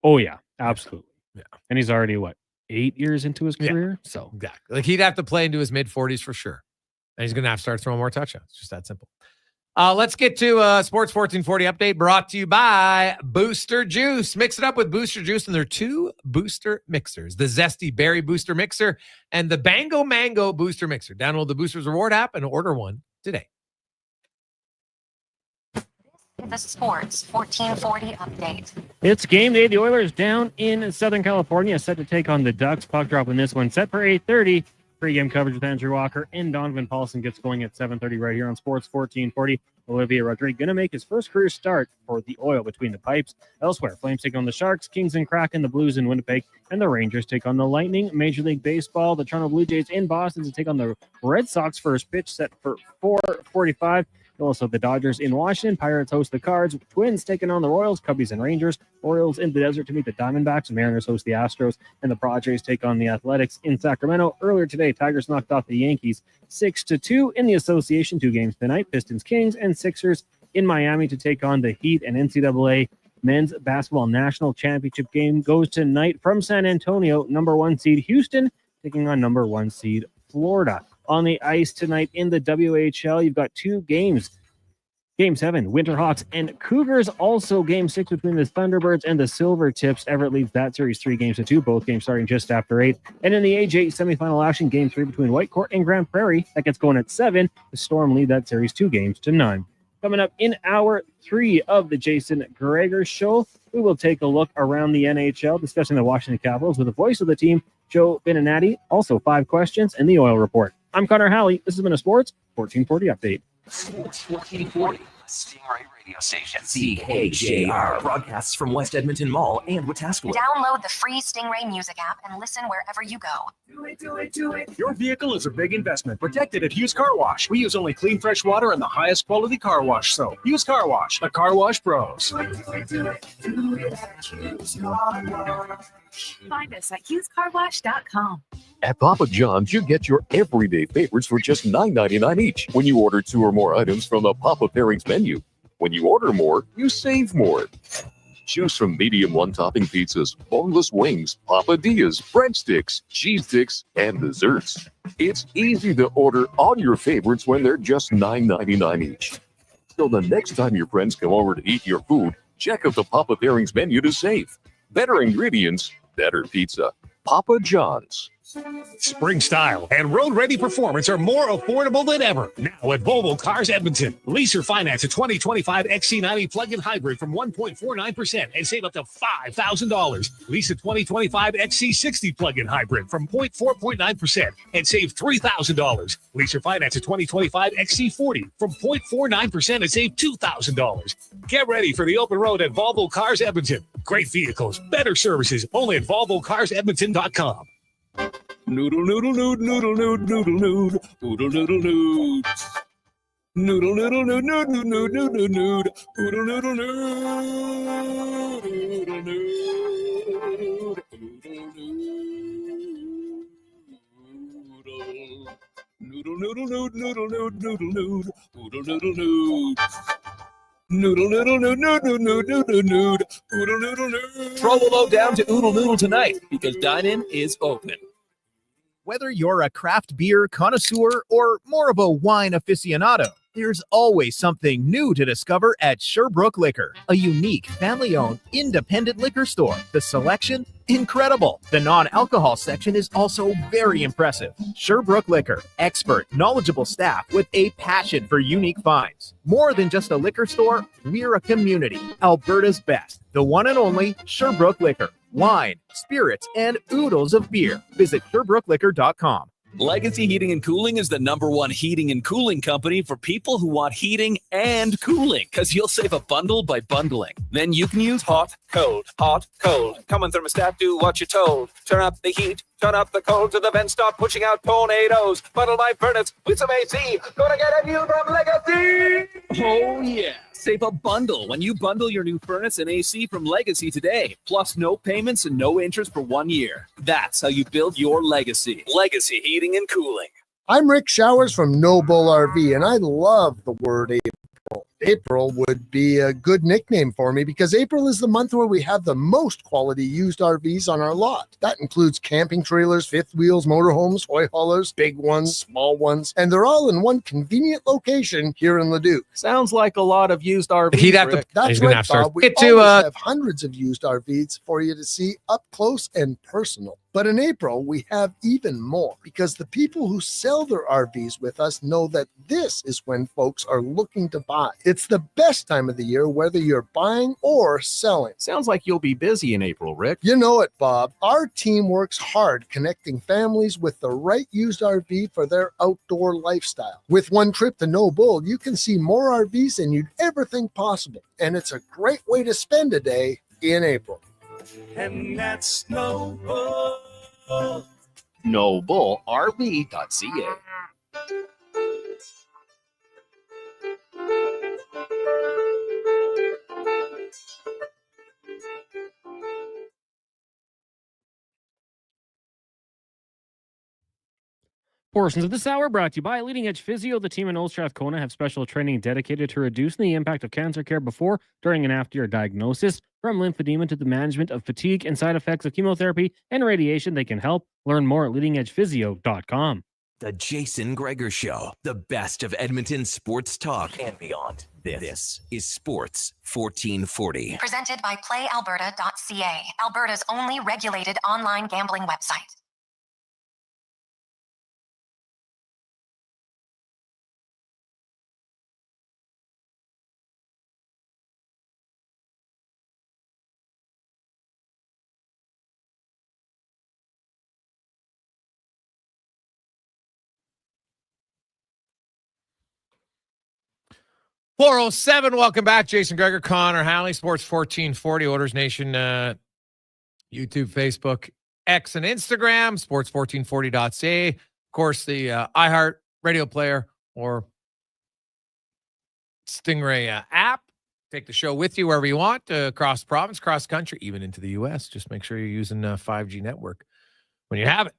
Oh, yeah, absolutely. Yeah. And he's already, 8 years into his career? Yeah, so exactly. Like, he'd have to play into his mid-40s for sure. And he's going to have to start throwing more touchdowns. Just that simple. Let's get to Sports 1440 update brought to you by Booster Juice. Mix it up with Booster Juice and their 2 booster mixers, the Zesty Berry Booster Mixer and the Bango Mango Booster Mixer. Download the Boosters Reward app and order one today. The Sports 1440 update. It's game day. The Oilers down in Southern California, set to take on the Ducks. Puck drop in this one, set for 8:30. Pre-game coverage with Andrew Walker and Donovan Paulson gets going at 7:30 right here on Sports 1440. Olivia Rodrigue going to make his first career start for the Oil between the pipes. Elsewhere, Flames take on the Sharks, Kings and Kraken, the Blues in Winnipeg, and the Rangers take on the Lightning. Major League Baseball, the Toronto Blue Jays in Boston to take on the Red Sox. First pitch set for 4:45. Also, the Dodgers in Washington. Pirates host the Cards. Twins taking on the Royals. Cubbies and Rangers. Orioles in the desert to meet the Diamondbacks. Mariners host the Astros. And the Padres take on the Athletics in Sacramento. Earlier today, Tigers knocked off the Yankees 6-2 in the association. 2 games tonight. Pistons, Kings, and Sixers in Miami to take on the Heat. And NCAA Men's Basketball National Championship game goes tonight from San Antonio. Number 1 seed Houston taking on number 1 seed Florida. On the ice tonight in the WHL, you've got 2 games. Game 7, Winterhawks and Cougars. Also, Game 6 between the Thunderbirds and the Silver Tips. Everett leads that series 3-2. Both games starting just after 8. And in the AJ semifinal action, Game 3 between Whitecourt and Grand Prairie. That gets going at 7. The Storm lead that series 2-9. Coming up in hour 3 of the Jason Gregor Show, we will take a look around the NHL, discussing the Washington Capitals with the voice of the team, Joe Beninati. Also, 5 questions and the Oil Report. I'm Connor Halley. This has been a Sports 1440 update. Sports 1440, Stingray radio station. CKJR broadcasts from West Edmonton Mall and Wetaskiwin. Download the free Stingray music app and listen wherever you go. Do it, do it, do it. Your vehicle is a big investment. Protect it at Hughes Car Wash. We use only clean, fresh water and the highest quality car wash soap. Hughes Car Wash, the car wash pros. Do it, do it, do it. Do it at Hughes Car Wash. Find us at HughesCarWash.com. At Papa John's, you get your everyday favorites for just $9.99 each when you order 2 or more items from the Papa Pairings menu. When you order more, you save more. Choose from medium one-topping pizzas, boneless wings, papadillas, breadsticks, cheese sticks, and desserts. It's easy to order all your favorites when they're just $9.99 each. So the next time your friends come over to eat your food, check out the Papa Pairings menu to save. Better ingredients, better pizza. Papa John's. Spring style and road-ready performance are more affordable than ever. Now at Volvo Cars Edmonton. Lease or finance a 2025 XC90 plug-in hybrid from 1.49% and save up to $5,000. Lease a 2025 XC60 plug-in hybrid from 4.9% and save $3,000. Lease or finance a 2025 XC40 from 0.49% and save $2,000. Get ready for the open road at Volvo Cars Edmonton. Great vehicles, better services, only at VolvoCarsEdmonton.com. Noodle, noodle, nood, noodle, nood, noodle, nood, noodle, noodle, nood. Noodle, noodle, nood, nood, nood, nood, nood, nood, nood, noodle, noodle, nood, noodle, nood, noodle, noodle, nood, noodle, nood, noodle, nood, noodle, noodle, nood. Noodle, noodle, nood, nood, nood, nood, nood, nood, nood, noodle, noodle, nood. Throw a load down to Oodle Noodle tonight because dine-in is open. Whether you're a craft beer connoisseur or more of a wine aficionado, there's always something new to discover at Sherbrooke Liquor, a unique family-owned independent liquor store. The selection, incredible. The non-alcohol section is also very impressive. Sherbrooke Liquor, expert, knowledgeable staff with a passion for unique finds. More than just a liquor store, we're a community. Alberta's best, the one and only Sherbrooke Liquor. Wine, spirits, and oodles of beer. Visit SherbrookeLiquor.com. Legacy Heating and Cooling is the #1 heating and cooling company for people who want heating and cooling, because you'll save a bundle by bundling. Then you can use hot, cold, hot, cold. Come on, thermostat, do what you're told. Turn up the heat, turn up the cold, to the vents start pushing out tornadoes. Bundle my furnace with some AC. Gonna get a new from Legacy! Oh, yeah. Save a bundle when you bundle your new furnace and AC from Legacy today. Plus no payments and no interest for 1 year. That's how you build your legacy. Legacy Heating and Cooling. I'm Rick Showers from Knoblauch RV, and I love the word April. April would be a good nickname for me because April is the month where we have the most quality used RVs on our lot. That includes camping trailers, fifth wheels, motorhomes, toy haulers, big ones, small ones, and they're all in one convenient location here in Leduc. Sounds like a lot of used RVs. He'd have to. Rick. That's he's gonna right, have to start. Bob. We Get always to have hundreds of used RVs for you to see up close and personal. But in April, we have even more because the people who sell their RVs with us know that this is when folks are looking to buy. It's the best time of the year, whether you're buying or selling. Sounds like you'll be busy in April, Rick. You know it, Bob. Our team works hard connecting families with the right used RV for their outdoor lifestyle. With one trip to No Bull, you can see more RVs than you'd ever think possible. And it's a great way to spend a day in April. And that's no bull. NobleRV.ca. Portions of this hour brought to you by Leading Edge Physio. The team in Old Strathcona have special training dedicated to reducing the impact of cancer care before, during, and after your diagnosis. From lymphedema to the management of fatigue and side effects of chemotherapy and radiation, they can help. Learn more at leadingedgephysio.com. The Jason Gregor Show, the best of Edmonton sports talk and beyond. This is Sports 1440. Presented by PlayAlberta.ca, Alberta's only regulated online gambling website. 407. Welcome back. Jason Gregor, Connor Halley, Sports 1440, Oilers Nation, YouTube, Facebook, X, and Instagram, sports1440.ca. Of course, the iHeart radio player or Stingray app. Take the show with you wherever you want, across the province, cross country, even into the U.S. Just make sure you're using 5G network when you have it.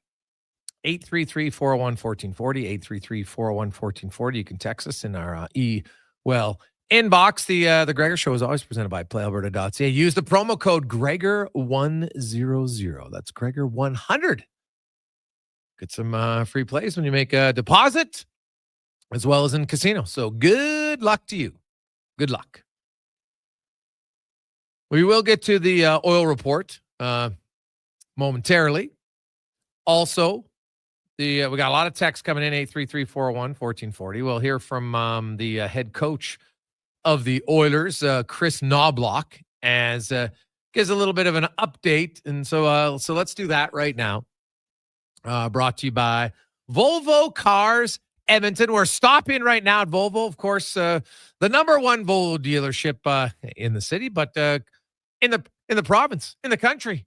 833-401-1440, 833-401-1440. You can text us in our inbox. The Gregor Show is always presented by PlayAlberta.ca. Use the promo code Gregor100. That's Gregor100. Get some free plays when you make a deposit, as well as in casino. So good luck to you. Good luck. We will get to the oil report momentarily. Also, we got a lot of texts coming in, 833-401-1440. We'll hear from the head coach of the Oilers, Chris Knoblauch, as gives a little bit of an update. And so let's do that right now. Brought to you by Volvo Cars Edmonton. We're stopping right now at Volvo, of course, the number one Volvo dealership in the city, but in the province, in the country.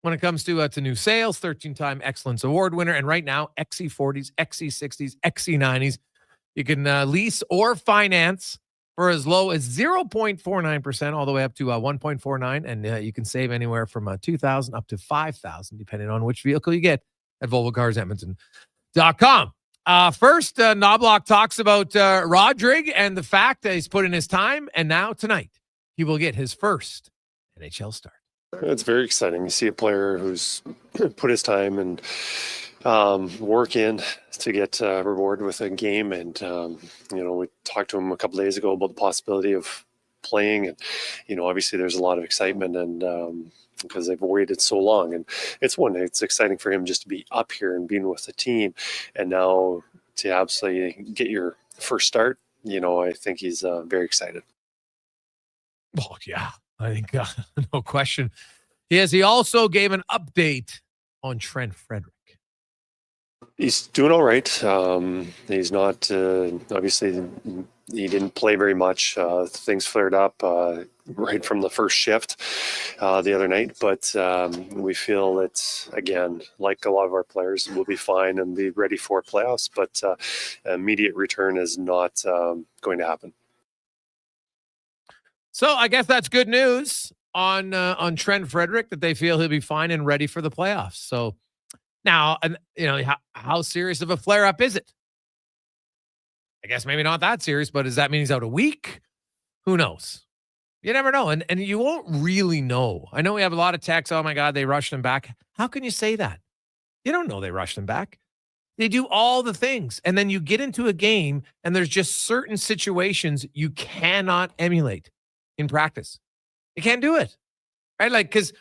When it comes to new sales, 13-time Excellence Award winner, and right now, XC40s, XC60s, XC90s, you can lease or finance for as low as 0.49% all the way up to 1.49%, and you can save anywhere from $2,000 up to $5,000, depending on which vehicle you get at VolvoCarsEdmonton.com. First, Knoblauch talks about Rodrigue and the fact that he's put in his time, and now tonight he will get his first NHL start. It's very exciting. You see a player who's put his time and work in to get rewarded with a game. And, we talked to him a couple days ago about the possibility of playing. And, obviously there's a lot of excitement and because they've waited so long. And it's exciting for him just to be up here and being with the team. And now to absolutely get your first start, I think he's very excited. Oh, yeah. I think no question. He also gave an update on Trent Frederick. He's doing all right. He's not obviously he didn't play very much. Things flared up right from the first shift the other night, but we feel that, again, like a lot of our players, will be fine and be ready for playoffs, but immediate return is not going to happen. So I guess that's good news on Trent Frederick, that they feel he'll be fine and ready for the playoffs. So now, how serious of a flare-up is it? I guess maybe not that serious, but does that mean he's out a week? Who knows? You never know, and you won't really know. I know we have a lot of texts, oh my God, they rushed him back. How can you say that? You don't know they rushed him back. They do all the things, and then you get into a game, and there's just certain situations you cannot emulate in practice. You can't do it, right? Like, because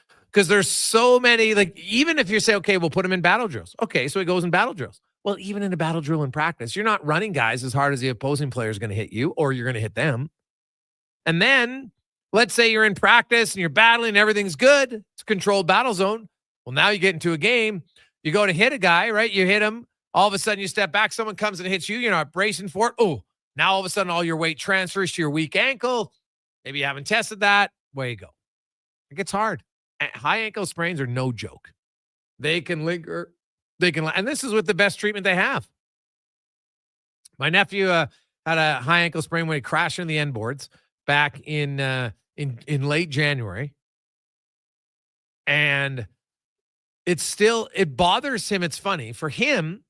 there's so many, like, even if you say, okay, we'll put him in battle drills. Okay, so he goes in battle drills. Well, even in a battle drill in practice, you're not running guys as hard as the opposing player is going to hit you, or you're going to hit them. And then let's say you're in practice and you're battling and everything's good. It's a controlled battle zone. Well, now you get into a game. You go to hit a guy, right? You hit him. All of a sudden you step back. Someone comes and hits you. You're not bracing for it. Oh, now all of a sudden all your weight transfers to your weak ankle. Maybe you haven't tested that. Way you go. It gets hard. High ankle sprains are no joke. They can linger. And this is with the best treatment they have. My nephew had a high ankle sprain when he crashed in the end boards back in late January. And it bothers him. It's funny for him.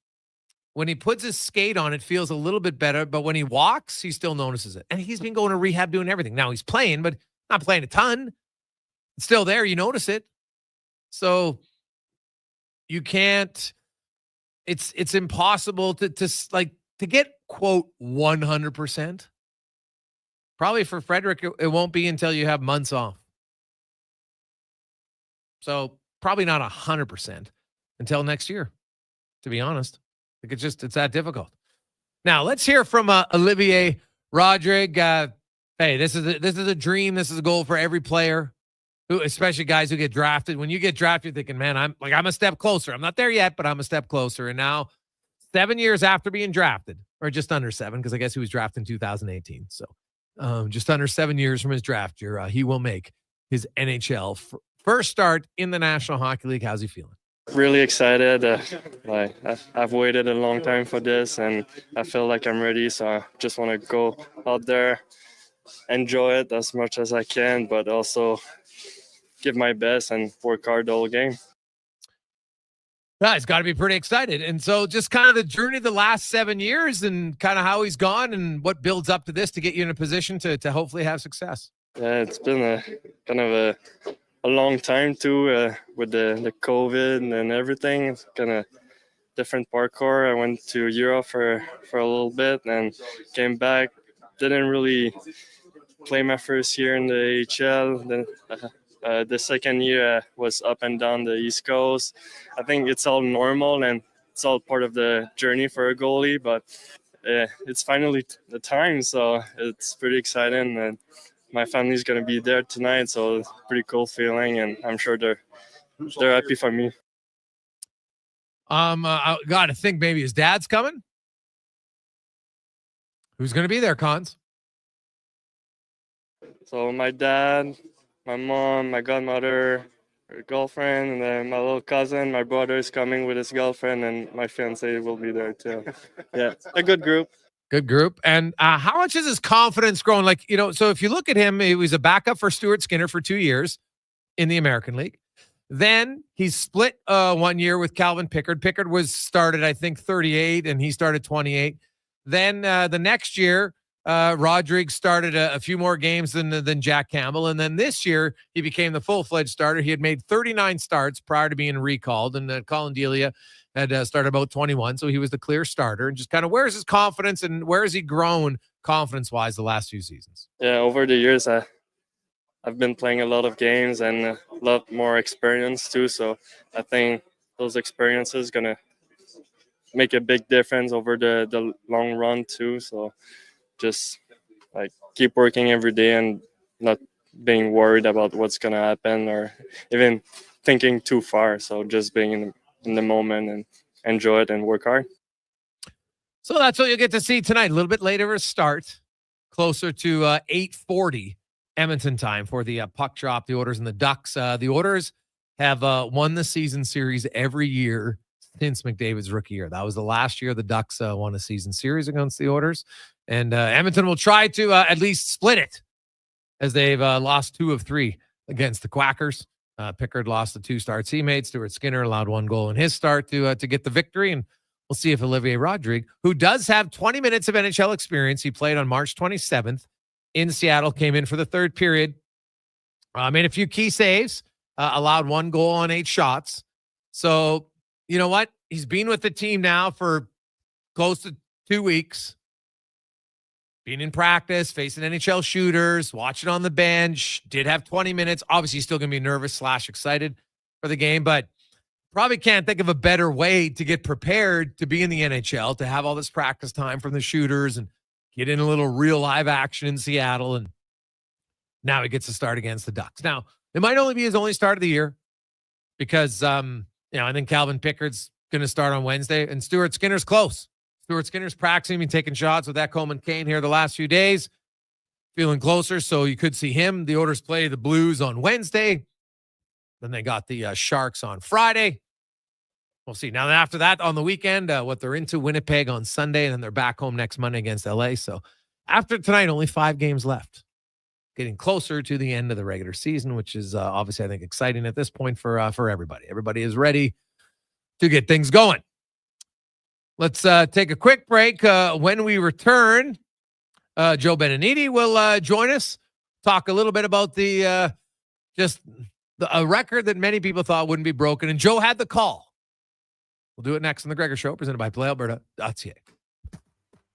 When he puts his skate on, it feels a little bit better, but when he walks, he still notices it. And he's been going to rehab doing everything. Now he's playing, but not playing a ton. It's still there. You notice it. So you can't, it's impossible to get, quote, 100%. Probably for Frederick, it won't be until you have months off. So probably not 100% until next year, to be honest. Like it's that difficult. Now let's hear from Olivier Rodrigue. Hey, this is a dream. This is a goal for every player, especially guys who get drafted. When you get drafted, you're thinking, man, I'm a step closer. I'm not there yet, but I'm a step closer. And now 7 years after being drafted, or just under 7, because I guess he was drafted in 2018. So just under 7 years from his draft year. He will make his NHL first start in the National Hockey League. How's he feeling? Really excited. I've waited a long time for this, and I feel like I'm ready. So I just want to go out there, enjoy it as much as I can, but also give my best and work hard the whole game. Yeah, he's got to be pretty excited. And so just kind of the journey of the last 7 years and kind of how he's gone and what builds up to this to get you in a position to hopefully have success. Yeah, it's been a kind of a long time too, with the COVID and everything. It's kind of different parkour. I went to Europe for a little bit and came back. Didn't really play my first year in the AHL. Then the second year was up and down the East Coast. I think it's all normal and it's all part of the journey for a goalie, but it's finally the time. So it's pretty exciting, and my family's going to be there tonight. So it's a pretty cool feeling, and I'm sure they're happy for me. I got to think maybe his dad's coming. Who's going to be there, Cons? So my dad, my mom, my godmother, her girlfriend, and then my little cousin, my brother is coming with his girlfriend, and my fiance will be there too. Yeah, a good group. Good group. And how much is his confidence growing? Like, so if you look at him, he was a backup for Stuart Skinner for 2 years in the American League. Then he split 1 year with Calvin Pickard. Pickard was started, I think, 38, and he started 28. Then the next year, Rodrigue started a few more games than Jack Campbell. And then this year, he became the full-fledged starter. He had made 39 starts prior to being recalled, and Colin Delia had started about 21, so he was the clear starter. And just kind of, where's his confidence and where has he grown confidence-wise the last few seasons? Yeah, over the years, I've been playing a lot of games and a lot more experience too. So I think those experiences going to make a big difference over the long run too. So just like keep working every day and not being worried about what's going to happen or even thinking too far. So just being in the moment and enjoy it and work hard. So that's what you'll get to see tonight. A little bit later a start, closer to 8:40 Edmonton time for the puck drop. The Oilers and the Ducks. The Oilers have won the season series every year since McDavid's rookie year. That was the last year the Ducks won a season series against the Oilers. And Edmonton will try to at least split it, as they've lost 2 of 3 against the Quackers. Pickard lost the 2 starts he made. Stuart Skinner allowed 1 goal in his start to get the victory. And we'll see if Olivier Rodrigue, who does have 20 minutes of NHL experience, he played on March 27th in Seattle, came in for the third period, made a few key saves, allowed 1 goal on 8 shots. So, you know what? He's been with the team now for close to 2 weeks. Being in practice, facing NHL shooters, watching on the bench, did have 20 minutes. Obviously, he's still going to be nervous / excited for the game, but probably can't think of a better way to get prepared to be in the NHL, to have all this practice time from the shooters and get in a little real live action in Seattle. And now he gets to start against the Ducks. Now, it might only be his only start of the year because, I think Calvin Pickard's going to start on Wednesday and Stuart Skinner's close. Stuart Skinner's practicing and taking shots with that Coleman Kane here the last few days. Feeling closer, so you could see him. The Oilers play the Blues on Wednesday. Then they got the Sharks on Friday. We'll see. Now, after that, on the weekend, what they're into, Winnipeg on Sunday, and then they're back home next Monday against LA. So after tonight, only 5 games left. Getting closer to the end of the regular season, which is obviously, I think, exciting at this point for everybody. Everybody is ready to get things going. Let's take a quick break. When we return, Joe Beninati will join us, talk a little bit about a record that many people thought wouldn't be broken. And Joe had the call. We'll do it next on The Gregor Show, presented by PlayAlberta.ca.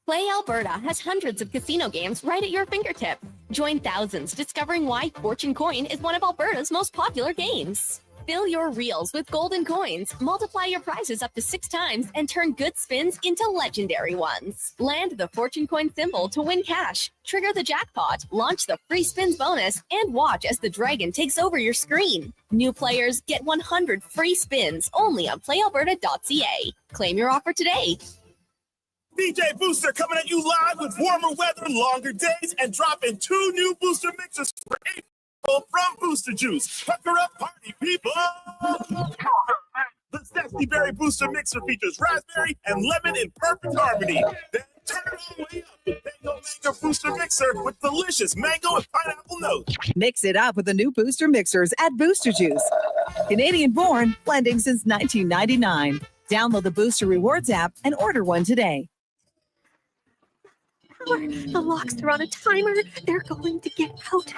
Play Alberta has hundreds of casino games right at your fingertip. Join thousands discovering why Fortune Coin is one of Alberta's most popular games. Fill your reels with golden coins, multiply your prizes up to 6 times, and turn good spins into legendary ones. Land the Fortune Coin symbol to win cash, trigger the jackpot, launch the free spins bonus, and watch as the dragon takes over your screen. New players get 100 free spins only on playalberta.ca. Claim your offer today. DJ Booster coming at you live with warmer weather, longer days, and dropping 2 new booster mixes for April from Booster Juice. Pucker up, party people! The Zesty Berry Booster Mixer features raspberry and lemon in perfect harmony. Then turn it all the way up with Mango Booster Mixer with delicious mango and pineapple notes. Mix it up with the new Booster Mixers at Booster Juice. Canadian-born, blending since 1999. Download the Booster Rewards app and order one today. The locks are on a timer. They're going to get out.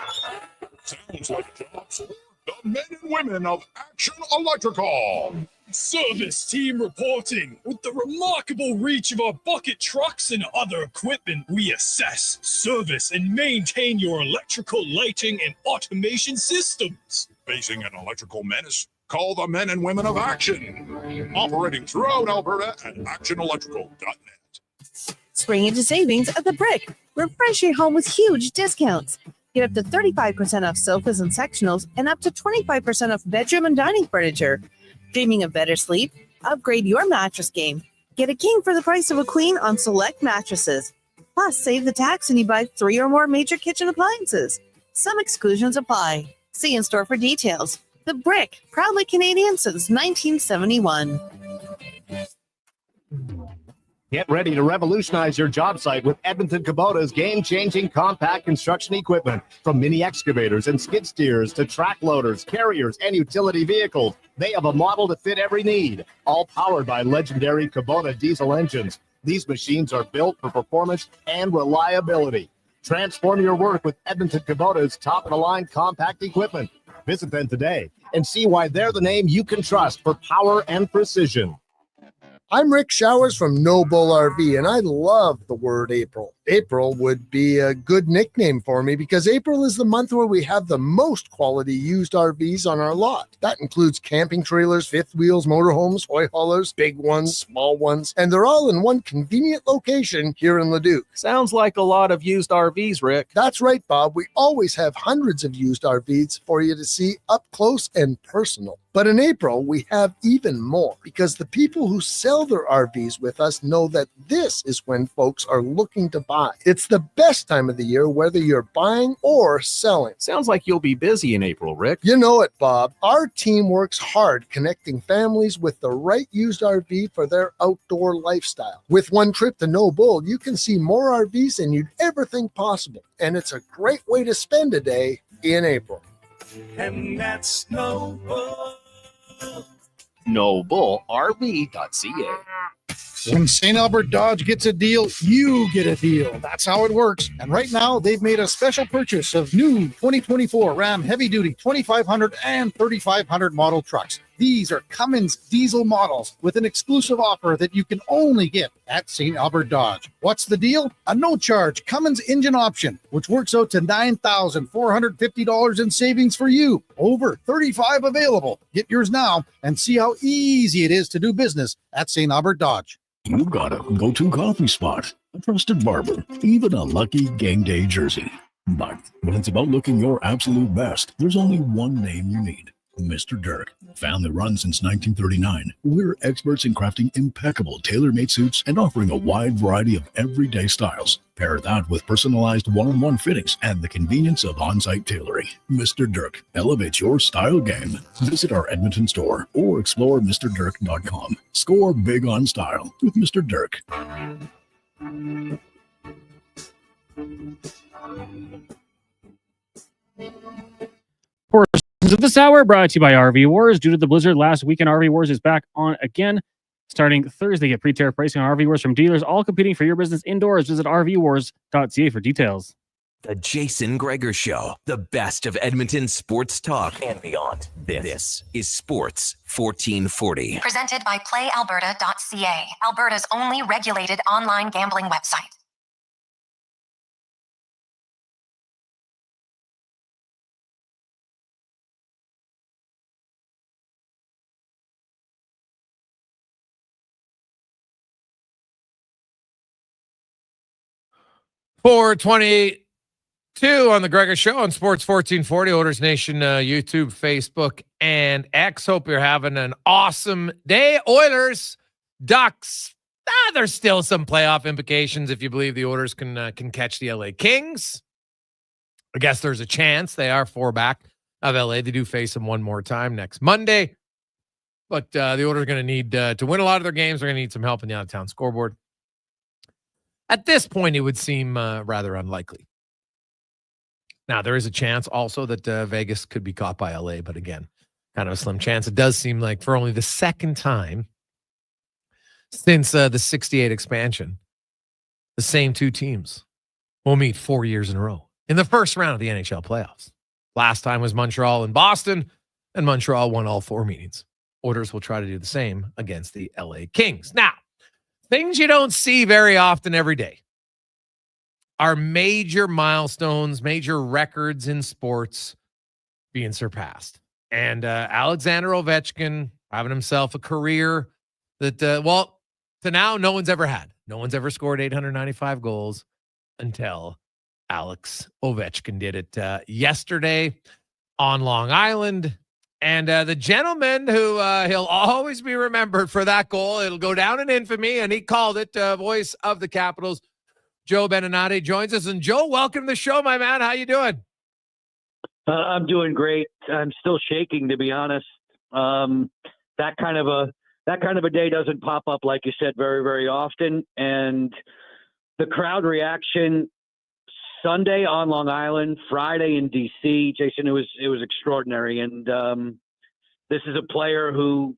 Sounds like jobs for the men and women of Action Electrical. Service team reporting. With the remarkable reach of our bucket trucks and other equipment, we assess, service, and maintain your electrical lighting and automation systems. Facing an electrical menace? Call the men and women of Action. Operating throughout Alberta at actionelectrical.net. Spring into savings at The Brick. Refresh your home with huge discounts. Get up to 35% off sofas and sectionals and up to 25% off bedroom and dining furniture. Dreaming of better sleep? Upgrade your mattress game. Get a king for the price of a queen on select mattresses. Plus, save the tax when you buy 3 or more major kitchen appliances. Some exclusions apply. See in store for details. The Brick, proudly Canadian since 1971. Get ready to revolutionize your job site with Edmonton Kubota's game-changing compact construction equipment. From mini excavators and skid steers to track loaders, carriers, and utility vehicles, they have a model to fit every need, all powered by legendary Kubota diesel engines. These machines are built for performance and reliability. Transform your work with Edmonton Kubota's top-of-the-line compact equipment. Visit them today and see why they're the name you can trust for power and precision. I'm Rick Showers from Knoblauch RV, and I love the word April. April would be a good nickname for me because April is the month where we have the most quality used RVs on our lot. That includes camping trailers, fifth wheels, motorhomes, toy haulers, big ones, small ones, and they're all in one convenient location here in Leduc. Sounds like a lot of used RVs, Rick. That's right, Bob. We always have hundreds of used RVs for you to see up close and personal. But in April, we have even more because the people who sell their RVs with us know that this is when folks are looking to buy. It's the best time of the year, whether you're buying or selling. Sounds like you'll be busy in April, Rick. You know it, Bob. Our team works hard connecting families with the right used RV for their outdoor lifestyle. With one trip to No Bull, you can see more RVs than you'd ever think possible. And it's a great way to spend a day in April. And that's No Bull. NobleRV.ca. When St. Albert Dodge gets a deal, you get a deal. That's how it works. And right now, they've made a special purchase of new 2024 Ram Heavy Duty 2500 and 3500 model trucks. These are Cummins diesel models with an exclusive offer that you can only get at St. Albert Dodge. What's the deal? A no-charge Cummins engine option, which works out to $9,450 in savings for you. Over 35 available. Get yours now and see how easy it is to do business at St. Albert Dodge. You got a go-to coffee spot, a trusted barber, even a lucky game day jersey. But when it's about looking your absolute best, there's only one name you need. Mr. Dirk. Family run since 1939. We're experts in crafting impeccable tailor-made suits and offering a wide variety of everyday styles. Pair that with personalized one-on-one fittings and the convenience of on-site tailoring. Mr. Dirk elevates your style game. Visit our Edmonton store or explore MrDirk.com. Score big on style with Mr. Dirk. Portions of this hour brought to you by RV Wars. Due to the blizzard last weekend, RV Wars is back on again. Starting Thursday, get pre-tariff pricing on RV Wars from dealers, all competing for your business indoors. Visit rvwars.ca for details. The Jason Gregor Show, the best of Edmonton sports talk and beyond. This is Sports 1440. Presented by PlayAlberta.ca, Alberta's only regulated online gambling website. .422 on the Gregor Show on Sports 1440, Oilers Nation, YouTube, Facebook, and X. Hope you're having an awesome day. Oilers, Ducks, There's still some playoff implications if you believe the Oilers can catch the LA Kings. I guess there's a chance. They are 4 back of LA. They do face them one more time next Monday. But the Oilers are going to need to win a lot of their games. They're going to need some help in the out-of-town scoreboard. At this point, it would seem rather unlikely. Now, there is a chance also that Vegas could be caught by LA, but again, kind of a slim chance. It does seem like for only the second time since the 68 expansion, the same 2 teams will meet 4 years in a row in the first round of the NHL playoffs. Last time was Montreal and Boston, and Montreal won all 4 meetings. Oilers will try to do the same against the LA Kings. Now, things you don't see very often every day are major milestones, major records in sports being surpassed. And Alexander Ovechkin having himself a career that, to now, no one's ever had. No one's ever scored 895 goals until Alex Ovechkin did it yesterday on Long Island. And the gentleman who he'll always be remembered for that goal, it'll go down in infamy, and he called it, voice of the Capitals, Joe Beninati, joins us. And Joe, welcome to the show, my man. How you doing? I'm doing great. I'm still shaking, to be honest. That kind of a day doesn't pop up, like you said, very, very often. And the crowd reaction Sunday on Long Island, Friday in DC, Jason, it was extraordinary. And this is a player who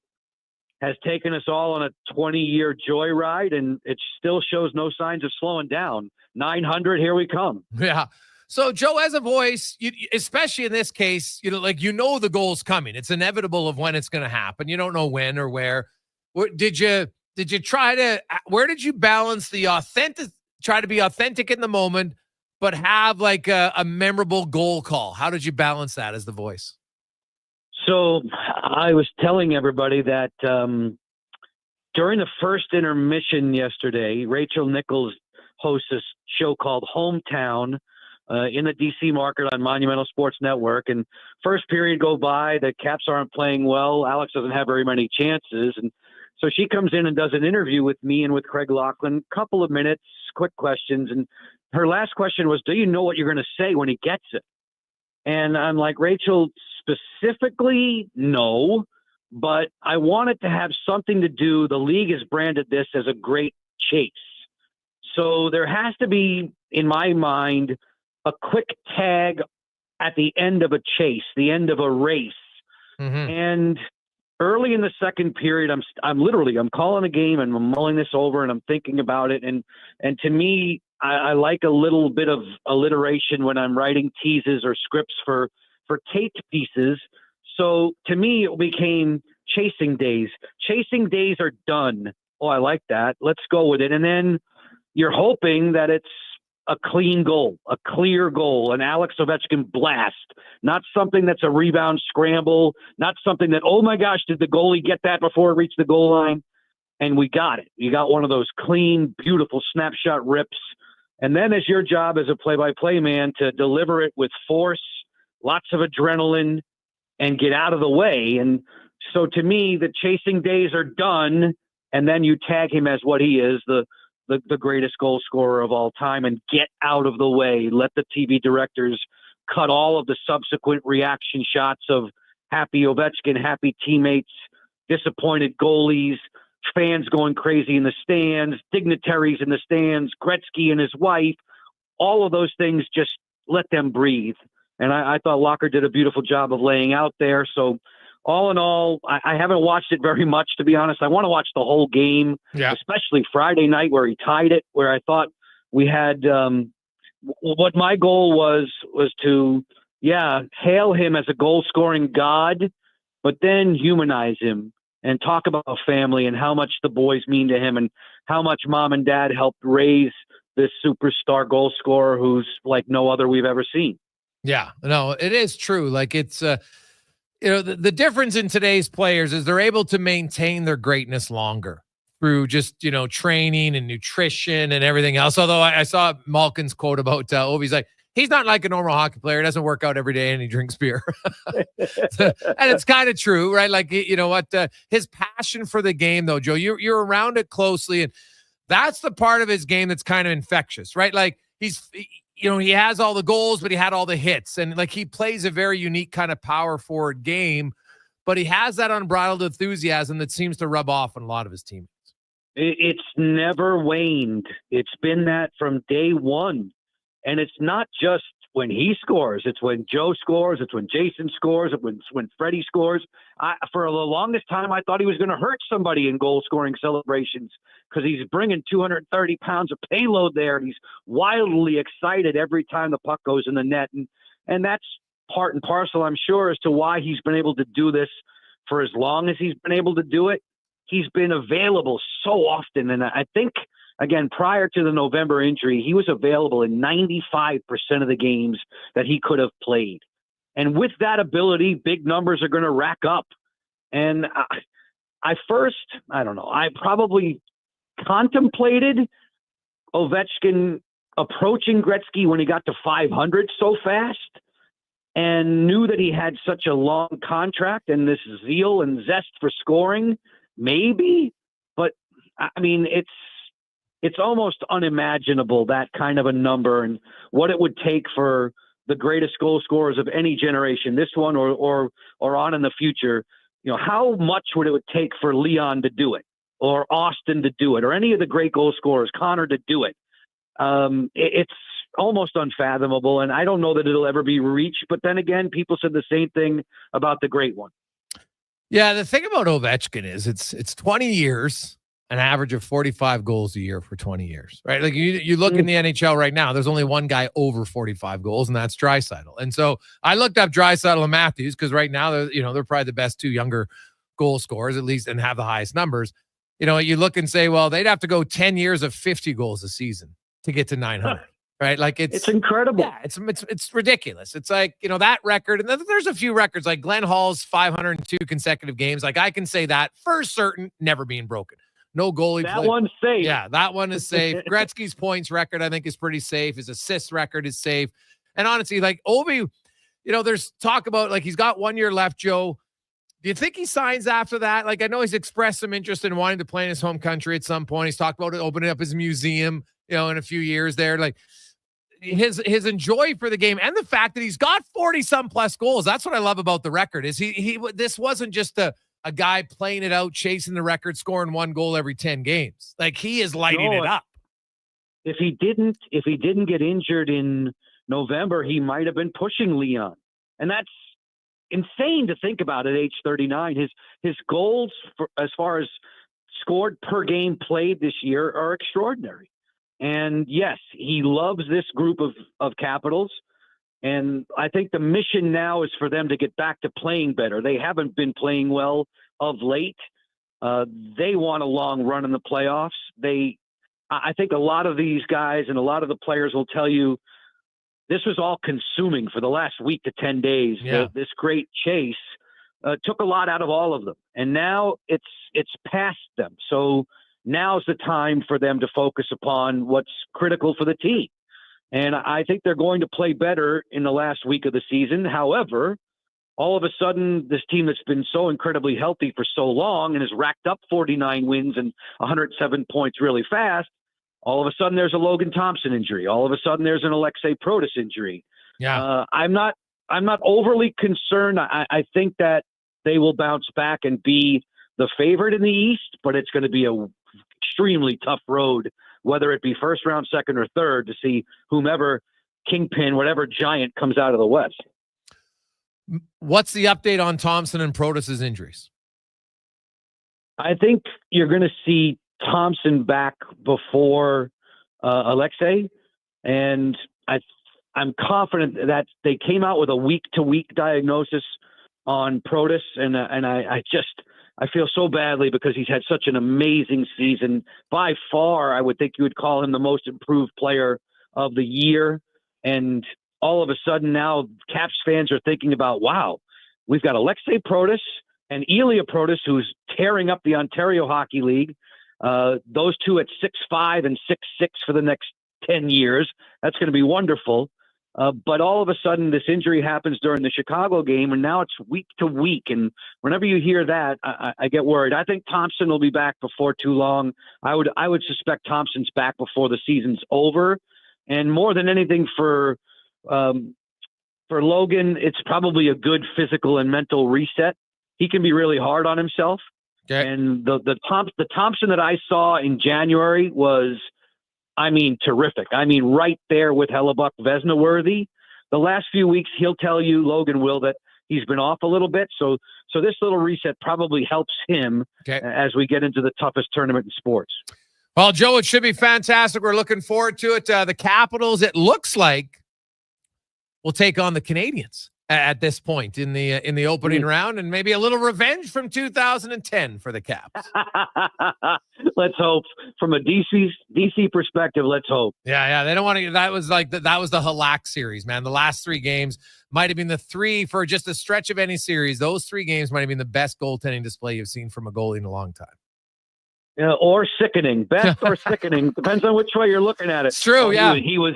has taken us all on a 20-year joyride, and it still shows no signs of slowing down. 900, here we come. Yeah. So, Joe, as a voice, especially in this case, the goal's coming. It's inevitable of when it's going to happen. You don't know when or where. Did you try to? Where did you balance the try to be authentic in the moment, but have like a memorable goal call? How did you balance that as the voice? So I was telling everybody that during the first intermission yesterday, Rachel Nichols hosts a show called Hometown in the DC market on Monumental Sports Network. And first period go by, the Caps aren't playing well. Alex doesn't have very many chances. And so she comes in and does an interview with me and with Craig Laughlin, couple of minutes, quick questions. And her last question was, do you know what you're going to say when he gets it? And I'm like, Rachel, specifically, no, but I want it to have something to do. The league has branded this as a great chase. So there has to be, in my mind, a quick tag at the end of a chase, the end of a race. Mm-hmm. And early in the second period, I'm calling a game and I'm mulling this over and I'm thinking about it. And to me, I like a little bit of alliteration when I'm writing teases or scripts for tape pieces. So to me, it became chasing days. Chasing days are done. Oh, I like that. Let's go with it. And then you're hoping that it's a clean goal, a clear goal, an Alex Ovechkin blast, not something that's a rebound scramble, not something that, oh my gosh, did the goalie get that before it reached the goal line? And we got it. You got one of those clean, beautiful snapshot rips. And then it's your job as a play-by-play man to deliver it with force, lots of adrenaline, and get out of the way. And so to me, the chasing days are done, and then you tag him as what he is, the greatest goal scorer of all time, and get out of the way. Let the TV directors cut all of the subsequent reaction shots of happy Ovechkin, happy teammates, disappointed goalies, fans going crazy in the stands, dignitaries in the stands, Gretzky and his wife, all of those things, just let them breathe. And I thought Locker did a beautiful job of laying out there. So all in all, I haven't watched it very much, to be honest. I want to watch the whole game, especially Friday night where he tied it, where I thought we had what my goal was to, hail him as a goal-scoring god, but then humanize him and talk about family and how much the boys mean to him and how much mom and dad helped raise this superstar goal scorer who's like no other we've ever seen. Yeah, no, it is true. Like it's, the difference in today's players is they're able to maintain their greatness longer through just, training and nutrition and everything else. Although I saw Malkin's quote about Ovi's like, he's not like a normal hockey player. He doesn't work out every day and he drinks beer. And it's kind of true, right? Like, his passion for the game though, Joe, you're around it closely. And That's the part of his game that's kind of infectious, right? Like he has all the goals, but he had all the hits. And like he plays a very unique kind of power forward game, but he has that unbridled enthusiasm that seems to rub off on a lot of his teammates. It's never waned. It's been that from day one. And it's not just when he scores. It's when Joe scores. It's when Jason scores. It's when Freddie scores. For the longest time, I thought he was going to hurt somebody in goal-scoring celebrations because he's bringing 230 pounds of payload there, and he's wildly excited every time the puck goes in the net. And that's part and parcel, I'm sure, as to why he's been able to do this for as long as he's been able to do it. He's been available so often, and I think, again, prior to the November injury, he was available in 95% of the games that he could have played. And with that ability, big numbers are going to rack up. And I probably contemplated Ovechkin approaching Gretzky when he got to 500 so fast, and knew that he had such a long contract and this zeal and zest for scoring, maybe. But, I mean, it's almost unimaginable, that kind of a number, and what it would take for the greatest goal scorers of any generation, this one or on in the future. You know, how much would it take for Leon to do it, or Austin to do it, or any of the great goal scorers, Connor to do it? It's almost unfathomable, and I don't know that it'll ever be reached. But then again, people said the same thing about the great one. Yeah, the thing about Ovechkin is it's 20 years, an average of 45 goals a year for 20 years, right? Like you look in the NHL right now, there's only one guy over 45 goals, and that's Draisaitl. And so I looked up Draisaitl and Matthews because right now they're probably the best two younger goal scorers, at least, and have the highest numbers. You know, you look and say, well, they'd have to go 10 years of 50 goals a season to get to 900. Right. Like it's incredible. Yeah, it's ridiculous. It's like, you know, that record. And then there's a few records like Glenn Hall's 502 consecutive games. Like I can say that for certain, never being broken. No goalie. That one's safe. Yeah, that one is safe. Gretzky's points record, I think, is pretty safe. His assist record is safe. And honestly, like Ovi, you know, there's talk about like he's got 1 year left, Joe. Do you think he signs after that? Like I know he's expressed some interest in wanting to play in his home country at some point. He's talked about opening up his museum, you know, in a few years there. Like his enjoy for the game and the fact that he's got 40-some plus goals. That's what I love about the record is this wasn't just a guy playing it out, chasing the record, scoring one goal every 10 games. Like he is lighting it up. If he didn't get injured in November, he might have been pushing Leon. And that's insane to think about at age 39. His goals as far as scored per game played this year are extraordinary. And yes, he loves this group of Capitals. And I think the mission now is for them to get back to playing better. They haven't been playing well of late. They want a long run in the playoffs. I think a lot of these guys and a lot of the players will tell you this was all consuming for the last week to 10 days. Yeah. This great chase took a lot out of all of them. And now it's past them. So now's the time for them to focus upon what's critical for the team. And I think they're going to play better in the last week of the season. However, all of a sudden, this team that's been so incredibly healthy for so long and has racked up 49 wins and 107 points really fast, all of a sudden there's a Logan Thompson injury. All of a sudden there's an Alexei Protas injury. Yeah. I'm not overly concerned. I think that they will bounce back and be the favorite in the East, but it's going to be a extremely tough road, whether it be first round, second, or third, to see whomever kingpin, whatever giant comes out of the West. What's the update on Thompson and Protas' injuries? I think you're going to see Thompson back before Alexei, and I'm confident that they came out with a week-to-week diagnosis on Protas, and I feel so badly because he's had such an amazing season. By far, I would think you would call him the most improved player of the year. And all of a sudden now Caps fans are thinking about, wow, we've got Alexei Protas and Ilya Protas, who's tearing up the Ontario Hockey League. Those two at 6'5" and 6'6" for the next 10 years. That's going to be wonderful. But all of a sudden, this injury happens during the Chicago game, and now it's week to week. And whenever you hear that, I get worried. I think Thompson will be back before too long. I would suspect Thompson's back before the season's over. And more than anything for Logan, it's probably a good physical and mental reset. He can be really hard on himself. Okay. And the Thompson that I saw in January was, I mean, terrific. I mean, right there with Hellebuck, Vezina worthy. The last few weeks, he'll tell you, Logan will, that he's been off a little bit. So this little reset probably helps him as we get into the toughest tournament in sports. Well, Joe, it should be fantastic. We're looking forward to it. The Capitals, it looks like, will take on the Canadians at this point in the opening round, and maybe a little revenge from 2010 for the Caps. Let's hope. From a DC perspective, let's hope. Yeah. They don't want to. That was the Halak series, man. The last 3 games might have been the 3 for just a stretch of any series. Those 3 games might have been the best goaltending display you've seen from a goalie in a long time. Or sickening, best or sickening, depends on which way you're looking at it. It's true, yeah. He was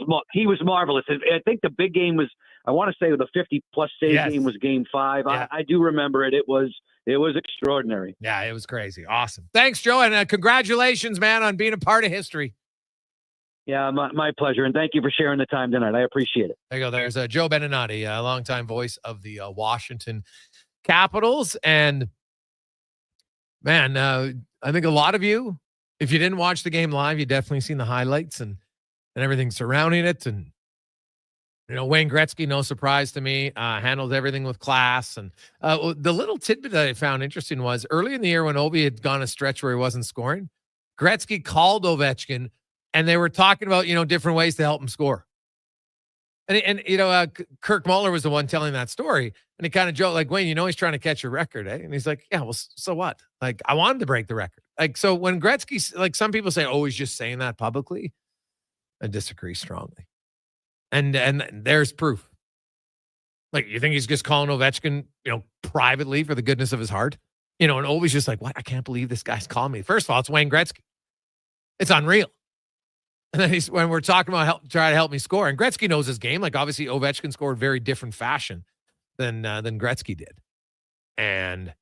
marvelous. I think the big game was, I want to say, the 50+ save game was Game 5. Yeah. I do remember it. It was extraordinary. Yeah, it was crazy. Awesome. Thanks, Joe, and congratulations, man, on being a part of history. Yeah, my pleasure, and thank you for sharing the time tonight. I appreciate it. There you go. There's Joe Beninati, a longtime voice of the Washington Capitals, and man, I think a lot of you, if you didn't watch the game live, you definitely seen the highlights and everything surrounding it. And, Wayne Gretzky, no surprise to me, handled everything with class. And the little tidbit that I found interesting was early in the year when Ovi had gone a stretch where he wasn't scoring, Gretzky called Ovechkin and they were talking about, different ways to help him score. And Kirk Muller was the one telling that story. And he kind of joked, like, Wayne, he's trying to catch your record, eh? And he's like, yeah, well, so what? Like, I wanted to break the record. Like, so when Gretzky, like some people say, oh, he's just saying that publicly. I disagree strongly. And there's proof. Like, you think he's just calling Ovechkin, privately for the goodness of his heart? And Ovi's just like, what? I can't believe this guy's calling me. First of all, it's Wayne Gretzky. It's unreal. And then when we're talking about try to help me score, and Gretzky knows his game. Like, obviously, Ovechkin scored very different fashion than Gretzky did. And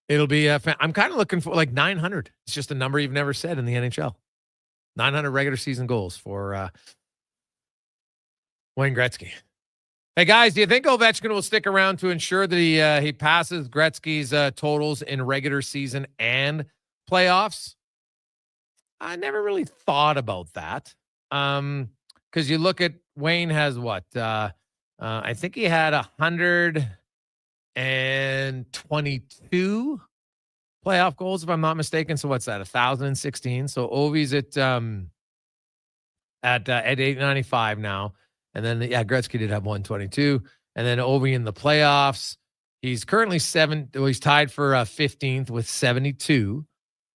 it'll be I'm kind of looking for like 900. It's just a number you've never said in the NHL. 900 regular season goals for Wayne Gretzky. Hey, guys, do you think Ovechkin will stick around to ensure that he passes Gretzky's totals in regular season and playoffs? I never really thought about that. Because you look at Wayne has what? I think he had 122 playoff goals, if I'm not mistaken. So what's that? 1,016. So Ovi's at 895 now. And then Gretzky did have 122. And then Ovi in the playoffs, he's currently he's tied for 15th with 72.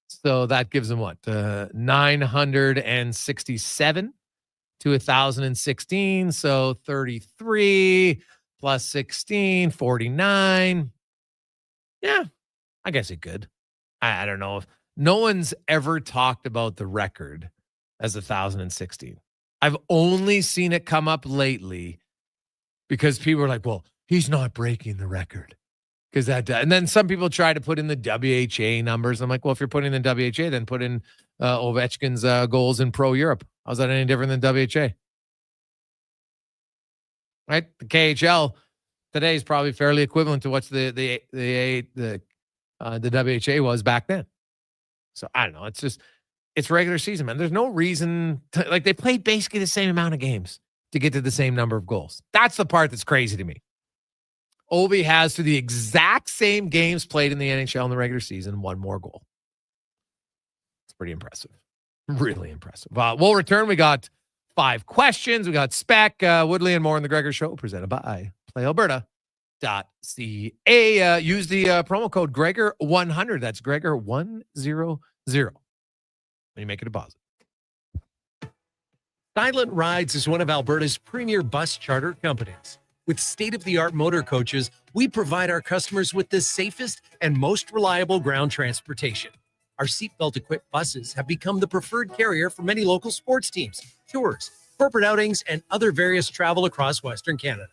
So that gives him what? 967 to 1,016. So 33 plus 16, 49. Yeah, I guess he could. I don't know if no one's ever talked about the record as 1,016. I've only seen it come up lately because people are like, well, he's not breaking the record. Because and then some people try to put in the WHA numbers. I'm like, well, if you're putting in the WHA, then put in Ovechkin's goals in Pro Europe. How's that any different than WHA? Right? The KHL today is probably fairly equivalent to what the WHA was back then. So I don't know. It's regular season, man. There's no reason to, they played basically the same amount of games to get to the same number of goals. That's the part that's crazy to me. Ovi has, through the exact same games played in the NHL in the regular season, 1 more goal. It's pretty impressive. Really impressive. We'll return. We got 5 questions. We got Spec, Woodley, and more on the Gregor Show, presented by PlayAlberta.ca. Use the promo code Gregor100. That's Gregor100 when you make a deposit. Silent Rides is one of Alberta's premier bus charter companies. With state-of-the-art motor coaches, we provide our customers with the safest and most reliable ground transportation. Our seatbelt-equipped buses have become the preferred carrier for many local sports teams, tours, corporate outings, and other various travel across Western Canada.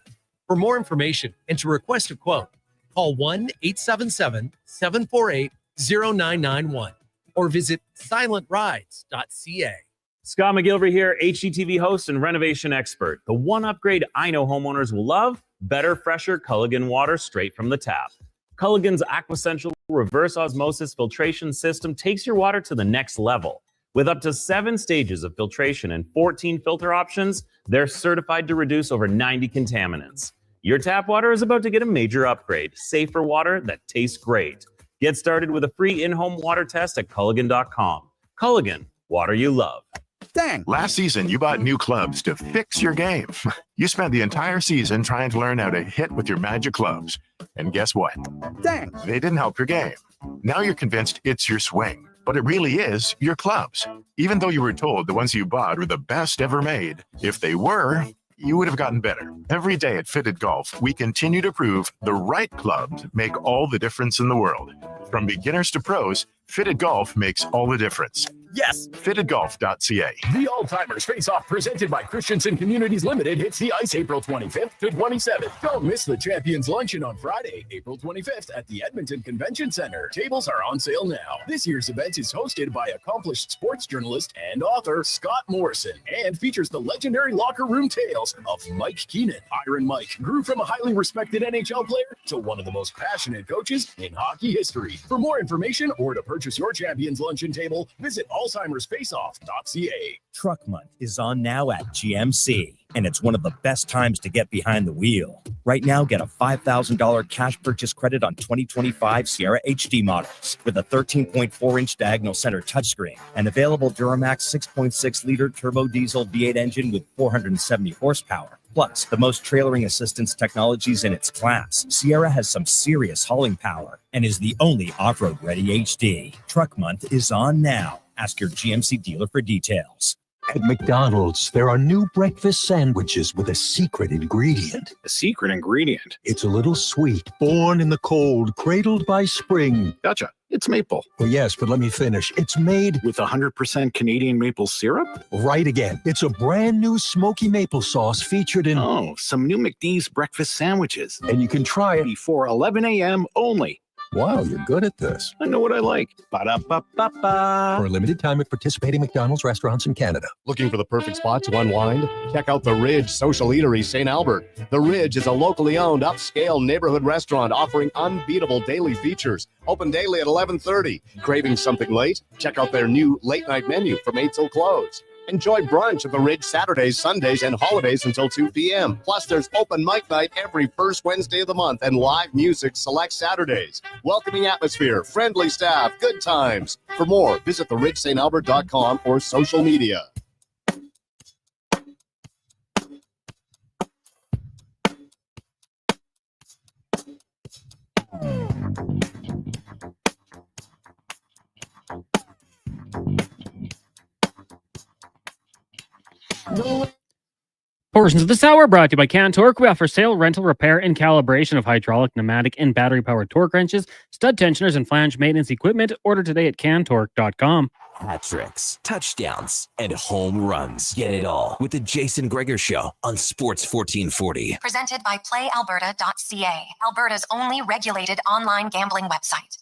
For more information and to request a quote, call 1-877-748-0991 or visit silentrides.ca. Scott McGilvery here, HGTV host and renovation expert. The one upgrade I know homeowners will love: better, fresher Culligan water straight from the tap. Culligan's Aquasential reverse osmosis filtration system takes your water to the next level. With up to 7 stages of filtration and 14 filter options, they're certified to reduce over 90 contaminants. Your tap water is about to get a major upgrade. Safer water that tastes great. Get started with a free in-home water test at Culligan.com. Culligan, water you love. Dang. Last season, you bought new clubs to fix your game. You spent the entire season trying to learn how to hit with your magic clubs. And guess what? Dang. They didn't help your game. Now you're convinced it's your swing, but it really is your clubs. Even though you were told the ones you bought were the best ever made, if they were, you would have gotten better. Every day at Fitted Golf, we continue to prove the right clubs make all the difference in the world. From beginners to pros, Fitted Golf makes all the difference. Yes, fittedgolf.ca. The All-Timers Face-Off presented by Christensen Communities Limited hits the ice April 25th to 27th. Don't miss the Champions Luncheon on Friday, April 25th at the Edmonton Convention Center. Tables are on sale now. This year's event is hosted by accomplished sports journalist and author Scott Morrison and features the legendary locker room tales of Mike Keenan. Iron Mike grew from a highly respected NHL player to one of the most passionate coaches in hockey history. For more information or to purchase your Champions Luncheon table, visit Alzheimer'sFaceoff.ca. Truck Month is on now at GMC, and it's one of the best times to get behind the wheel. Right now, get a $5,000 cash purchase credit on 2025 Sierra HD models with a 13.4-inch diagonal center touchscreen and available Duramax 6.6-liter turbo diesel V8 engine with 470 horsepower. Plus, the most trailering assistance technologies in its class. Sierra has some serious hauling power and is the only off-road ready HD. Truck Month is on now. Ask your GMC dealer for details. At McDonald's, there are new breakfast sandwiches with a secret ingredient. A secret ingredient? It's a little sweet, born in the cold, cradled by spring. Gotcha. It's maple. Well, yes, but let me finish. It's made with 100% Canadian maple syrup? Right again. It's a brand new smoky maple sauce featured in... Oh, some new McD's breakfast sandwiches. And you can try it before 11 a.m. only. Wow, you're good at this. I know what I like. Ba-da-ba-ba-ba. For a limited time at participating McDonald's restaurants in Canada. Looking for the perfect spot to unwind? Check out The Ridge Social Eatery, St. Albert. The Ridge is a locally owned, upscale neighborhood restaurant offering unbeatable daily features. Open daily at 11:30. Craving something late? Check out their new late-night menu from 8 till close. Enjoy brunch at The Ridge Saturdays, Sundays, and holidays until 2 p.m. Plus, there's open mic night every first Wednesday of the month and live music select Saturdays. Welcoming atmosphere, friendly staff, good times. For more, visit theridgestantalbert.com or social media. Portions of this hour brought to you by Can Torque. We offer sale, rental, repair, and calibration of hydraulic, pneumatic, and battery-powered torque wrenches, stud tensioners, and flange maintenance equipment. Order today at cantorque.com. Hat tricks, touchdowns, and home runs. Get it all with the Jason Gregor Show on Sports 1440. Presented by PlayAlberta.ca, Alberta's only regulated online gambling website.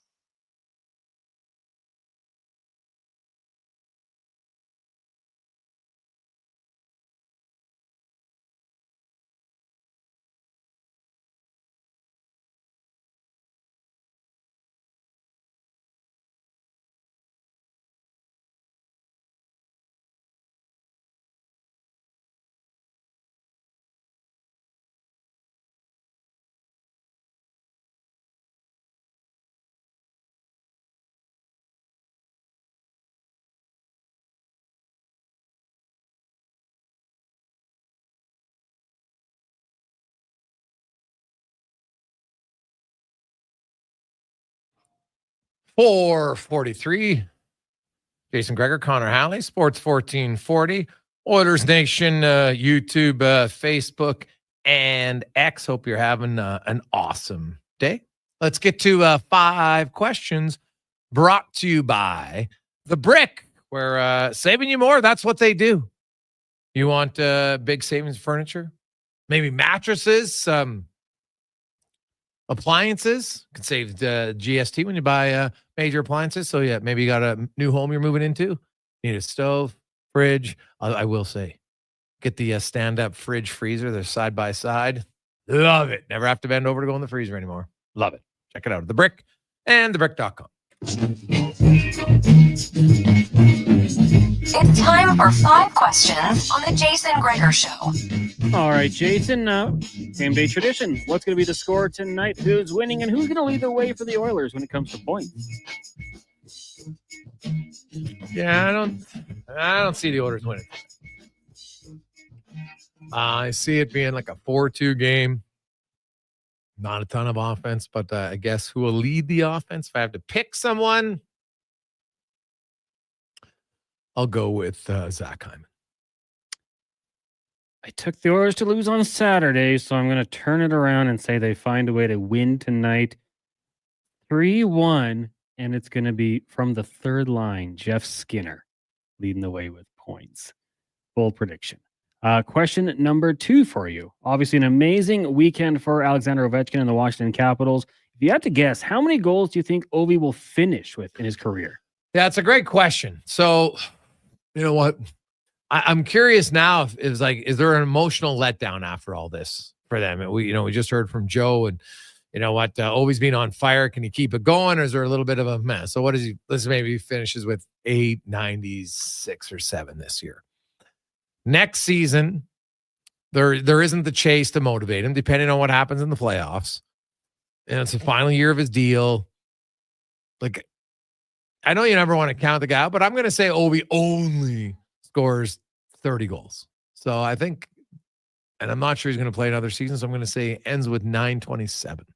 .443. Jason Gregor, Connor Halley, Sports 1440, Oilers Nation, YouTube, Facebook, and X. Hope you're having an awesome day. Let's get to 5 questions brought to you by The Brick, where saving you more, that's what they do. You want big savings furniture? Maybe mattresses, appliances. Could save the GST when you buy major appliances. So yeah, maybe you got a new home you're moving into. Need a stove, fridge. I will say, get the stand-up fridge freezer. They're side by side. Love it. Never have to bend over to go in the freezer anymore. Love it. Check it out at The Brick and thebrick.com. It's time for 5 questions on the Jason Gregor Show. All right, Jason, game day tradition. What's going to be the score tonight? Who's winning and who's going to lead the way for the Oilers when it comes to points? Yeah, I don't see the Oilers winning. I see it being like a 4-2 game. Not a ton of offense, but I guess who will lead the offense? If I have to pick someone, I'll go with Zach Hyman. I took the Oilers to lose on Saturday, so I'm going to turn it around and say they find a way to win tonight 3-1, and it's going to be from the third line, Jeff Skinner leading the way with points. Bold prediction. Question number 2 for you. Obviously, an amazing weekend for Alexander Ovechkin and the Washington Capitals. If you had to guess, how many goals do you think Ovi will finish with in his career? Yeah, it's a great question. So, you know what? I'm curious now if it's like, is there an emotional letdown after all this for them? And we just heard from Joe, and you know what? Ovi's been on fire. Can he keep it going, or is there a little bit of a mess? So, what is he? Let's maybe finishes with 896 or 7 this year. Next season, there isn't the chase to motivate him, depending on what happens in the playoffs. And it's the final year of his deal. Like, I know you never want to count the guy out, but I'm going to say Ovi only scores 30 goals. So I think, and I'm not sure he's going to play another season, so I'm going to say ends with 927.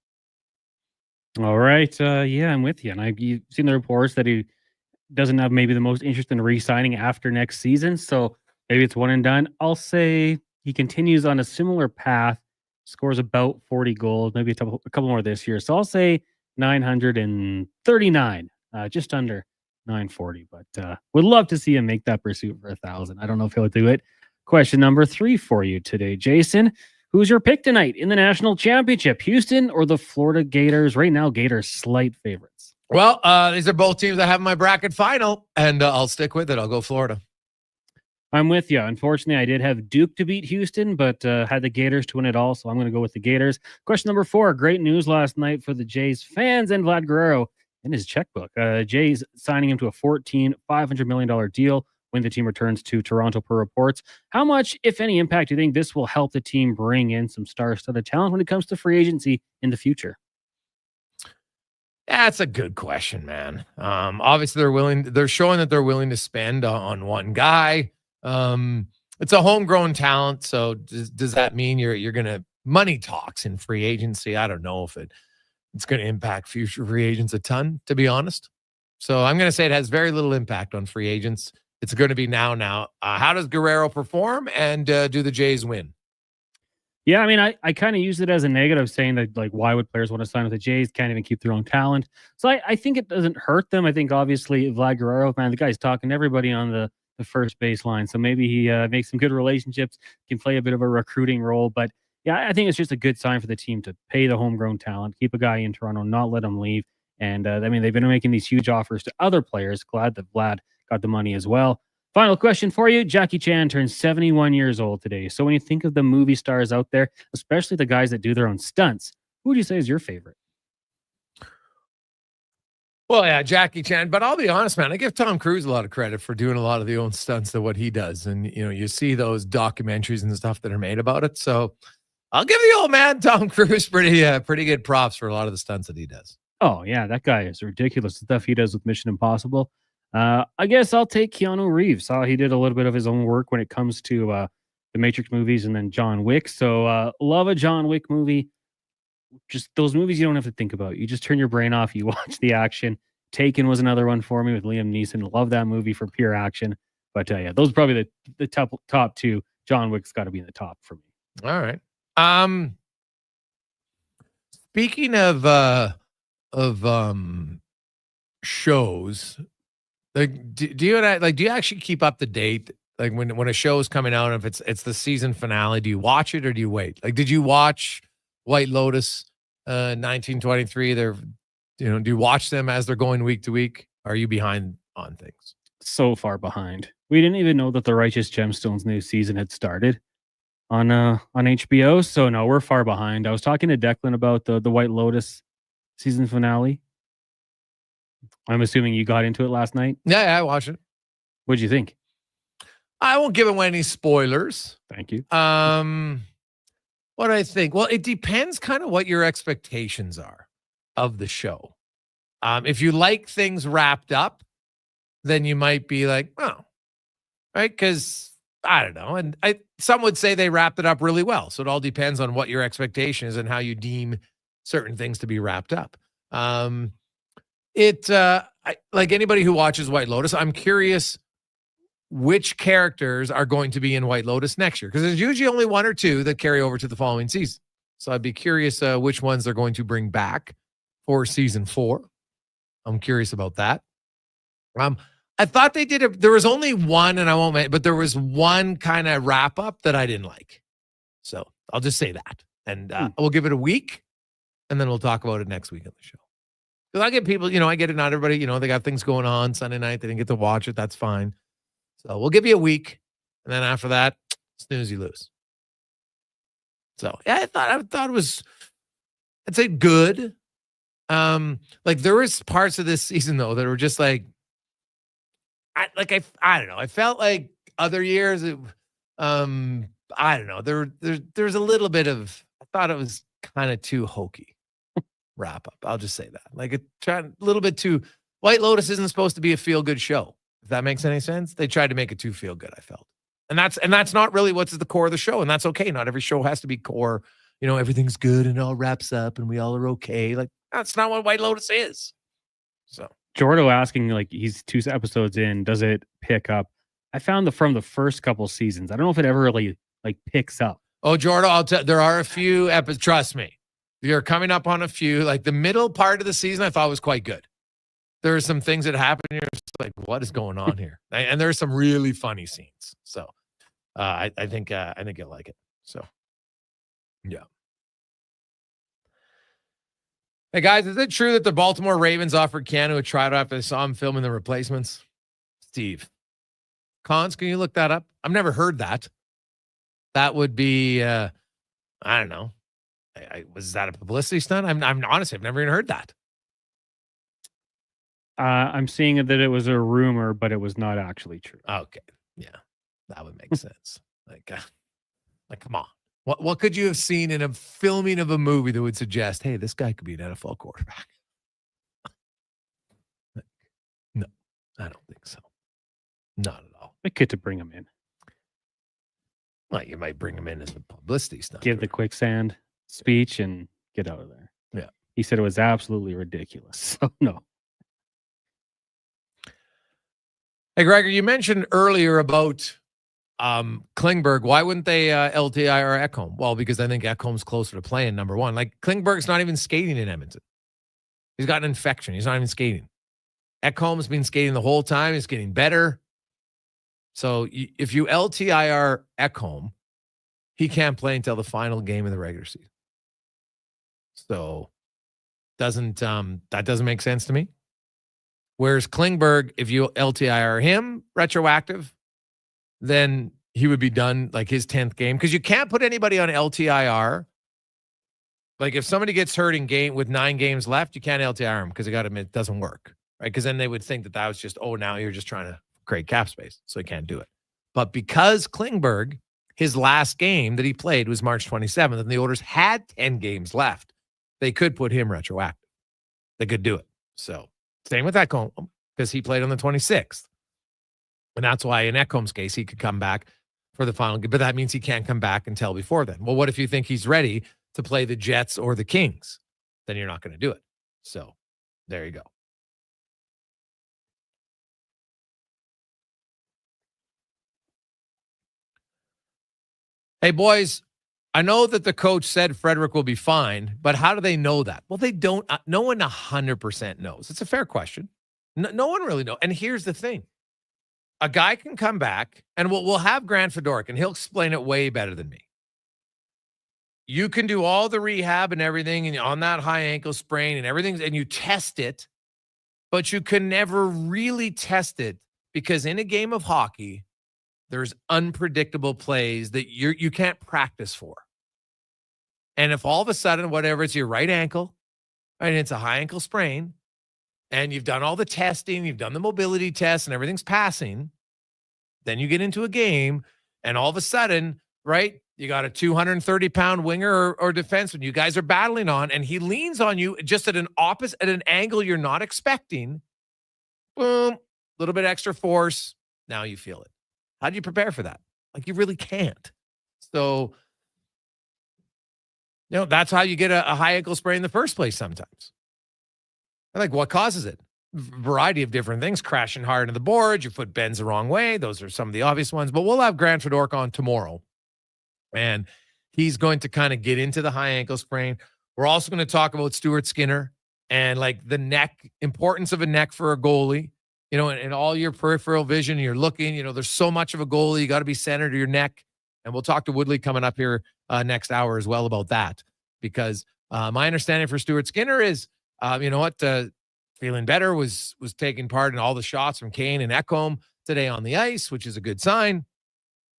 All right. Yeah, I'm with you. And you've seen the reports that he doesn't have maybe the most interest in re-signing after next season. So maybe it's one and done. I'll say he continues on a similar path, scores about 40 goals, maybe a couple more this year. So I'll say 939, just under 940. But would love to see him make that pursuit for 1,000. I don't know if he'll do it. Question number 3 for you today, Jason. Who's your pick tonight in the national championship, Houston or the Florida Gators? Right now, Gators slight favorites. Well, these are both teams I have in my bracket final, and I'll stick with it. I'll go Florida. I'm with you. Unfortunately, I did have Duke to beat Houston, but had the Gators to win it all, so I'm going to go with the Gators. Question number 4, great news last night for the Jays fans and Vlad Guerrero in his checkbook. Jays signing him to a $500 million deal when the team returns to Toronto per reports. How much, if any, impact do you think this will help the team bring in some star-studded talent when it comes to free agency in the future? That's a good question, man. Obviously, they're showing that they're willing to spend on one guy. It's a homegrown talent. So does that mean you're going to money talks in free agency? I don't know if it's going to impact future free agents a ton, to be honest. So I'm going to say it has very little impact on free agents. It's going to be now. How does Guerrero perform, and do the Jays win? Yeah, I mean, I kind of use it as a negative, saying that, like, why would players want to sign with the Jays? Can't even keep their own talent. So I think it doesn't hurt them. I think, obviously, Vlad Guerrero, man, the guy's talking to everybody on the first baseline. So maybe he makes some good relationships, can play a bit of a recruiting role. But yeah, I think it's just a good sign for the team to pay the homegrown talent, keep a guy in Toronto, not let him leave. And I mean, they've been making these huge offers to other players. Glad that Vlad got the money as well. Final question for you. Jackie Chan turns 71 years old today. So when you think of the movie stars out there, especially the guys that do their own stunts, who would you say is your favorite? Well, yeah, Jackie Chan. But I'll be honest, man, I give Tom Cruise a lot of credit for doing a lot of the own stunts of what he does. And, you know, you see those documentaries and stuff that are made about it. So I'll give the old man, Tom Cruise, pretty good props for a lot of the stunts that he does. Oh, yeah, that guy is ridiculous. The stuff he does with Mission Impossible. I guess I'll take Keanu Reeves. He did a little bit of his own work when it comes to the Matrix movies and then John Wick. So love a John Wick movie. Just those movies you don't have to think about. You just turn your brain off. You watch the action. Taken was another one for me with Liam Neeson. Love that movie for pure action. But yeah, those are probably the top 2. John Wick's got to be in the top for me. All right. Speaking of shows, like do you actually keep up to date Like when a show is coming out, and if it's the season finale, do you watch it or do you wait? Like, did you watch White Lotus 1923? Do you watch them as they're going week to week? Are you behind on things? So far behind. We didn't even know that the Righteous Gemstones new season had started on HBO. So no, we're far behind. I was talking to Declan about the White Lotus season finale. I'm assuming you got into it last night. Yeah, I watched it. What'd you think? I won't give away any spoilers. Thank you. What I think? Well, it depends kind of what your expectations are of the show. If you like things wrapped up, then you might be like, oh, right? Because I don't know. And some would say they wrapped it up really well. So it all depends on what your expectation is and how you deem certain things to be wrapped up. Like anybody who watches White Lotus, I'm curious which characters are going to be in White Lotus next year, because there's usually only one or two that carry over to the following season. So I'd be curious which ones they're going to bring back for season 4. I'm curious about that. I thought they did there was only one, and I won't, but there was one kind of wrap up that I didn't like. So I'll just say that, and we'll give it a week, and then we'll talk about it next week on the show. Because I get people, I get it. Not everybody, they got things going on Sunday night. They didn't get to watch it. That's fine. So we'll give you a week, and then after that, snooze, you lose. So yeah, I thought it was, I'd say good. Like there was parts of this season though that were just like, I don't know. I felt like other years, I don't know. There's a little bit of, I thought it was kind of too hokey wrap up. I'll just say that. Like a little bit too. White Lotus isn't supposed to be a feel good show. If that makes any sense, they tried to make it too feel good. I felt, and that's not really what's at the core of the show, and that's okay. Not every show has to be core. Everything's good and it all wraps up, and we all are okay. Like that's not what White Lotus is. So Jordo asking, like, he's 2 episodes in, does it pick up? I found from the first couple seasons, I don't know if it ever really like picks up. Oh, Jordo, I'll tell. There are a few episodes. Trust me, you're coming up on a few. Like the middle part of the season, I thought was quite good. There are some things that happen. You're just like, what is going on here? And there's some really funny scenes. So I think you'll like it. So yeah. Hey guys, is it true that the Baltimore Ravens offered Keanu a tryout after they saw him filming The Replacements? Steve Cons, can you look that up? I've never heard that. That would be I don't know. Was that a publicity stunt? I'm honestly, I've never even heard that. I'm seeing that it was a rumor, but it was not actually true. Okay. Yeah. That would make sense. Like come on. What could you have seen in a filming of a movie that would suggest, hey, this guy could be an NFL quarterback? No, I don't think so. Not at all. They could to bring him in. Well, you might bring him in as a publicity stunt. Give the quicksand speech and get out of there. Yeah. He said it was absolutely ridiculous. So no. Hey, Gregor, you mentioned earlier about Klingberg. Why wouldn't they LTIR Ekholm? Well, because I think Ekholm's closer to playing, number one. Like, Klingberg's not even skating in Edmonton. He's got an infection. He's not even skating. Ekholm's been skating the whole time. He's getting better. So if you LTIR Ekholm, he can't play until the final game of the regular season. So that doesn't make sense to me. Whereas Klingberg, if you LTIR him retroactive, then he would be done like his 10th game. Because you can't put anybody on LTIR. Like if somebody gets hurt in game with 9 games left, you can't LTIR him because it doesn't work. Right? Because then they would think that was just, now you're just trying to create cap space. So he can't do it. But because Klingberg, his last game that he played was March 27th, and the Oilers had 10 games left, they could put him retroactive. They could do it. So same with Ekholm, because he played on the 26th. And that's why in Ekholm's case, he could come back for the final game. But that means he can't come back until before then. Well, what if you think he's ready to play the Jets or the Kings? Then you're not going to do it. So there you go. Hey, boys, I know that the coach said Frederick will be fine, but how do they know that? Well, they don't. No one 100% knows. It's a fair question. No one really knows. And here's the thing. a guy can come back, and we'll have Grant Fedoruk, and he'll explain it way better than me. You can do all the rehab and everything and on that high ankle sprain and everything, and you test it, but you can never really test it because in a game of hockey, there's unpredictable plays that you can't practice for. And if all of a sudden, whatever, it's your right ankle, and it's a high ankle sprain, and you've done all the testing, you've done the mobility tests, and everything's passing, then you get into a game, and all of a sudden, right, you got a 230-pound winger or defenseman you guys are battling on, and he leans on you just at an angle you're not expecting. Boom, a little bit extra force. Now you feel it. How do you prepare for that? Like, you really can't. So, that's how you get a high ankle sprain in the first place sometimes. Like, what causes it? Variety of different things. Crashing hard into the board, your foot bends the wrong way. Those are some of the obvious ones. But we'll have Grant Fedoruk on tomorrow. And he's going to kind of get into the high ankle sprain. We're also going to talk about Stuart Skinner and like the neck, importance of a neck for a goalie, and all your peripheral vision, you're looking, there's so much of a goalie. You got to be centered to your neck. And we'll talk to Woodley coming up here next hour as well about that, because my understanding for Stuart Skinner is, feeling better, was taking part in all the shots from Kane and Ekholm today on the ice, which is a good sign.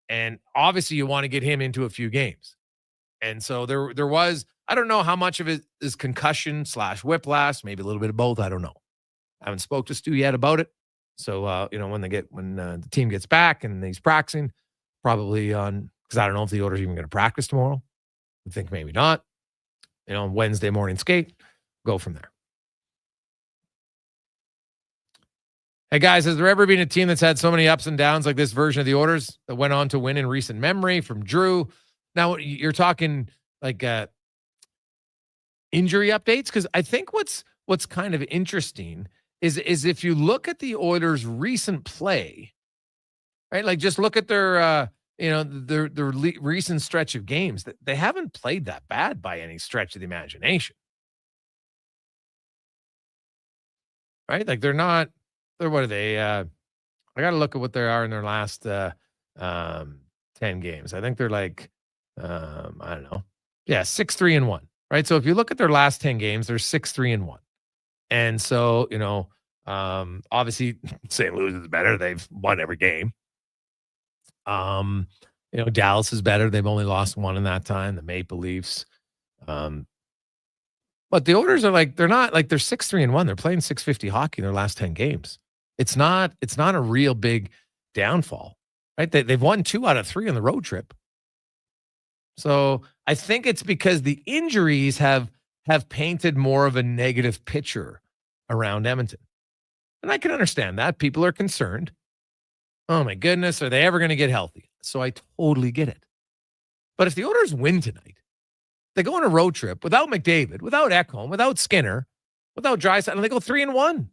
And obviously you want to get him into a few games. And so there was, I don't know how much of it is concussion / whiplash, maybe a little bit of both. I don't know. I haven't spoke to Stu yet about it. So, when the team gets back and he's practicing, probably because I don't know if the Oilers are even going to practice tomorrow. I think maybe not. Wednesday morning skate, go from there. Hey, guys, has there ever been a team that's had so many ups and downs like this version of the Oilers that went on to win in recent memory? From Drew. Now, you're talking like injury updates? Because I think what's kind of interesting is if you look at the Oilers' recent play, right? Like, just look at their recent stretch of games. They haven't played that bad by any stretch of the imagination, right? Like, they're not. What are they? I got to look at what they are in their last 10 games. I think they're like, I don't know. Yeah, 6-3-1, right? So if you look at their last 10 games, they're 6-3-1. And so, obviously St. Louis is better. They've won every game. Dallas is better. They've only lost one in that time. The Maple Leafs. But the Oilers are like, they're 6-3-1. They're playing 650 hockey in their last 10 games. It's not a real big downfall, right? They've won 2 out of 3 on the road trip. So I think it's because the injuries have painted more of a negative picture around Edmonton. And I can understand that. People are concerned. Oh my goodness, are they ever going to get healthy? So I totally get it. But if the Oilers win tonight, they go on a road trip without McDavid, without Ekholm, without Skinner, without Draisaitl, and they go 3-1.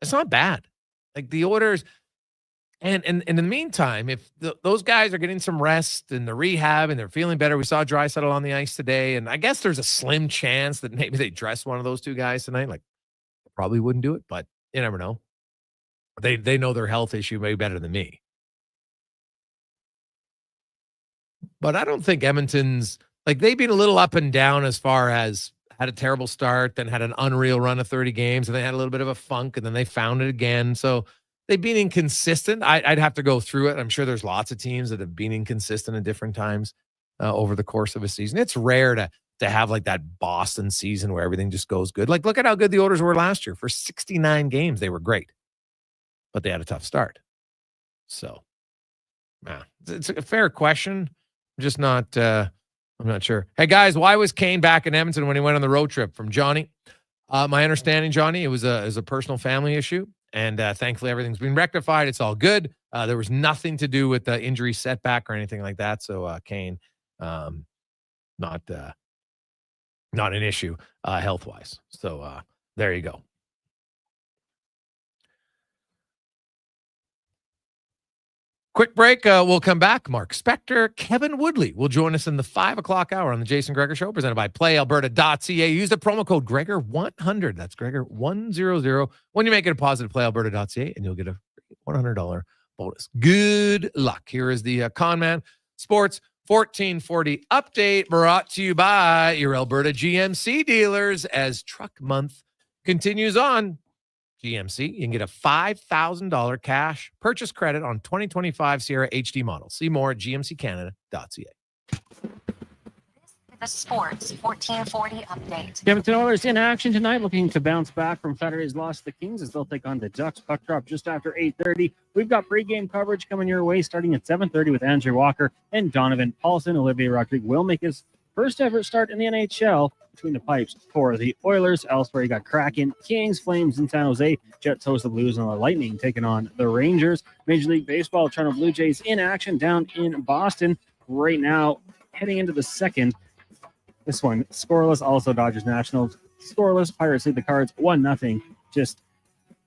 It's not bad. Like, the Oilers, and in the meantime, if those guys are getting some rest and the rehab and they're feeling better, we saw Draisaitl on the ice today, and I guess there's a slim chance that maybe they dress one of those two guys tonight. Like, probably wouldn't do it, but you never know. They know their health issue way better than me. But I don't think Edmonton's, like, they've been a little up and down as far as had a terrible start, then had an unreal run of 30 games, and they had a little bit of a funk, and then they found it again. So they've been inconsistent. I'd have to go through it. I'm sure there's lots of teams that have been inconsistent at different times over the course of a season. It's rare to have like that Boston season where everything just goes good. Like, look at how good the Oilers were last year. For 69 games, they were great, but they had a tough start. So, it's a fair question. I'm just not. I'm not sure. Hey, guys, why was Kane back in Edmonton when he went on the road trip? From Johnny. My understanding, Johnny, it was a personal family issue, and thankfully everything's been rectified. It's all good. There was nothing to do with the injury setback or anything like that. So Kane, not an issue health-wise. So there you go. Quick break. We'll come back. Mark Spector, Kevin Woodley will join us in the 5 o'clock hour on the Jason Gregor Show, presented by PlayAlberta.ca. Use the promo code Gregor100. That's Gregor100 when you make it a positive PlayAlberta.ca, and you'll get a $100 bonus. Good luck. Here is the Conman Sports 1440 update brought to you by your Alberta GMC dealers as Truck Month continues on. GMC, you can get a $5,000 cash purchase credit on 2025 Sierra HD models. See more at gmccanada.ca. The Sports 1440 update. Edmonton Oilers in action tonight, looking to bounce back from Saturday's loss to the Kings as they'll take on the Ducks. Puck drop just after 8:30. We've got pregame coverage coming your way starting at 7:30 with Andrew Walker and Donovan Paulson. Olivier Rodrigue will make his first ever start in the NHL between the pipes for the Oilers. Elsewhere, you got Kraken, Kings, Flames in San Jose. Jets host the Blues, and the Lightning taking on the Rangers. Major League Baseball, Toronto Blue Jays in action down in Boston right now, heading into the second. This one, scoreless, also Dodgers Nationals. Scoreless, Pirates lead the Cards 1-0 just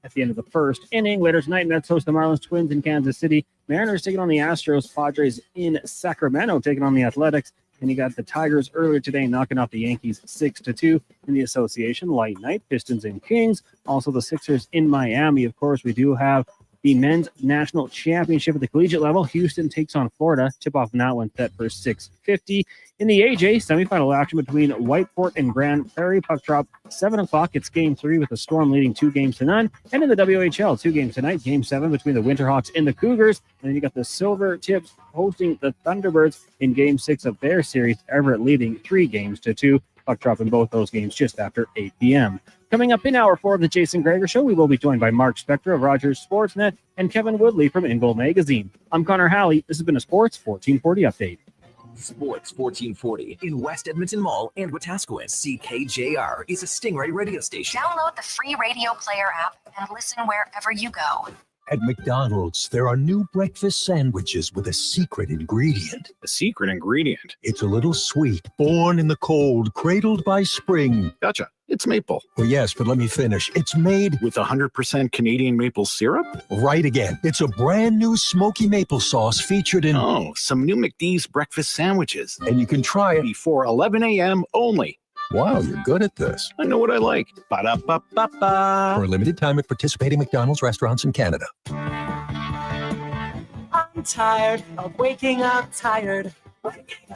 at the end of the first inning. Later tonight, Mets host the Marlins Twins in Kansas City. Mariners taking on the Astros. Padres in Sacramento taking on the Athletics. And you got the Tigers earlier today knocking off the Yankees 6-2 in the association. Light night, Pistons and Kings. Also the Sixers in Miami. Of course, we do have the men's national championship at the collegiate level. Houston takes on Florida. Tip-off on that one set for 6:50. In the AJ, semifinal action between Whiteport and Grand Prairie. Puck drop 7 o'clock. It's Game 3 with the Storm leading 2-0. And in the WHL, 2 games tonight. Game 7 between the Winterhawks and the Cougars. And then you got the Silver Tips hosting the Thunderbirds in Game 6 of their series. Everett leading 3-2. Puck drop in both those games just after 8 p.m. Coming up in hour 4 of the Jason Gregor Show, we will be joined by Mark Spector of Rogers Sportsnet and Kevin Woodley from In Goal Magazine. I'm Connor Halley. This has been a Sports 1440 update. Sports 1440 in West Edmonton Mall and Wetaskiwin. CKJR is a Stingray radio station. Download the free radio player app and listen wherever you go. At McDonald's, there are new breakfast sandwiches with a secret ingredient. A secret ingredient? It's a little sweet, born in the cold, cradled by spring. Gotcha. It's maple. Well, yes, but let me finish. It's made with 100% Canadian maple syrup? Right again. It's a brand new smoky maple sauce featured in... Oh, some new McD's breakfast sandwiches. And you can try it before 11 a.m. only. Wow, you're good at this. I know what I like. Ba-da-ba-ba-ba. For a limited time at participating McDonald's restaurants in Canada. I'm tired of waking up tired. Waking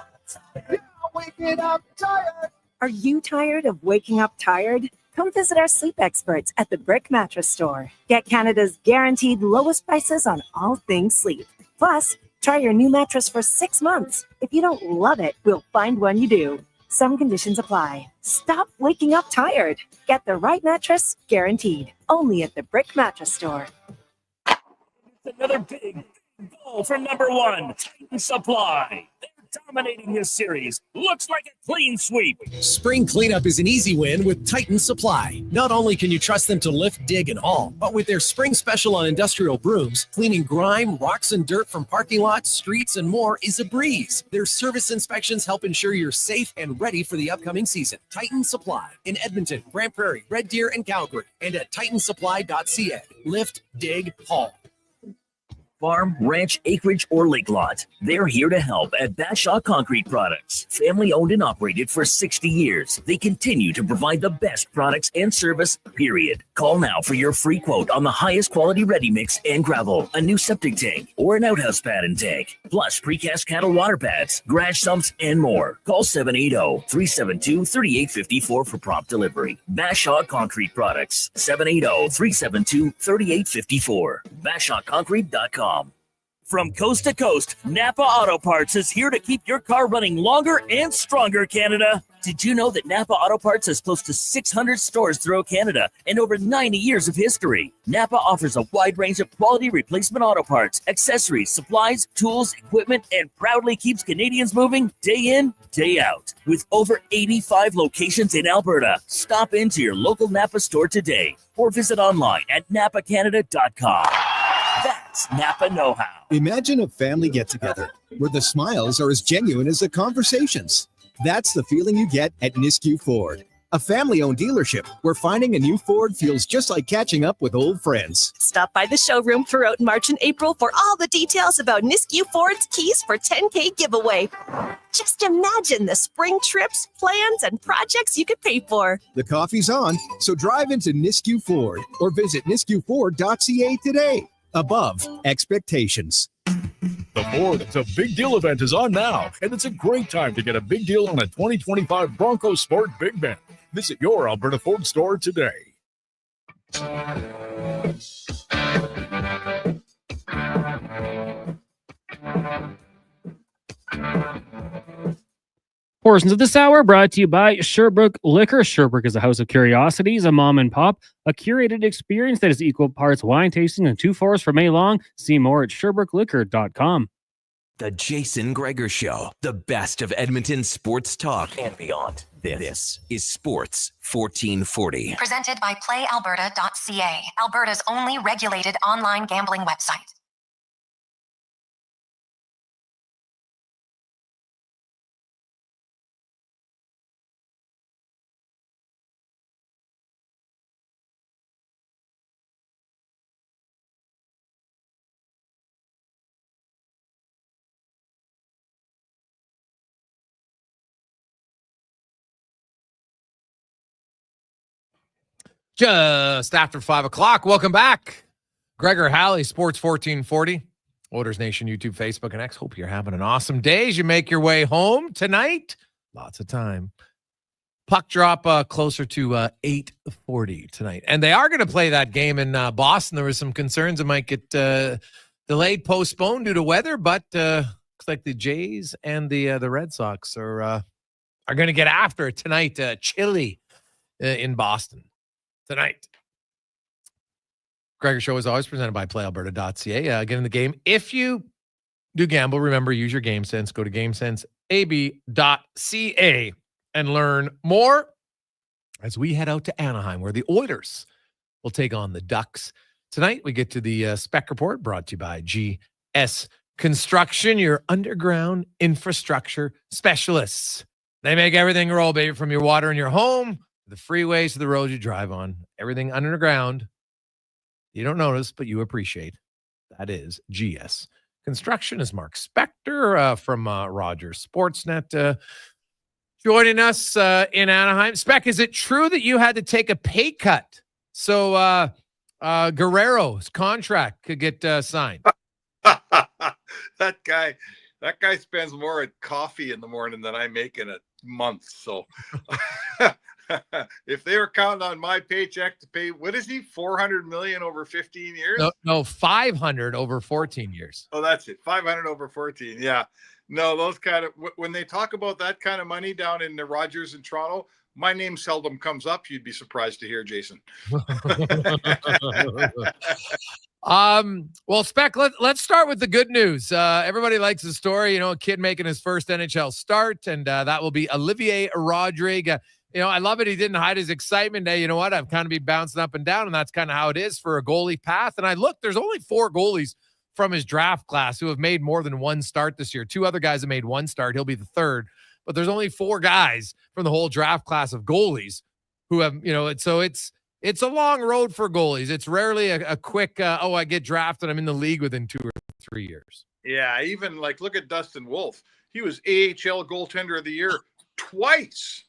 up tired. Are you tired of waking up tired? Come visit our sleep experts at the Brick Mattress Store. Get Canada's guaranteed lowest prices on all things sleep. Plus, try your new mattress for 6 months. If you don't love it, we'll find one you do. Some conditions apply. Stop waking up tired. Get the right mattress, guaranteed. Only at the Brick Mattress Store. Another big goal for number 1, Titan Supply. They're dominating this series. Looks like a clean sweep. Spring cleanup is an easy win with Titan Supply. Not only can you trust them to lift, dig, and haul, but with their spring special on industrial brooms, cleaning grime, rocks, and dirt from parking lots, streets, and more is a breeze. Their service inspections help ensure you're safe and ready for the upcoming season. Titan Supply in Edmonton, Grand Prairie, Red Deer, and Calgary, and at titansupply.ca. Lift, dig, haul. Farm, ranch, acreage, or lake lot. They're here to help at Bashaw Concrete Products. Family owned and operated for 60 years. They continue to provide the best products and service, period. Call now for your free quote on the highest quality ready mix and gravel, a new septic tank, or an outhouse pad and tank, plus precast cattle water pads, garage sumps, and more. Call 780-372-3854 for prompt delivery. Bashaw Concrete Products, 780-372-3854. BashawConcrete.com. From coast to coast, Napa Auto Parts is here to keep your car running longer and stronger, Canada. Did you know that Napa Auto Parts has close to 600 stores throughout Canada and over 90 years of history? Napa offers a wide range of quality replacement auto parts, accessories, supplies, tools, equipment, and proudly keeps Canadians moving day in, day out. With over 85 locations in Alberta, stop into your local Napa store today or visit online at napacanada.com. That's Napa know-how. Imagine a family get-together where the smiles are as genuine as the conversations. That's the feeling you get at Nisku Ford, a family-owned dealership where finding a new Ford feels just like catching up with old friends. Stop by the showroom throughout March and April for all the details about Nisku Ford's Keys for 10K giveaway. Just imagine the spring trips, plans, and projects you could pay for. The coffee's on, so drive into Nisku Ford or visit niskuford.ca today. above expectations. The Ford It's a Big Deal event is on now, and it's a great time to get a big deal on a 2025 Bronco Sport Big Ben. Visit your Alberta Ford store today. Portions of this hour brought to you by Sherbrooke Liquor. Sherbrooke is a house of curiosities, a mom and pop, a curated experience that is equal parts wine tasting and 2 fours for May long. See more at SherbrookeLiquor.com. The Jason Gregor Show, the best of Edmonton sports talk and beyond. This is Sports 1440. Presented by PlayAlberta.ca, Alberta's only regulated online gambling website. Just after 5 o'clock. Welcome back. Gregor Halley, Sports 1440. Oilers Nation, YouTube, Facebook, and X. Hope you're having an awesome day as you make your way home tonight. Lots of time. Puck drop closer to 8:40 tonight. And they are going to play that game in Boston. There was some concerns it might get delayed, postponed due to weather, but looks like the Jays and the Red Sox are going to get after it tonight. Chilly in Boston tonight. Gregor Show is always presented by PlayAlberta.ca. Get in the game. If you do gamble, remember, use your game sense. Go to GameSenseAB.ca and learn more as we head out to Anaheim, where the Oilers will take on the Ducks. Tonight, we get to the Spec Report, brought to you by GS Construction, your underground infrastructure specialists. They make everything roll, baby, from your water in your home, the freeways to the roads you drive on, everything underground. You don't notice, but you appreciate. That is GS Construction. Is Mark Spector from Rogers Sportsnet joining us in Anaheim. Spec, is it true that you had to take a pay cut so Guerrero's contract could get signed? That guy spends more at coffee in the morning than I make in a month. So if they were counting on my paycheck to pay, what is he, $400 million over 15 years? No, 500 over 14 years. Oh, that's it. 500 over 14. Yeah. No, those kind of, when they talk about that kind of money down in the Rogers in Toronto, my name seldom comes up. You'd be surprised to hear, Jason. Well, Spec, let's start with the good news. Everybody likes the story, a kid making his first NHL start, and that will be Olivier Rodrigue. I love it. He didn't hide his excitement. Hey, you know what? I've kind of been bouncing up and down, and that's kind of how it is for a goalie path. And I look, there's only 4 goalies from his draft class who have made more than 1 start this year. 2 other guys have made 1 start. He'll be the 3rd. But there's only 4 guys from the whole draft class of goalies who have, so it's a long road for goalies. It's rarely a quick, I get drafted, I'm in the league within 2 or 3 years. Yeah, even look at Dustin Wolf. He was AHL goaltender of the year twice.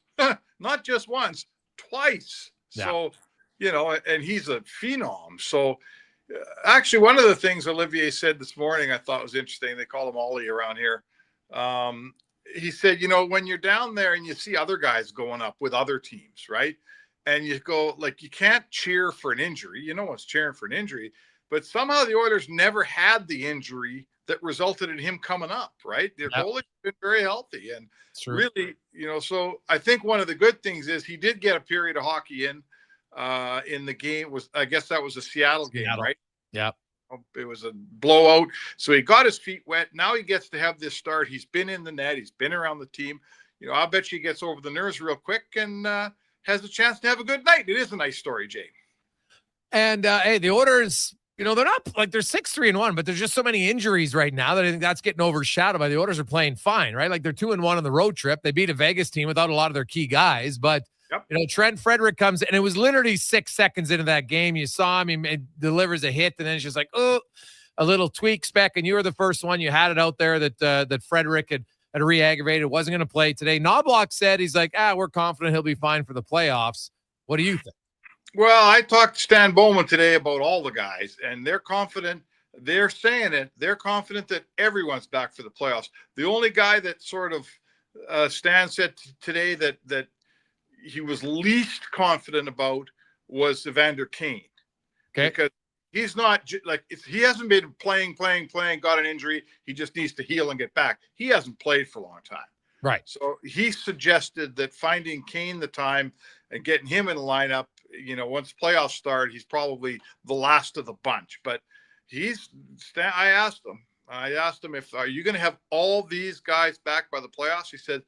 Not just once, twice. Yeah. So, and he's a phenom. So, actually, one of the things Olivier said this morning I thought was interesting. They call him Ollie around here. He said, when you're down there and you see other guys going up with other teams, right? And you go, you can't cheer for an injury. No one's cheering for an injury. But somehow the Oilers never had the injury that resulted in him coming up, right? Their goalie's been very healthy. And really, so I think one of the good things is he did get a period of hockey in the game. I guess that was a Seattle game, right? Yeah. It was a blowout. So he got his feet wet. Now he gets to have this start. He's been in the net. He's been around the team. I'll bet you he gets over the nerves real quick and has a chance to have a good night. It is a nice story, Jay. And, hey, the Oilers, they're not they're 6-3-1, but there's just so many injuries right now that I think that's getting overshadowed by the Oilers are playing fine, right? They're 2-1 on the road trip. They beat a Vegas team without a lot of their key guys, but Trent Frederick comes in, and it was literally 6 seconds into that game. You saw him, he delivers a hit, and then it's just a little tweak, Spec, and you were the first one. You had it out there that Frederick had re-aggravated, wasn't going to play today. Knoblauch said he's we're confident he'll be fine for the playoffs. What do you think? Well, I talked to Stan Bowman today about all the guys, and they're confident they're saying it. They're confident that everyone's back for the playoffs. The only guy that sort of Stan said today that he was least confident about was Evander Kane. Okay. Because he's not like, if he hasn't been playing, got an injury. He just needs to heal and get back. He hasn't played for a long time. Right. So he suggested that finding Kane the time and getting him in the lineup, once playoffs start, he's probably the last of the bunch. But I asked him if, are you going to have all these guys back by the playoffs? He said,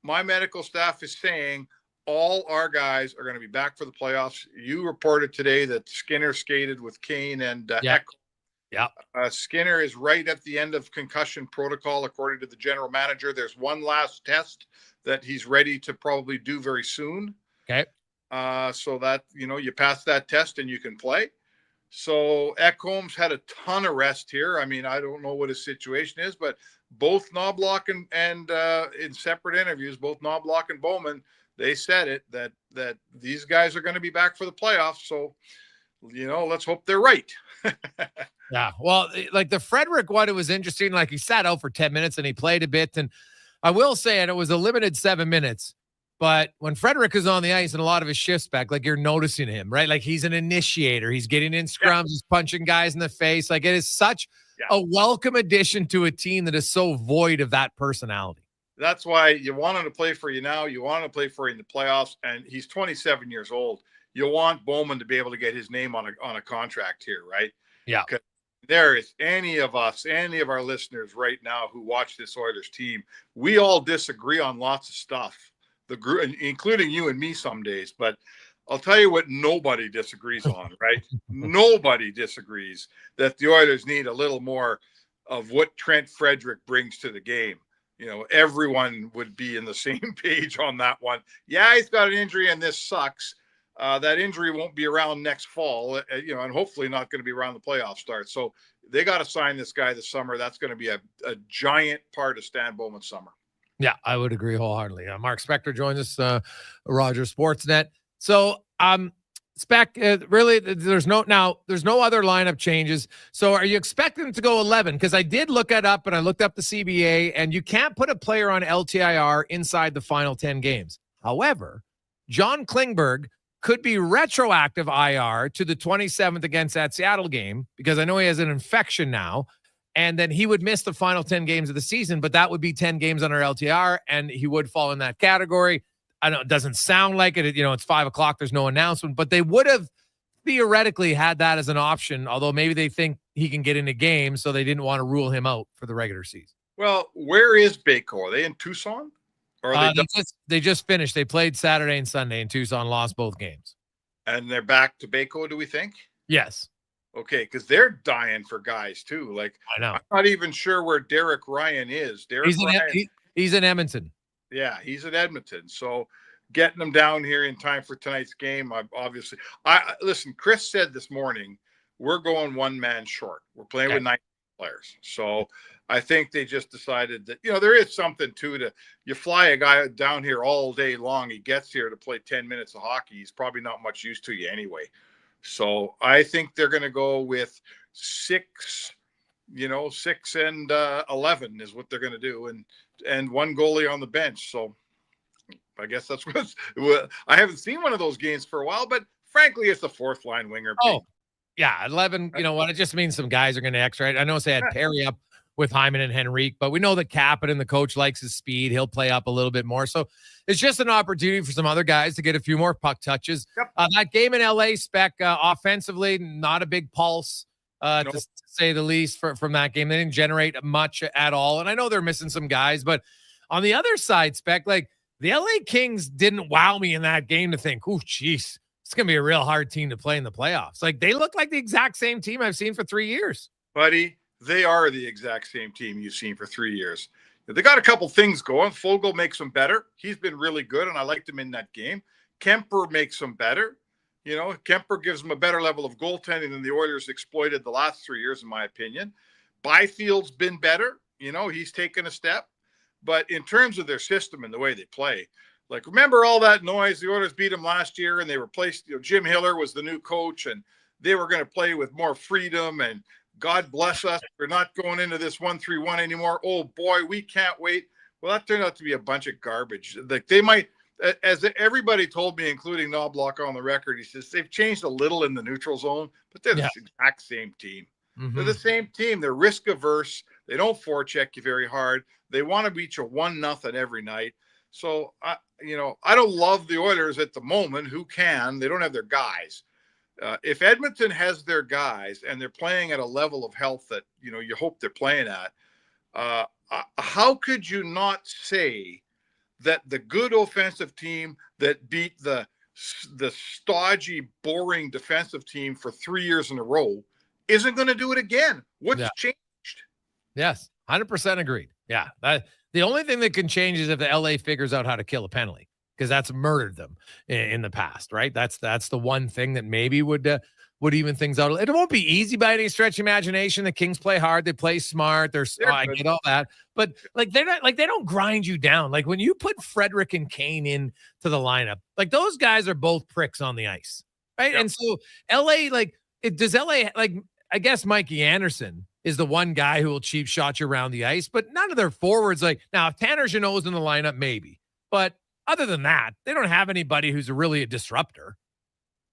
my medical staff is saying all our guys are going to be back for the playoffs. You reported today that Skinner skated with Kane and Ekholm. Yeah. Skinner is right at the end of concussion protocol, according to the general manager. There's one last test that he's ready to probably do very soon. Okay. So that, you pass that test and you can play. So Ekholm's had a ton of rest here. I mean, I don't know what his situation is, but both Knoblauch and in separate interviews, both Knoblauch and Bowman, they said it, that these guys are going to be back for the playoffs. So, let's hope they're right. Yeah. Well, like the Frederick one, it was interesting. Like he sat out for 10 minutes and he played a bit. And I will say, and it was a limited 7 minutes, but when Frederick is on the ice and a lot of his shifts back, like you're noticing him, right? Like he's an initiator. He's getting in scrums. He's punching guys in the face. Like it is such a welcome addition to a team that is so void of that personality. That's why you want him to play for you now. You want him to play for you in the playoffs. And he's 27 years old. You want Bowman to be able to get his name on a contract here, right? Yeah. There is any of our listeners right now who watch this Oilers team, we all disagree on lots of stuff, the group, including you and me some days. But I'll tell you what nobody disagrees on, right? Nobody disagrees that the Oilers need a little more of what Trent Frederick brings to the game. Everyone would be in the same page on that one. Yeah, he's got an injury and this sucks. That injury won't be around next fall, and hopefully not going to be around the playoff start. So they got to sign this guy this summer. That's going to be a giant part of Stan Bowman's summer. Yeah, I would agree wholeheartedly. Mark Spector joins us, Rogers Sportsnet. So, Spec, really, there's no other lineup changes. So are you expecting them to go 11? Because I did look it up, and I looked up the CBA, and you can't put a player on LTIR inside the final 10 games. However, John Klingberg could be retroactive IR to the 27th against that Seattle game, because I know he has an infection now, and then he would miss the final 10 games of the season, but that would be 10 games under LTIR, and he would fall in that category. I know it doesn't sound like it. It's 5:00. There's no announcement, but they would have theoretically had that as an option, although maybe they think he can get in a game, so they didn't want to rule him out for the regular season. Well, where is Baco? Are they in Tucson? Or are they just finished. They played Saturday and Sunday in Tucson, lost both games. And they're back to Baco, do we think? Yes. Okay, because they're dying for guys too. Like, I know. I'm not even sure where Derek Ryan is. He's in Edmonton. Yeah, he's in Edmonton. So getting them down here in time for tonight's game, listen, Chris said this morning, we're going one man short. We're playing with 9 players. So I think they just decided that, there is something to you fly a guy down here all day long. He gets here to play 10 minutes of hockey. He's probably not much use to you anyway. So I think they're going to go with 6 and 11 is what they're going to do. And one goalie on the bench. So I guess that's what I haven't seen one of those games for a while, but frankly, it's the fourth line winger. Oh, yeah. 11. You know what? It just means some guys are going to extra. I know they had Perry up with Hyman and Henrique, but we know that Kapanen, the coach, likes his speed. He'll play up a little bit more. So it's just an opportunity for some other guys to get a few more puck touches. Yep. That game in LA, Spec, offensively, not a big pulse, to say the least, from that game. They didn't generate much at all. And I know they're missing some guys, but on the other side, Spec, like the LA Kings didn't wow me in that game to think, oh, geez, it's going to be a real hard team to play in the playoffs. Like they look like the exact same team I've seen for 3 years. Buddy, they are the exact same team you've seen for 3 years. They got a couple things going. Fogle makes them better. He's been really good, and I liked him in that game. Kemper makes them better. Kemper gives them a better level of goaltending than the Oilers exploited the last 3 years, in my opinion. Byfield's been better. He's taken a step. But in terms of their system and the way they play, like, remember all that noise? The Oilers beat them last year, and they replaced, Jim Hiller was the new coach, and they were going to play with more freedom, and God bless us. We're not going into this 1-3-1 anymore. Oh boy, we can't wait. Well, that turned out to be a bunch of garbage. Like they might, as everybody told me, including Knoblauch on the record, he says they've changed a little in the neutral zone, but they're the exact same team. Mm-hmm. They're the same team. They're risk averse. They don't forecheck you very hard. They want to beat you 1-0 every night. So I don't love the Oilers at the moment. Who can? They don't have their guys. If Edmonton has their guys and they're playing at a level of health that you hope they're playing at, how could you not say that the good offensive team that beat the stodgy, boring defensive team for 3 years in a row isn't going to do it again? What's changed? Yes, 100% agreed. Yeah, the only thing that can change is if the LA figures out how to kill a penalty, because that's murdered them in the past, right? That's the one thing that maybe would even things out. It won't be easy by any stretch of imagination. The Kings play hard, they play smart. I get all that, but like they're not like they don't grind you down. Like when you put Frederick and Kane into the lineup, like those guys are both pricks on the ice, right? Yep. And so LA, does LA like? I guess Mikey Anderson is the one guy who will cheap shot you around the ice, but none of their forwards now if Tanner Jeannot's in the lineup, maybe, but other than that, they don't have anybody who's really a disruptor.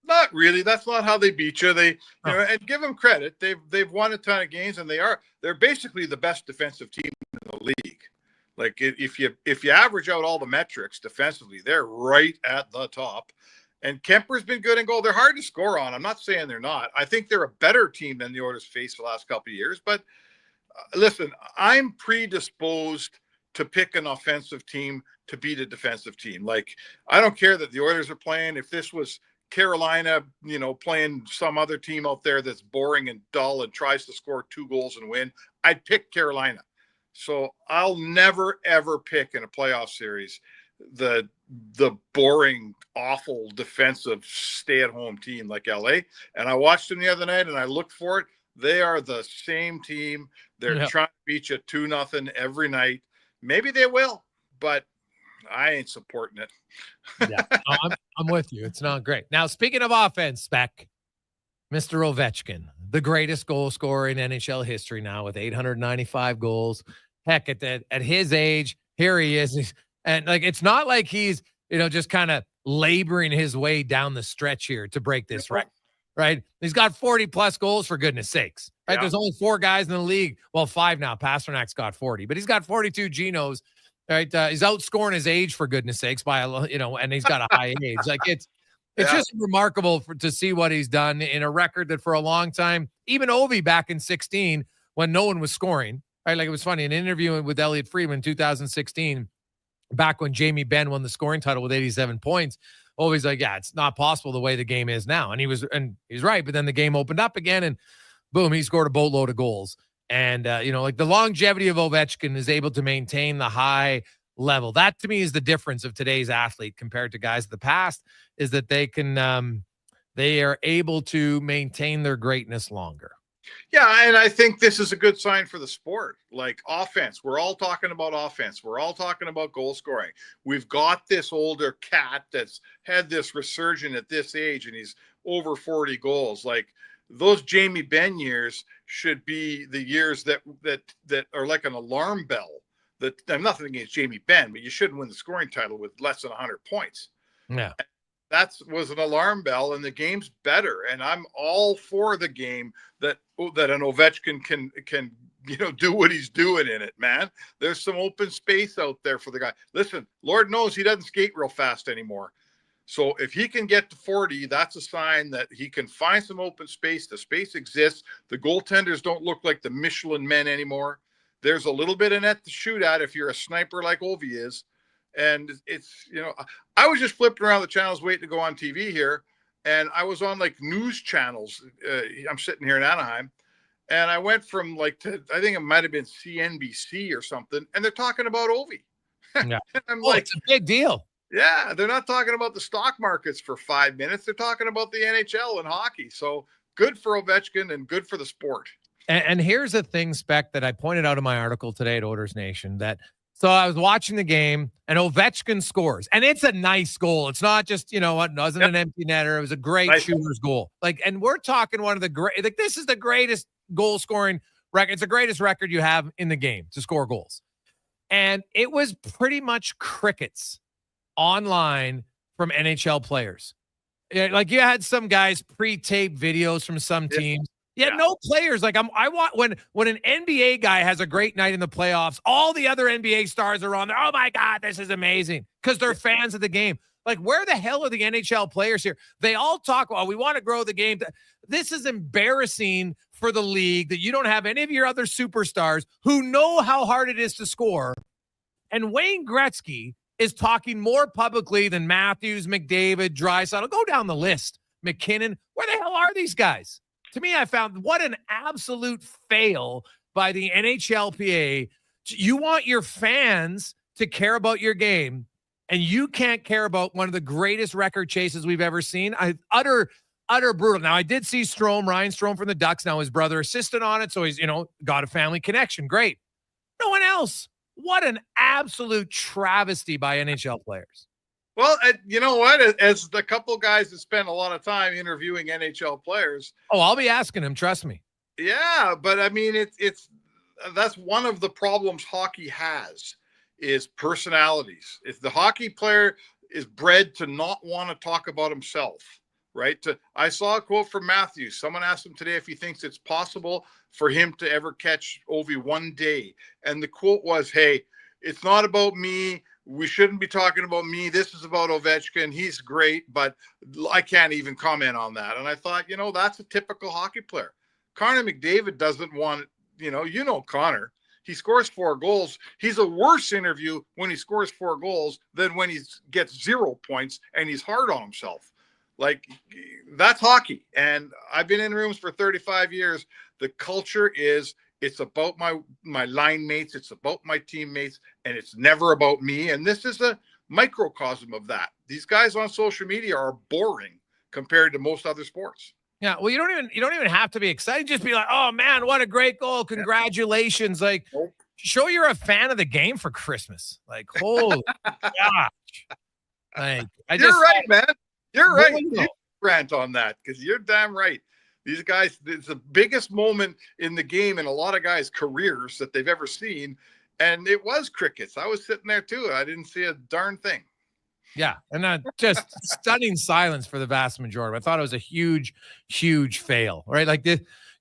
Not really. That's not how they beat you. And give them credit. They've won a ton of games, and they're basically the best defensive team in the league. Like if you average out all the metrics defensively, they're right at the top. And Kemper's been good in goal. They're hard to score on. I'm not saying they're not. I think they're a better team than the Oilers faced the last couple of years. But listen, I'm predisposed to pick an offensive team to beat a defensive team. Like, I don't care that the Oilers are playing. If this was Carolina, playing some other team out there that's boring and dull and tries to score 2 goals and win, I'd pick Carolina. So I'll never, ever pick in a playoff series the boring, awful defensive stay-at-home team like LA. And I watched them the other night and I looked for it. They are the same team. They're trying to beat you 2-0 every night. Maybe they will, but I ain't supporting it. Yeah, I'm with you. It's not great. Now, speaking of offense, Spec, Mr. Ovechkin, the greatest goal scorer in NHL history now with 895 goals. Heck, at his age, here he is. And it's not like he's, just kind of laboring his way down the stretch here to break this record, right? He's got 40 plus goals, for goodness sakes, right? Yeah. There's only 4 guys in the league. Well, 5 now. Pasternak's got 40, but he's got 42 Genos, right? He's outscoring his age, for goodness sakes, by and he's got a high age. It's just remarkable to see what he's done in a record that for a long time, even Ovi back in 16, when no one was scoring, right? Like, it was funny, an interview with Elliot Friedman in 2016, back when Jamie Benn won the scoring title with 87 points, always like, yeah, it's not possible the way the game is now. And he's right. But then the game opened up again and boom, he scored a boatload of goals. And, the longevity of Ovechkin is able to maintain the high level. That to me is the difference of today's athlete compared to guys of the past, is that they are able to maintain their greatness longer. Yeah, and I think this is a good sign for the sport. Like offense, we're all talking about offense. We're all talking about goal scoring. We've got this older cat that's had this resurgence at this age, and he's over 40 goals. Like, those Jamie Benn years should be the years that are like an alarm bell. That I'm nothing against Jamie Benn, but you shouldn't win the scoring title with less than 100 points. Yeah. That was an alarm bell, and the game's better. And I'm all for the game that an Ovechkin can do what he's doing in it, man. There's some open space out there for the guy. Listen, Lord knows he doesn't skate real fast anymore. So if he can get to 40, that's a sign that he can find some open space. The space exists. The goaltenders don't look like the Michelin men anymore. There's a little bit of net to shoot at if you're a sniper like Ovi is. And it's, I was just flipping around the channels waiting to go on TV here. And I was on news channels. I'm sitting here in Anaheim. And I went from I think it might've been CNBC or something. And they're talking about Ovi. Yeah. It's a big deal. Yeah. They're not talking about the stock markets for 5 minutes. They're talking about the NHL and hockey. So good for Ovechkin and good for the sport. And here's the thing, Spec, that I pointed out in my article today at Oilers Nation, that So I was watching the game, and Ovechkin scores, and it's a nice goal. It's not just, you know what, wasn't an empty netter. It was a great shooter's goal. Like, and we're talking one of the great, like, this is the greatest goal scoring record. It's the greatest record you have in the game to score goals. And it was pretty much crickets online from NHL players. Yeah, like you had some guys pre-tape videos from some teams. Yeah, no players. Like I want when an NBA guy has a great night in the playoffs, all the other NBA stars are on there. Oh my God, this is amazing, because they're fans of the game. Like, where the hell are the NHL players here? They all talk about, we want to grow the game. This is embarrassing for the league that you don't have any of your other superstars who know how hard it is to score. And Wayne Gretzky is talking more publicly than Matthews, McDavid, Draisaitl. Go down the list. McKinnon. Where the hell are these guys? To me, I found what an absolute fail by the NHLPA. You want your fans to care about your game, and you can't care about one of the greatest record chases we've ever seen. Utter brutal. Now, I did see Ryan Strome from the Ducks. Now, his brother assisted on it, so he's, got a family connection. Great. No one else. What an absolute travesty by NHL players. Well, you know what? As the couple guys that spend a lot of time interviewing NHL players. Oh, I'll be asking him. Trust me. Yeah, but I mean, that's one of the problems hockey has is personalities. If the hockey player is bred to not want to talk about himself, right? I saw a quote from Matthews. Someone asked him today if he thinks it's possible for him to ever catch Ovi one day. And the quote was, hey, it's not about me. We shouldn't be talking about me. This is about Ovechkin. He's great, but I can't even comment on that. And I thought, that's a typical hockey player. Connor McDavid doesn't want, Connor. He scores 4 goals. He's a worse interview when he scores 4 goals than when he gets 0 points and he's hard on himself. Like, that's hockey. And I've been in rooms for 35 years. The culture is, it's about my line mates. It's about my teammates, and it's never about me. And this is a microcosm of that. These guys on social media are boring compared to most other sports. Yeah, well, you don't even have to be excited. Just be like, oh man, what a great goal! Congratulations! Like, show you're a fan of the game for Christmas. Like, holy gosh! Like, you're right, man. You're right. You rant on that because you're damn right. These guys, it's the biggest moment in the game in a lot of guys' careers that they've ever seen. And it was crickets. I was sitting there too. I didn't see a darn thing. Yeah. And just stunning silence for the vast majority. I thought it was a huge, huge fail, right? Like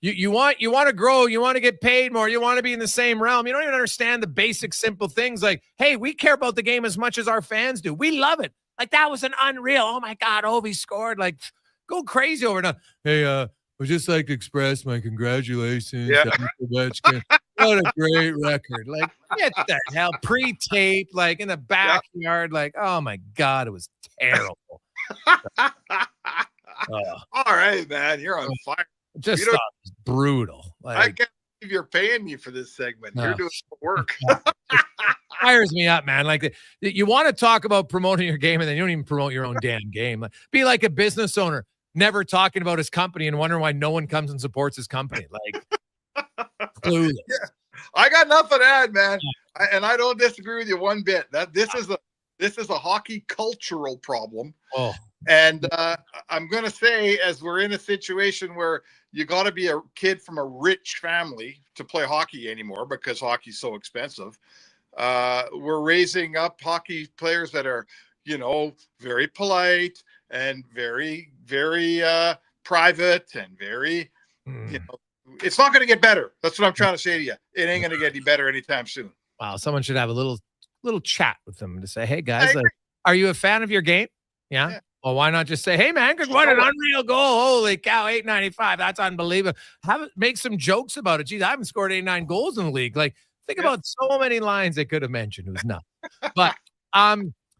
you want to grow, you want to get paid more, you want to be in the same realm. You don't even understand the basic, simple things like, hey, we care about the game as much as our fans do. We love it. Like, that was an unreal. Oh my God, Ovi scored. Like, go crazy over it. Hey, I would just like to express my congratulations. Yeah. What a great record. Like, get the hell pre-tape, like in the backyard. Like, oh my God, it was terrible. All right, man. You're on fire. Just thought it was brutal. Like, I can't believe you're paying me for this segment. You're doing work. Fires me up, man. Like, you want to talk about promoting your game, and then you don't even promote your own damn game. Like, be like a business owner, never talking about his company and wondering why no one comes and supports his company. Like, clueless. Yeah. I got nothing to add, man. And I don't disagree with you one bit. This is a hockey cultural problem. Oh. And I'm going to say, as we're in a situation where you got to be a kid from a rich family to play hockey anymore because hockey's so expensive. We're raising up hockey players that are, very polite and very, very private and very, it's not going to get better. That's what I'm trying to say to you. It ain't going to get any better anytime soon. Wow. Someone should have a little chat with them to say, hey guys, are you a fan of your game? Yeah. Well, why not just say, hey man, what an unreal goal. Holy cow, 895. That's unbelievable. Make some jokes about it. Geez, I haven't scored 89 goals in the league. Like, think about so many lines they could have mentioned. It was nuts. But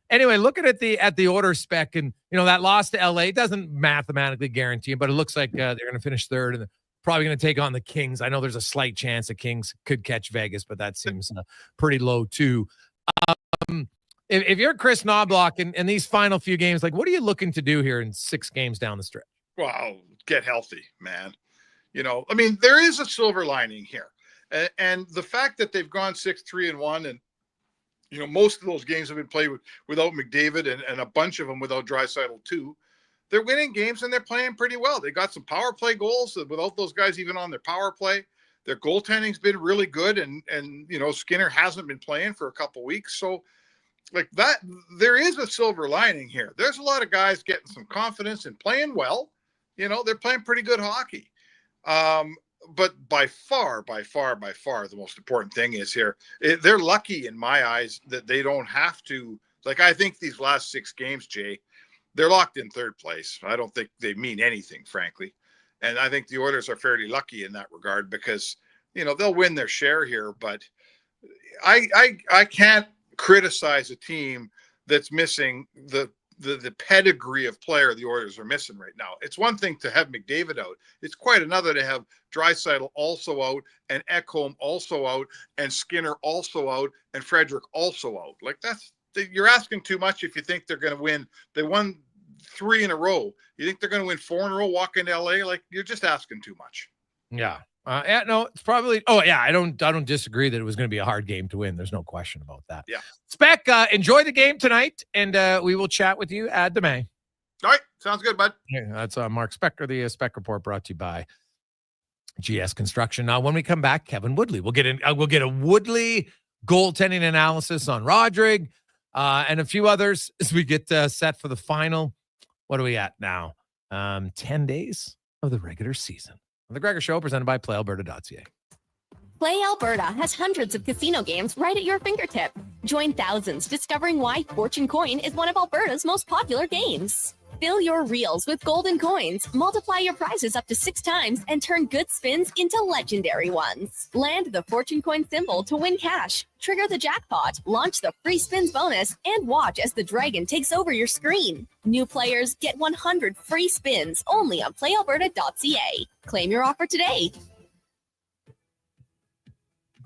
anyway, looking at the order spec, and that loss to LA doesn't mathematically guarantee it, but it looks like they're going to finish third and probably going to take on the Kings. I know there's a slight chance the Kings could catch Vegas, but that seems pretty low too. If you're Chris Knoblauch in these final few games, like, what are you looking to do here in 6 games down the stretch? Wow, get healthy, man. I mean, there is a silver lining here. And the fact that they've gone 6-3-1 and most of those games have been played without McDavid and a bunch of them without Draisaitl too. They're winning games and they're playing pretty well. They got some power play goals without those guys even on their power play. Their goaltending's been really good, and Skinner hasn't been playing for a couple weeks. So like that, there is a silver lining here. There's a lot of guys getting some confidence and playing well. They're playing pretty good hockey. But by far, the most important thing is here, they're lucky in my eyes that they don't have to. Like, I think these last 6 games, Jay, they're locked in third place. I don't think they mean anything, frankly. And I think the Oilers are fairly lucky in that regard because, they'll win their share here. But I can't criticize a team that's missing the pedigree of player the Oilers are missing right now. It's one thing to have McDavid out. It's quite another to have Draisaitl also out and Ekholm also out and Skinner also out and Frederick also out. Like you're asking too much if you think they're going to win. They won 3 in a row. You think they're going to win 4 in a row, walk into LA? Like, you're just asking too much. Yeah. No, it's probably. Oh yeah, I don't disagree that it was going to be a hard game to win. There's no question about that. Yeah. Spec, enjoy the game tonight, and we will chat with you at the May. All right, sounds good, bud. Yeah, that's Mark Spector, the Spec Report, brought to you by GS Construction. Now, when we come back, Kevin Woodley. We'll get a Woodley goaltending analysis on Rodrigue, and a few others as we get set for the final. What are we at now? 10 days of the regular season. The Gregor Show, presented by PlayAlberta.ca. Play Alberta has hundreds of casino games right at your fingertip. Join thousands discovering why Fortune Coin is one of Alberta's most popular games. Fill your reels with golden coins, multiply your prizes up to 6 times, and turn good spins into legendary ones. Land the Fortune Coin symbol to win cash, trigger the jackpot, launch the free spins bonus, and watch as the dragon takes over your screen. New players get 100 free spins only on playalberta.ca. Claim your offer today.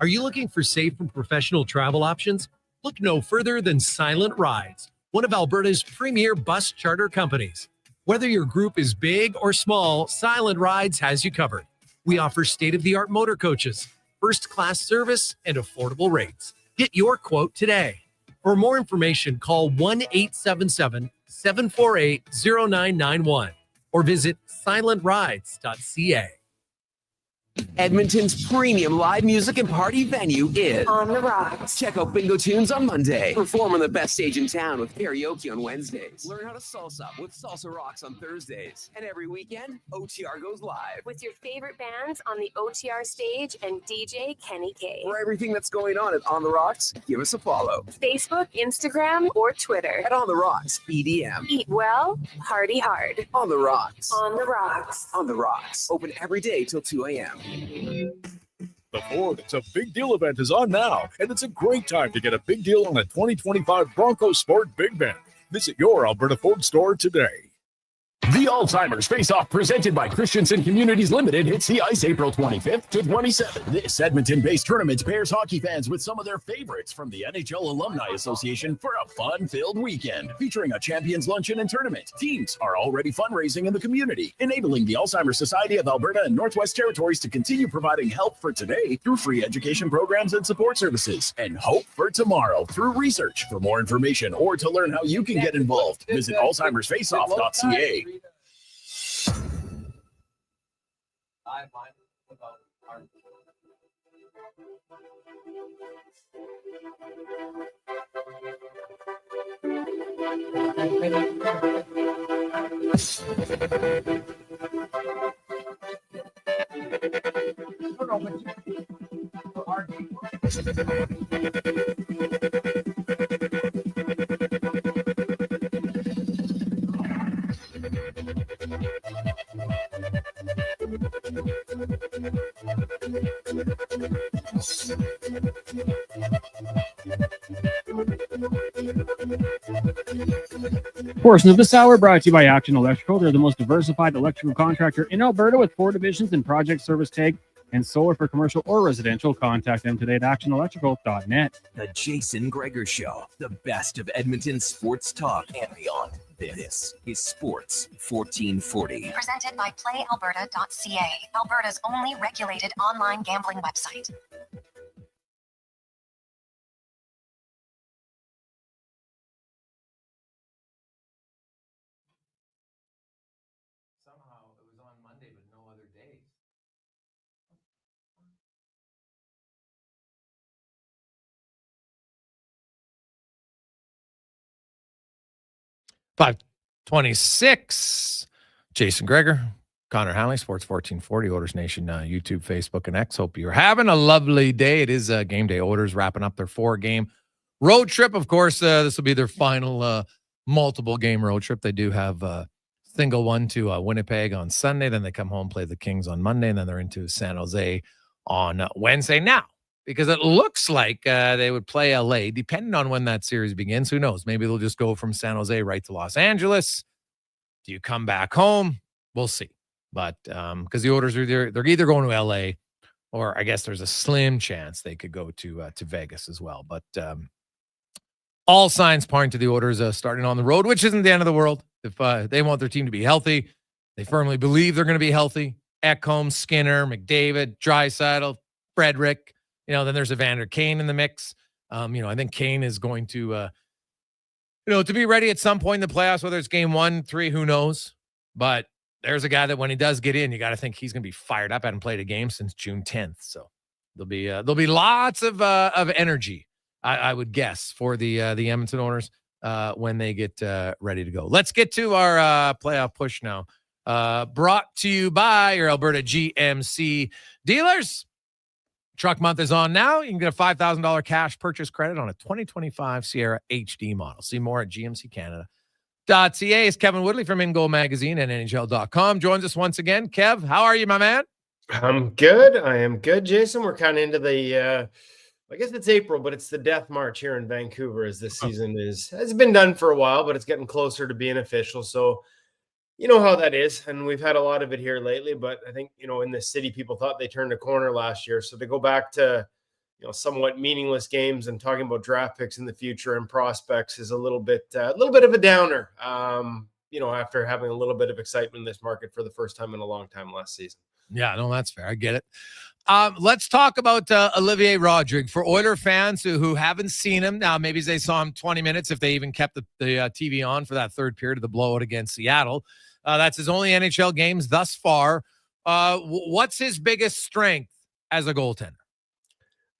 Are you looking for safe and professional travel options? Look no further than Silent Rides, one of Alberta's premier bus charter companies. Whether your group is big or small, Silent Rides has you covered. We offer state-of-the-art motor coaches, first-class service, and affordable rates. Get your quote today. For more information, call 1-877-748-0991 or visit silentrides.ca. Edmonton's premium live music and party venue is On the Rocks. Check out Bingo Tunes on Monday. Perform on the best stage in town with karaoke on Wednesdays. Learn how to salsa with Salsa Rocks on Thursdays. And every weekend, OTR goes live. With your favorite bands on the OTR stage and DJ Kenny K. For everything that's going on at On the Rocks, give us a follow. Facebook, Instagram, or Twitter. At On the Rocks, EDM. Eat well, party hard. On the Rocks. On the Rocks. On the Rocks. Open every day till 2 a.m. The Ford It's a Big Deal event is on now, and it's a great time to get a big deal on a 2025 Broncos Sport Big Ben. Visit your Alberta Ford store today. The Alzheimer's Face-Off, presented by Christensen Communities Limited, hits the ice April 25th to 27th. This Edmonton-based tournament pairs hockey fans with some of their favorites from the NHL Alumni Association for a fun-filled weekend, featuring a champions luncheon and tournament. Teams are already fundraising in the community, enabling the Alzheimer's Society of Alberta and Northwest Territories to continue providing help for today through free education programs and support services, and hope for tomorrow through research. For more information or to learn how you can get involved, visit alzheimersfaceoff.ca. Portion of this hour brought to you by Action Electrical. They're the most diversified electrical contractor in Alberta with 4 divisions in project, service, take, and solar for commercial or residential. Contact them today at actionelectrical.net. The Jason Gregor Show, the best of Edmonton sports talk and beyond. This is Sports 1440. Presented by PlayAlberta.ca, Alberta's only regulated online gambling website. 526. Jason Gregor, Connor Halley, Sports 1440, Oilers Nation, YouTube, Facebook, and X. Hope you're having a lovely day. It is game day. Oilers wrapping up their 4-game road trip. Of course, this will be their final multiple game road trip. They do have a single one to Winnipeg on Sunday. Then they come home, play the Kings on Monday, and then they're into San Jose on Wednesday. Now, because it looks like they would play LA, depending on when that series begins. Who knows? Maybe they'll just go from San Jose right to Los Angeles. Do you come back home? We'll see. But because the Oilers are there, they're either going to LA, or I guess there's a slim chance they could go to Vegas as well. But all signs point to the Oilers starting on the road, which isn't the end of the world. If they want their team to be healthy, they firmly believe they're going to be healthy. Ekholm, Skinner, McDavid, Draisaitl, Frederick. Then there's Evander Kane in the mix. I think Kane is going to, to be ready at some point in the playoffs, whether it's game 1, 3, who knows. But there's a guy that when he does get in, you got to think he's going to be fired up. Hadn't played a game since June 10th. So there'll be lots of energy, I would guess, for the Edmonton Oilers when they get ready to go. Let's get to our playoff push now. Brought to you by your Alberta GMC dealers. Truck month is on now. You can get a $5,000 cash purchase credit on a 2025 Sierra HD model. See more at gmccanada.ca. Is Kevin Woodley from In Goal Magazine and NHL.com. Joins us once again. Kev, how are you, my man? I'm good. I am good, Jason. We're kind of into the, I guess it's April, but it's the death march here in Vancouver as this season has been done for a while, but it's getting closer to being official. So, you know how that is, and we've had a lot of it here lately, but I think, in the city, people thought they turned a corner last year. So to go back to, somewhat meaningless games and talking about draft picks in the future and prospects is a little bit of a downer, after having a little bit of excitement in this market for the first time in a long time last season. Yeah, no, that's fair. I get it. Let's talk about Olivier Rodrigue. For Oiler fans who haven't seen him, now maybe they saw him 20 minutes if they even kept the TV on for that third period of the blowout against Seattle. That's his only NHL games thus far. What's his biggest strength as a goaltender?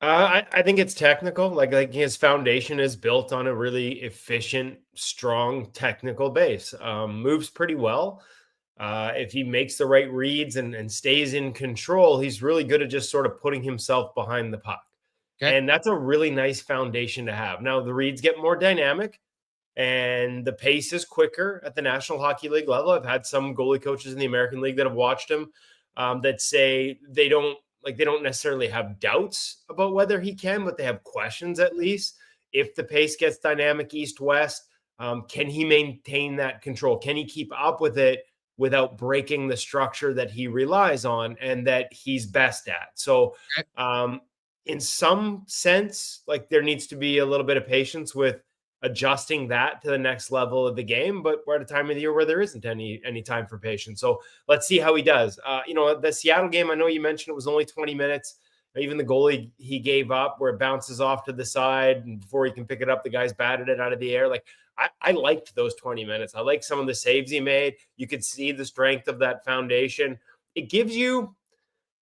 I think it's technical. Like his foundation is built on a really efficient, strong technical base. Moves pretty well. If he makes the right reads and stays in control, he's really good at just sort of putting himself behind the puck. Okay. And that's a really nice foundation to have. Now, the reads get more dynamic and the pace is quicker at the National Hockey League level. I've had some goalie coaches in the American League that have watched him that say they don't necessarily have doubts about whether he can, but they have questions at least. If the pace gets dynamic east-west, can he maintain that control? Can he keep up with it without breaking the structure that he relies on and that he's best at? So in some sense, there needs to be a little bit of patience with adjusting that to the next level of the game, but we're at a time of the year where there isn't any time for patience. So let's see how he does. The Seattle game, I know you mentioned it was only 20 minutes. Even the goalie he gave up where it bounces off to the side and before he can pick it up, the guy's batted it out of the air. I liked those 20 minutes. I like some of the saves he made. You could see the strength of that foundation. It gives you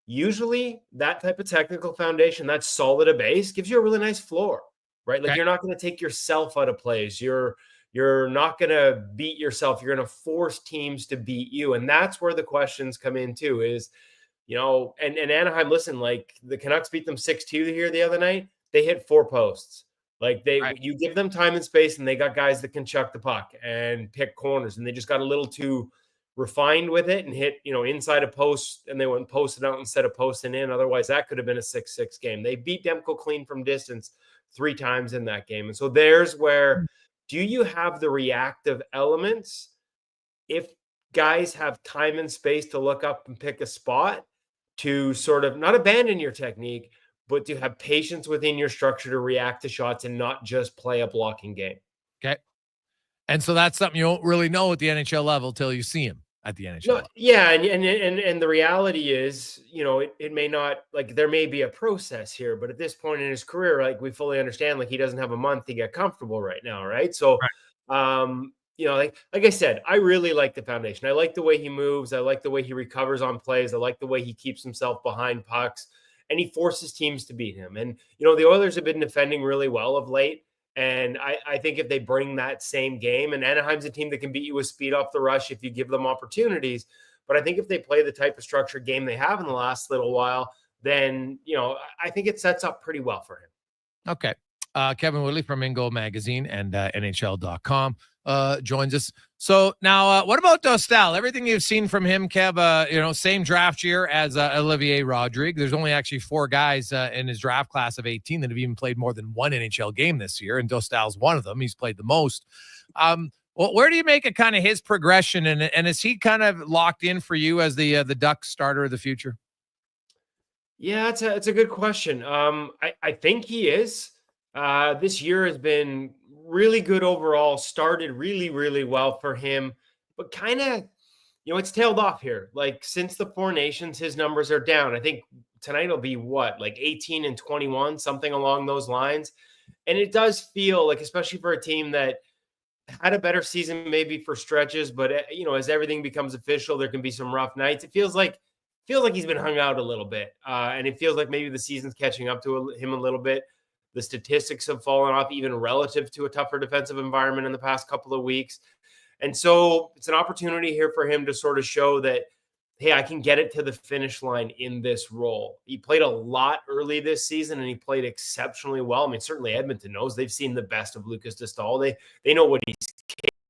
usually that type of technical foundation, that solid a base, gives you a really nice floor, right? You're not going to take yourself out of plays. You're not going to beat yourself. You're going to force teams to beat you. And that's where the questions come in too is, and Anaheim, listen, the Canucks beat them 6-2 here the other night. They hit 4 posts. You give them time and space and they got guys that can chuck the puck and pick corners. And they just got a little too refined with it and hit, inside a post and they went posted out instead of posting in. Otherwise that could have been a 6-6 game. They beat Demko clean from distance 3 times in that game. And so there's where, do you have the reactive elements? If guys have time and space to look up and pick a spot to sort of not abandon your technique, but to have patience within your structure to react to shots and not just play a blocking game. Okay. And so that's something you don't really know at the NHL level till you see him at the NHL level. Yeah. And the reality is, it may not, there may be a process here, but at this point in his career, we fully understand, he doesn't have a month to get comfortable right now. Right. So, like I said, I really like the foundation. I like the way he moves. I like the way he recovers on plays. I like the way he keeps himself behind pucks and he forces teams to beat him. And, the Oilers have been defending really well of late. And I think if they bring that same game, and Anaheim's a team that can beat you with speed off the rush if you give them opportunities. But I think if they play the type of structured game they have in the last little while, then, I think it sets up pretty well for him. Okay. Kevin Woodley from In Goal Magazine and NHL.com joins us. So now, what about Dostal? Everything you've seen from him, Kev, same draft year as Olivier Rodrigue. There's only actually 4 guys in his draft class of 18 that have even played more than one NHL game this year, and Dostal's one of them. He's played the most. Well, where do you make it kind of his progression, and is he kind of locked in for you as the Ducks starter of the future? Yeah, it's a good question. I think he is. This year has been really good overall, started really, really well for him, but kind of, it's tailed off here. Like since the 4 Nations, his numbers are down. I think tonight will be like 18 and 21, something along those lines. And it does feel like, especially for a team that had a better season maybe for stretches, but as everything becomes official, there can be some rough nights. It feels like he's been hung out a little bit. And it feels like maybe the season's catching up to him a little bit. The statistics have fallen off even relative to a tougher defensive environment in the past couple of weeks. And so it's an opportunity here for him to sort of show that, hey, I can get it to the finish line in this role. He played a lot early this season, and he played exceptionally well. I mean, certainly Edmonton knows. They've seen the best of Lucas Dostal. They know what he's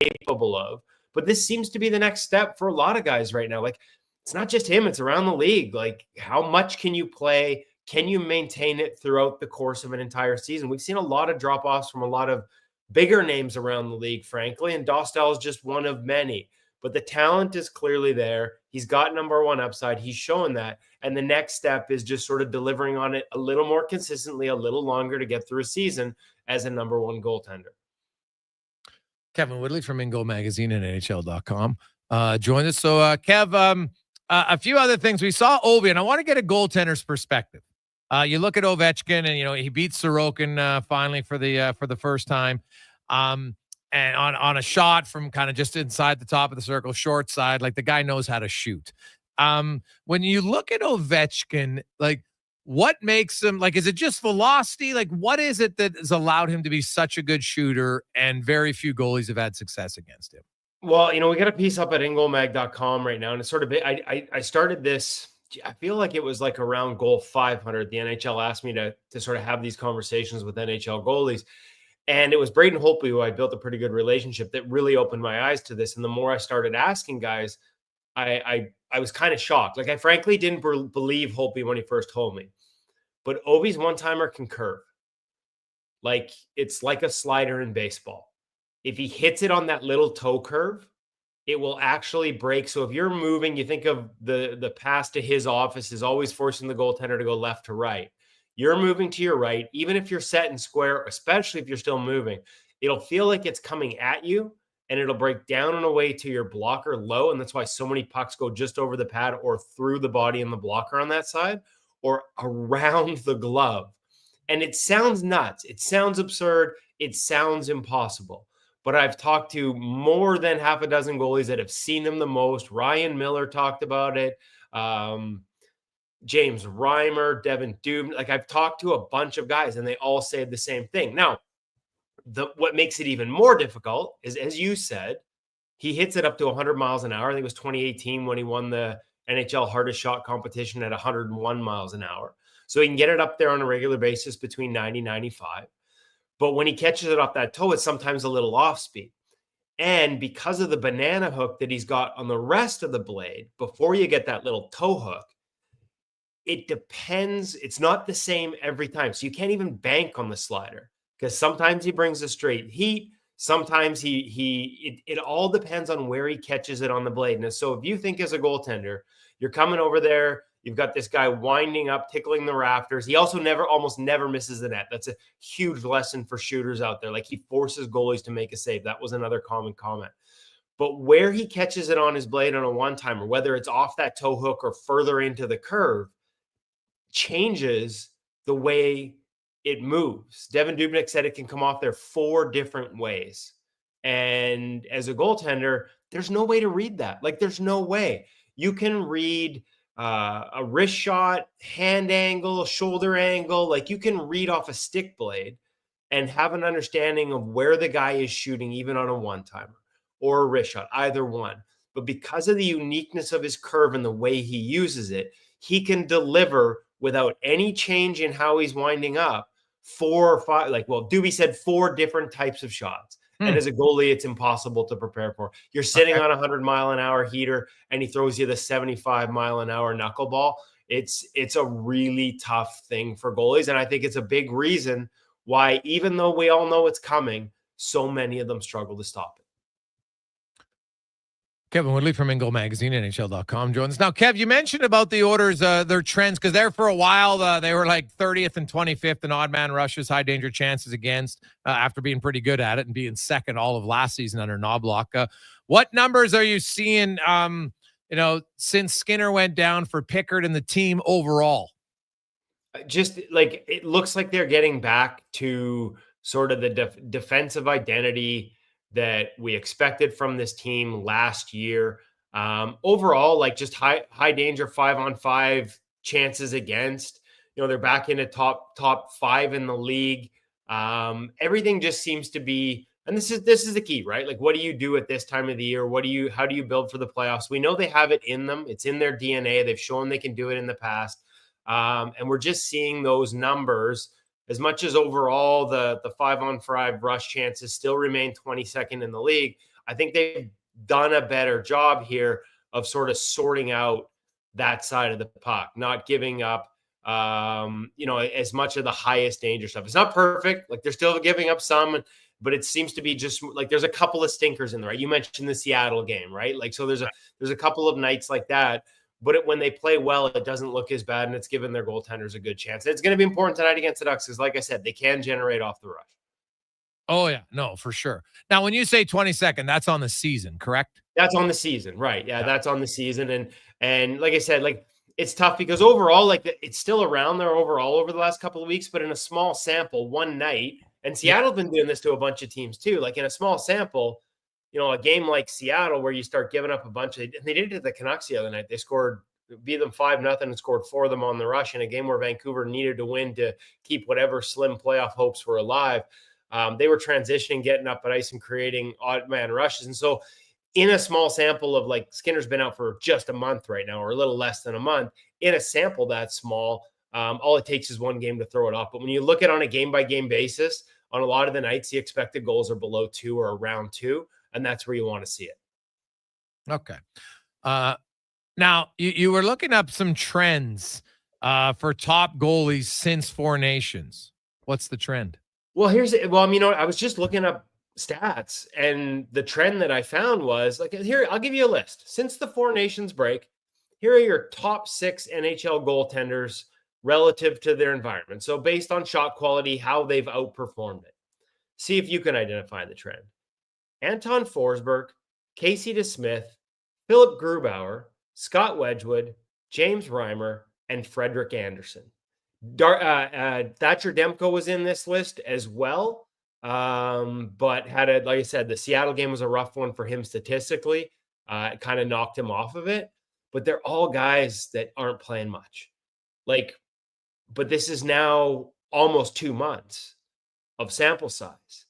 capable of. But this seems to be the next step for a lot of guys right now. Like, it's not just him. It's around the league. Like, how much can you play? Can you maintain it throughout the course of an entire season? We've seen a lot of drop-offs from a lot of bigger names around the league, frankly, and Dostal is just one of many. But the talent is clearly there. He's got number 1 upside. He's showing that. And the next step is just sort of delivering on it a little more consistently, a little longer to get through a season as a number 1 goaltender. Kevin Woodley from In Goal Magazine and NHL.com joined us. So, Kev, a few other things. We saw Ovi, and I want to get a goaltender's perspective. You look at Ovechkin, and he beats Sorokin finally for the first time, and on a shot from kind of just inside the top of the circle, short side. Like the guy knows how to shoot. When you look at Ovechkin, like what makes him like? Is it just velocity? Like what is it that has allowed him to be such a good shooter, and very few goalies have had success against him? Well, we got a piece up at ingolmag.com right now, and it's sort of I started this. I feel like it was like around goal 500. The NHL asked me to sort of have these conversations with NHL goalies. And it was Braden Holtby, who I built a pretty good relationship, that really opened my eyes to this. And the more I started asking guys, I was kind of shocked. Like I frankly didn't believe Holtby when he first told me. But Ovi's one-timer can curve. Like it's like a slider in baseball. If he hits it on that little toe curve, it will actually break. So if you're moving, you think of the pass to his office is always forcing the goaltender to go left to right. You're moving to your right, even if you're set and square, especially if you're still moving, it'll feel like it's coming at you, and it'll break down and away to your blocker low. And that's why so many pucks go just over the pad or through the body and the blocker on that side or around the glove. And it sounds nuts. It sounds absurd. It sounds impossible. But I've talked to more than half a dozen goalies that have seen him the most. Ryan Miller talked about it. James Reimer, Devin Dubin. Like I've talked to a bunch of guys, and they all say the same thing. Now, what makes it even more difficult is, as you said, he hits it up to 100 miles an hour. I think it was 2018 when he won the NHL hardest shot competition at 101 miles an hour. So he can get it up there on a regular basis between 90 and 95. But when he catches it off that toe, it's sometimes a little off speed. And because of the banana hook that he's got on the rest of the blade, before you get that little toe hook, it depends. It's not the same every time. So you can't even bank on the slider because sometimes he brings a straight heat. Sometimes it all depends on where he catches it on the blade. And so if you think as a goaltender, you're coming over there, you've got this guy winding up, tickling the rafters. He also almost never misses the net. That's a huge lesson for shooters out there. Like he forces goalies to make a save. That was another common comment. But where he catches it on his blade on a one-timer, whether it's off that toe hook or further into the curve, changes the way it moves. Devin Dubnyk said it can come off there 4 different ways. And as a goaltender, there's no way to read that. Like there's no way. You can read a wrist shot, hand angle, shoulder angle. Like you can read off a stick blade and have an understanding of where the guy is shooting, even on a one-timer or a wrist shot, either one. But because of the uniqueness of his curve and the way he uses it, he can deliver without any change in how he's winding up 4 or 5, Doobie said 4 different types of shots. And as a goalie, it's impossible to prepare for. You're sitting on a 100-mile-an-hour heater, and he throws you the 75-mile-an-hour knuckleball. It's a really tough thing for goalies, and I think it's a big reason why, even though we all know it's coming, so many of them struggle to stop it. Kevin Woodley from InGoal Magazine, NHL.com joins us. Now, Kev, you mentioned about the Oilers, their trends, because there for a while, they were like 30th and 25th in odd man rushes, high danger chances against, after being pretty good at it and being second all of last season under Knoblauch. What numbers are you seeing, since Skinner went down for Pickard and the team overall? Just like, it looks like they're getting back to sort of the defensive identity that we expected from this team last year. Overall, like just high danger 5-on-5 chances against, they're back into top 5 in the league. Everything just seems to be, and this is the key, right? Like, what do you do at this time of the year? How do you build for the playoffs? We know they have it in them. It's in their DNA. They've shown they can do it in the past. And we're just seeing those numbers. As much as overall the 5-on-5 rush chances still remain 22nd in the league, I think they've done a better job here of sort of sorting out that side of the puck, not giving up, as much of the highest danger stuff. It's not perfect. Like, they're still giving up some, but it seems to be just like there's a couple of stinkers in there, right? You mentioned the Seattle game, right? Like, so there's a couple of nights like that. But when they play well, it doesn't look as bad, and it's given their goaltenders a good chance. It's going to be important tonight against the Ducks because, like I said, they can generate off the rush. Oh, yeah. No, for sure. Now, when you say 22nd, that's on the season, correct? That's on the season, right? Yeah, that's on the season. And like I said, like, it's tough because overall, like, it's still around there overall over the last couple of weeks, but in a small sample, one night, and Seattle's been doing this to a bunch of teams too. Like, in a small sample, a game like Seattle where you start giving up a bunch of, they did it to the Canucks the other night. They beat them 5-0 and scored 4 of them on the rush in a game where Vancouver needed to win to keep whatever slim playoff hopes were alive. They were transitioning, getting up at ice and creating odd man rushes. And so in a small sample of, like, Skinner's been out for just a month right now, or a little less than a month, in a sample that small, all it takes is one game to throw it off. But when you look at it on a game by game basis, on a lot of the nights, the expected goals are below 2 or around 2. And that's where you want to see it. Okay. Now, you were looking up some trends for top goalies since Four Nations. What's the trend? Well, I was just looking up stats, and the trend that I found was, like, here, I'll give you a list. Since the Four Nations break, here are your top 6 NHL goaltenders relative to their environment. So based on shot quality, how they've outperformed it. See if you can identify the trend. Anton Forsberg, Casey DeSmith, Philip Grubauer, Scott Wedgwood, James Reimer, and Frederick Anderson. Thatcher Demko was in this list as well, but like I said, the Seattle game was a rough one for him statistically. It kind of knocked him off of it, but they're all guys that aren't playing much. But this is now almost 2 months of sample size.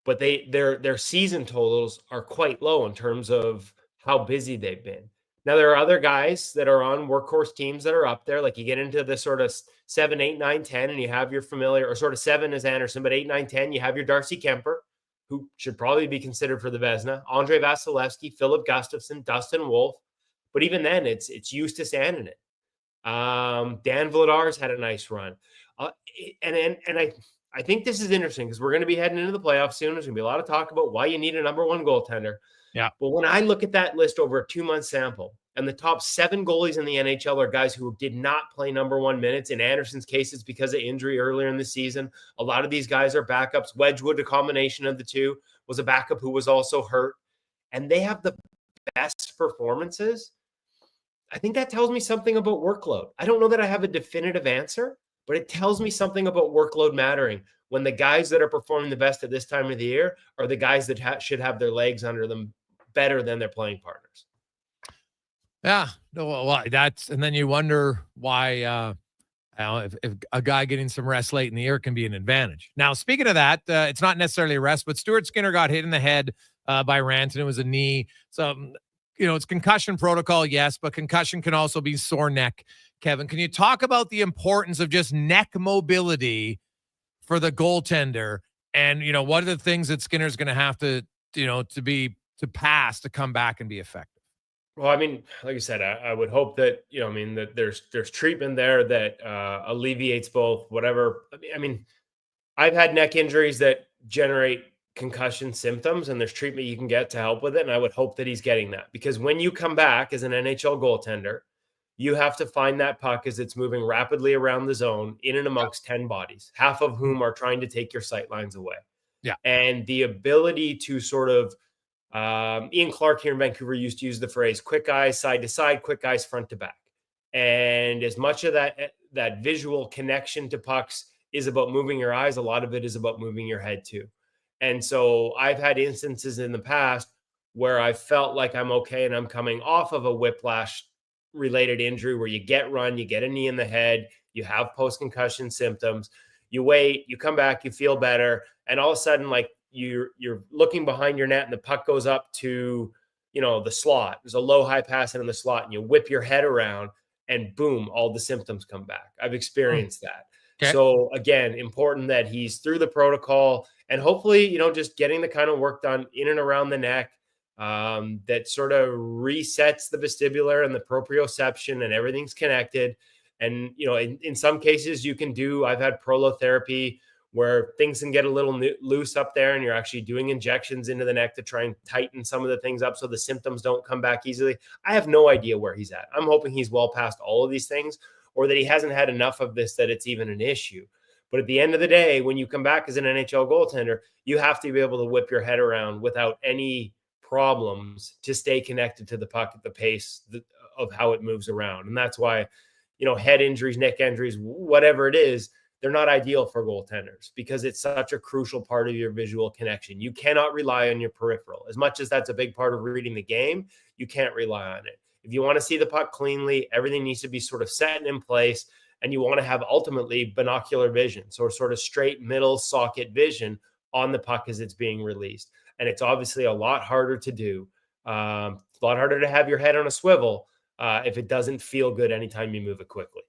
But their season totals are quite low in terms of how busy they've been. Now, there are other guys that are on workhorse teams that are up there. Like, you get into the sort of 7, 8, 9, 10, and you have your familiar, or sort of 7 is Anderson, but 8, 9, 10, you have your Darcy Kemper, who should probably be considered for the Vezina, Andre Vasilevsky, Philip Gustafson, Dustin Wolf. But even then, it's Justus Annunen. Dan Vladar's had a nice run. I think this is interesting because we're going to be heading into the playoffs soon. There's going to be a lot of talk about why you need a number 1 goaltender. Yeah. But when I look at that list over a 2-month sample, and the top 7 goalies in the NHL are guys who did not play number 1 minutes. In Anderson's case, it's because of injury earlier in the season. A lot of these guys are backups. Wedgwood, a combination of the two, was a backup who was also hurt. And they have the best performances. I think that tells me something about workload. I don't know that I have a definitive answer, but it tells me something about workload mattering when the guys that are performing the best at this time of the year are the guys that should have their legs under them better than their playing partners. Yeah. Well, and then you wonder why If a guy getting some rest late in the year can be an advantage. Now, speaking of that, it's not necessarily a rest, but Stuart Skinner got hit in the head by Ranton. It was a knee. So, it's concussion protocol, yes, but concussion can also be sore neck. Kevin, can you talk about the importance of just neck mobility for the goaltender? And, what are the things that Skinner's going to have to pass to come back and be effective? Well, I mean, like I said, I would hope that, that there's treatment there that alleviates both whatever. I mean, I've had neck injuries that generate concussion symptoms, and there's treatment you can get to help with it. And I would hope that he's getting that, because when you come back as an NHL goaltender, you have to find that puck as it's moving rapidly around the zone in and amongst 10 bodies, half of whom are trying to take your sight lines away. Yeah. And the ability to sort of, Ian Clark here in Vancouver used to use the phrase quick eyes side to side, quick eyes front to back. And as much of that visual connection to pucks is about moving your eyes, a lot of it is about moving your head too. And so I've had instances in the past where I felt like I'm okay and I'm coming off of a whiplash related injury where you get run, you get a knee in the head, you have post-concussion symptoms, you wait, you come back, you feel better. And all of a sudden, like you're looking behind your net and the puck goes up to, the slot. There's a low high pass in the slot and you whip your head around and boom, all the symptoms come back. I've experienced that. Okay. So again, important that he's through the protocol and hopefully, just getting the kind of work done in and around the neck that sort of resets the vestibular and the proprioception and everything's connected. And, in some cases you can I've had prolotherapy where things can get a little loose up there and you're actually doing injections into the neck to try and tighten some of the things up so the symptoms don't come back easily. I have no idea where he's at. I'm hoping he's well past all of these things, or that he hasn't had enough of this that it's even an issue. But at the end of the day, when you come back as an NHL goaltender, you have to be able to whip your head around without any problems to stay connected to the puck at the pace of how it moves around. And that's why, head injuries, neck injuries, whatever it is, they're not ideal for goaltenders because it's such a crucial part of your visual connection. You cannot rely on your peripheral. As much as that's a big part of reading the game, you can't rely on it. If you want to see the puck cleanly, everything needs to be sort of set and in place, and you want to have ultimately binocular vision, so sort of straight middle socket vision on the puck as it's being released. And it's obviously a lot harder to do. A lot harder to have your head on a swivel if it doesn't feel good anytime you move it quickly.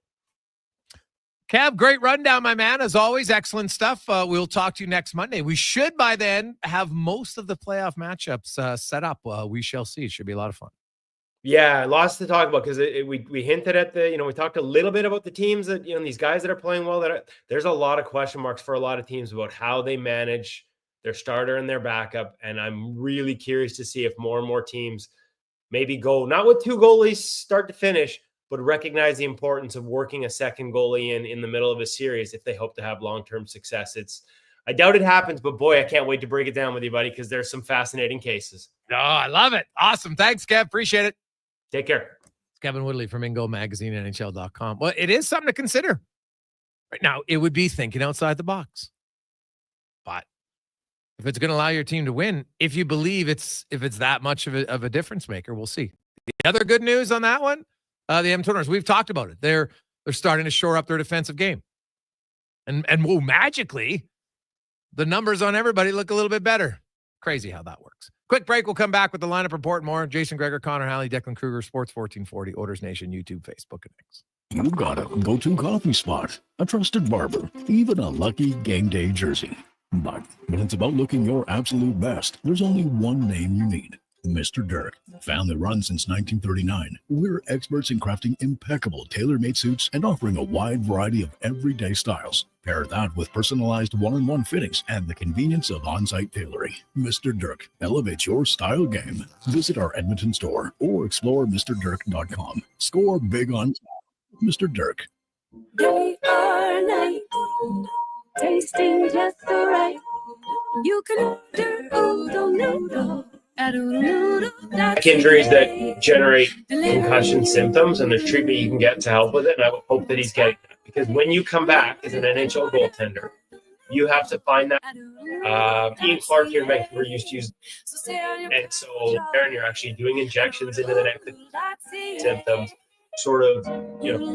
Kev, great rundown, my man. As always, excellent stuff. We'll talk to you next Monday. We should by then have most of the playoff matchups set up. We shall see. It should be a lot of fun. Yeah, lots to talk about because we hinted at we talked a little bit about the teams that, these guys that are playing well, there's a lot of question marks for a lot of teams about how they manage their starter and their backup. And I'm really curious to see if more and more teams maybe go not with two goalies start to finish, but recognize the importance of working a second goalie in the middle of a series if they hope to have long-term success. I doubt it happens, but boy, I can't wait to break it down with you, buddy, because there's some fascinating cases. Oh, I love it. Awesome. Thanks, Kev. Appreciate it. Take care. It's Kevin Woodley from Ingo Magazine, NHL.com. Well, it is something to consider. Right now, it would be thinking outside the box. But if it's going to allow your team to win, if you believe if it's that much of a difference maker, we'll see. The other good news on that one, the Edmonton Oilers, we've talked about it. They're starting to shore up their defensive game. And magically, the numbers on everybody look a little bit better. Crazy how that works. Quick break. We'll come back with the lineup report and more. Jason Gregor, Connor Halley, Declan Kruger, Sports 1440, Oilers Nation, YouTube, Facebook, and X. You got a go-to coffee spot, a trusted barber, even a lucky game day jersey. But when it's about looking your absolute best, there's only one name you need. Mr. Dirk. Family run since 1939, we're experts in crafting impeccable tailor-made suits and offering a wide variety of everyday styles. Pair that with personalized one-on-one fittings and the convenience of on-site tailoring. Mr. Dirk elevates your style game. Visit our Edmonton store or explore MrDirk.com. Score big on Mr. Dirk. Day or night, tasting just the right. You can order oodle noodle. Neck injuries that generate concussion symptoms, and there's treatment you can get to help with it. And I would hope that he's getting that, because when you come back as an NHL goaltender, you have to find that. Ian Clark here in Vancouver used to use, and so Aaron, you're actually doing injections into the neck symptoms, sort of,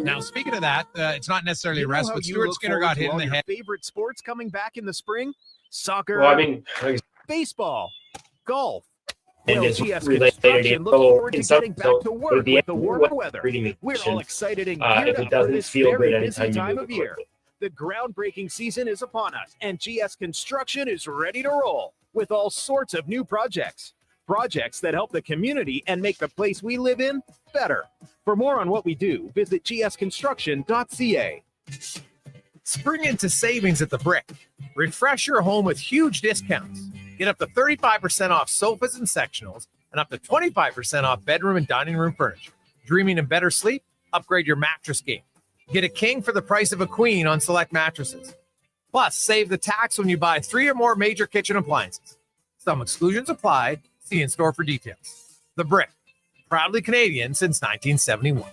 Now, speaking of that, it's not necessarily a You know rest, how but you Stuart look Skinner forward got to hit in all the your head. favorite sports coming back in the spring? Soccer, well, I mean, baseball, golf. and Well, it's GS related Construction looks forward to getting back to with work the with the warmer weather. We're all excited and geared if it up for doesn't this feel very good busy anytime you time move of year. The groundbreaking season is upon us, and GS Construction is ready to roll with all sorts of new projects. Projects that help the community and make the place we live in better. For more on what we do, visit gsconstruction.ca. Spring into savings at the Brick. Refresh your home with huge discounts. Get up to 35% off sofas and sectionals and up to 25% off bedroom and dining room furniture. Dreaming of better sleep? Upgrade your mattress game. Get a king for the price of a queen on select mattresses. Plus, save the tax when you buy 3 or more major kitchen appliances. Some exclusions apply. See in store for details. The Brick. Proudly Canadian since 1971.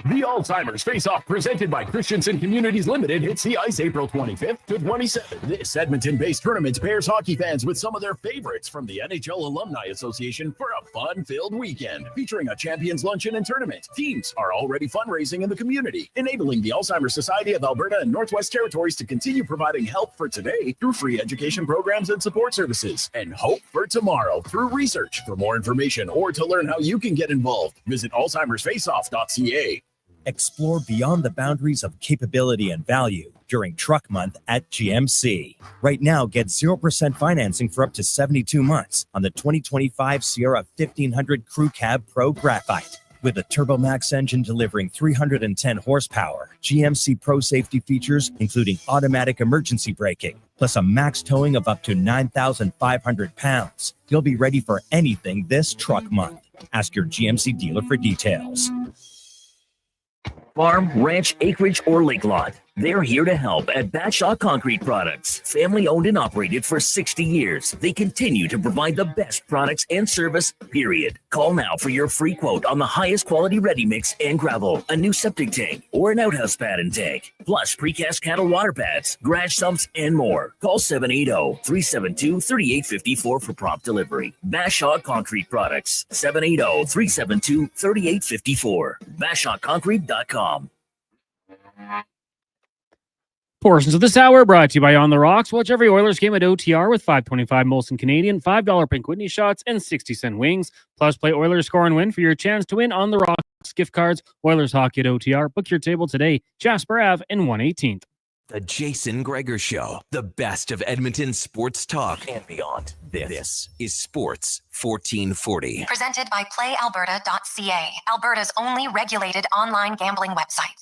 The Alzheimer's Face-Off, presented by Christensen Communities Limited, hits the ice April 25th to 27th. This Edmonton-based tournament pairs hockey fans with some of their favorites from the NHL Alumni Association for a fun-filled weekend, featuring a champions luncheon and tournament. Teams are already fundraising in the community, enabling the Alzheimer's Society of Alberta and Northwest Territories to continue providing help for today through free education programs and support services, and hope for tomorrow through research. For more information or to learn how you can get involved, visit alzheimersfaceoff.ca. Explore beyond the boundaries of capability and value during Truck Month at GMC. Right now, get 0% financing for up to 72 months on the 2025 Sierra 1500 Crew Cab Pro Graphite. With a TurboMax engine delivering 310 horsepower, GMC Pro safety features, including automatic emergency braking, plus a max towing of up to 9,500 pounds. You'll be ready for anything this Truck Month. Ask your GMC dealer for details. Farm, ranch, acreage, or lake lot. They're here to help at Bashaw Concrete Products. Family owned and operated for 60 years. They continue to provide the best products and service, period. Call now for your free quote on the highest quality ready mix and gravel, a new septic tank, or an outhouse pad and tank, plus precast cattle water pads, garage sumps, and more. Call 780-372-3854 for prompt delivery. Bashaw Concrete Products, 780-372-3854. BashawConcrete.com. Portions of this hour brought to you by On the Rocks. Watch every Oilers game at OTR with $5.25 Molson Canadian, $5 Pink Whitney shots, and 60-cent wings. Plus, play Oilers Score and Win for your chance to win On the Rocks gift cards. Oilers Hockey at OTR. Book your table today. Jasper Ave and 118th. The Jason Gregor Show, the best of Edmonton sports talk and beyond. This is Sports 1440. Presented by PlayAlberta.ca, Alberta's only regulated online gambling website.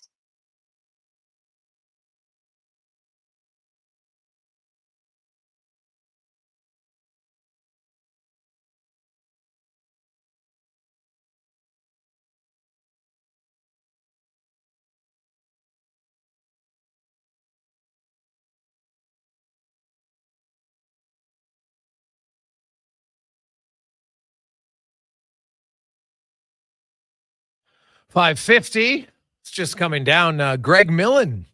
$5.50. It's just coming down. Greg Millen,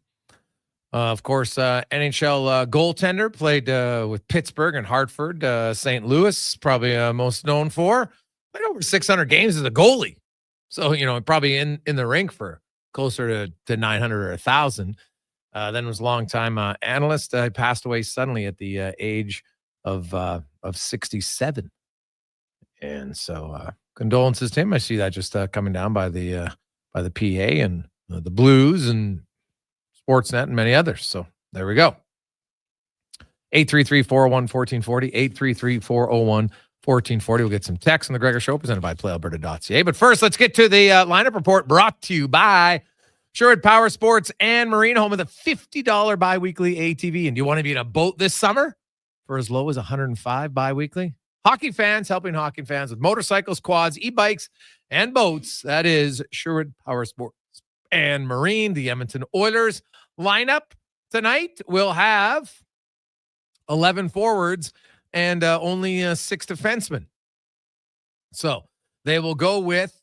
of course, NHL goaltender, played with Pittsburgh and Hartford, St. Louis, probably most known for. Played over 600 games as a goalie. So, probably in the rink for closer to 900 or 1,000. Then was a longtime analyst. Passed away suddenly at the age of 67. And so condolences to him. I see that just coming down by the PA and the Blues and Sportsnet and many others. So there we go. 833-401-1440, 833-401-1440. We'll get some text on the Gregor Show presented by PlayAlberta.ca. But first, let's get to the lineup report brought to you by Sherwood Power Sports and Marine, home of the $50 biweekly ATV. And do you want to be in a boat this summer for as low as $105 biweekly? Hockey fans helping hockey fans with motorcycles, quads, e-bikes, and boats. That is Sherwood Power Sports and Marine. The Edmonton Oilers lineup tonight will have 11 forwards and only 6 defensemen. So they will go with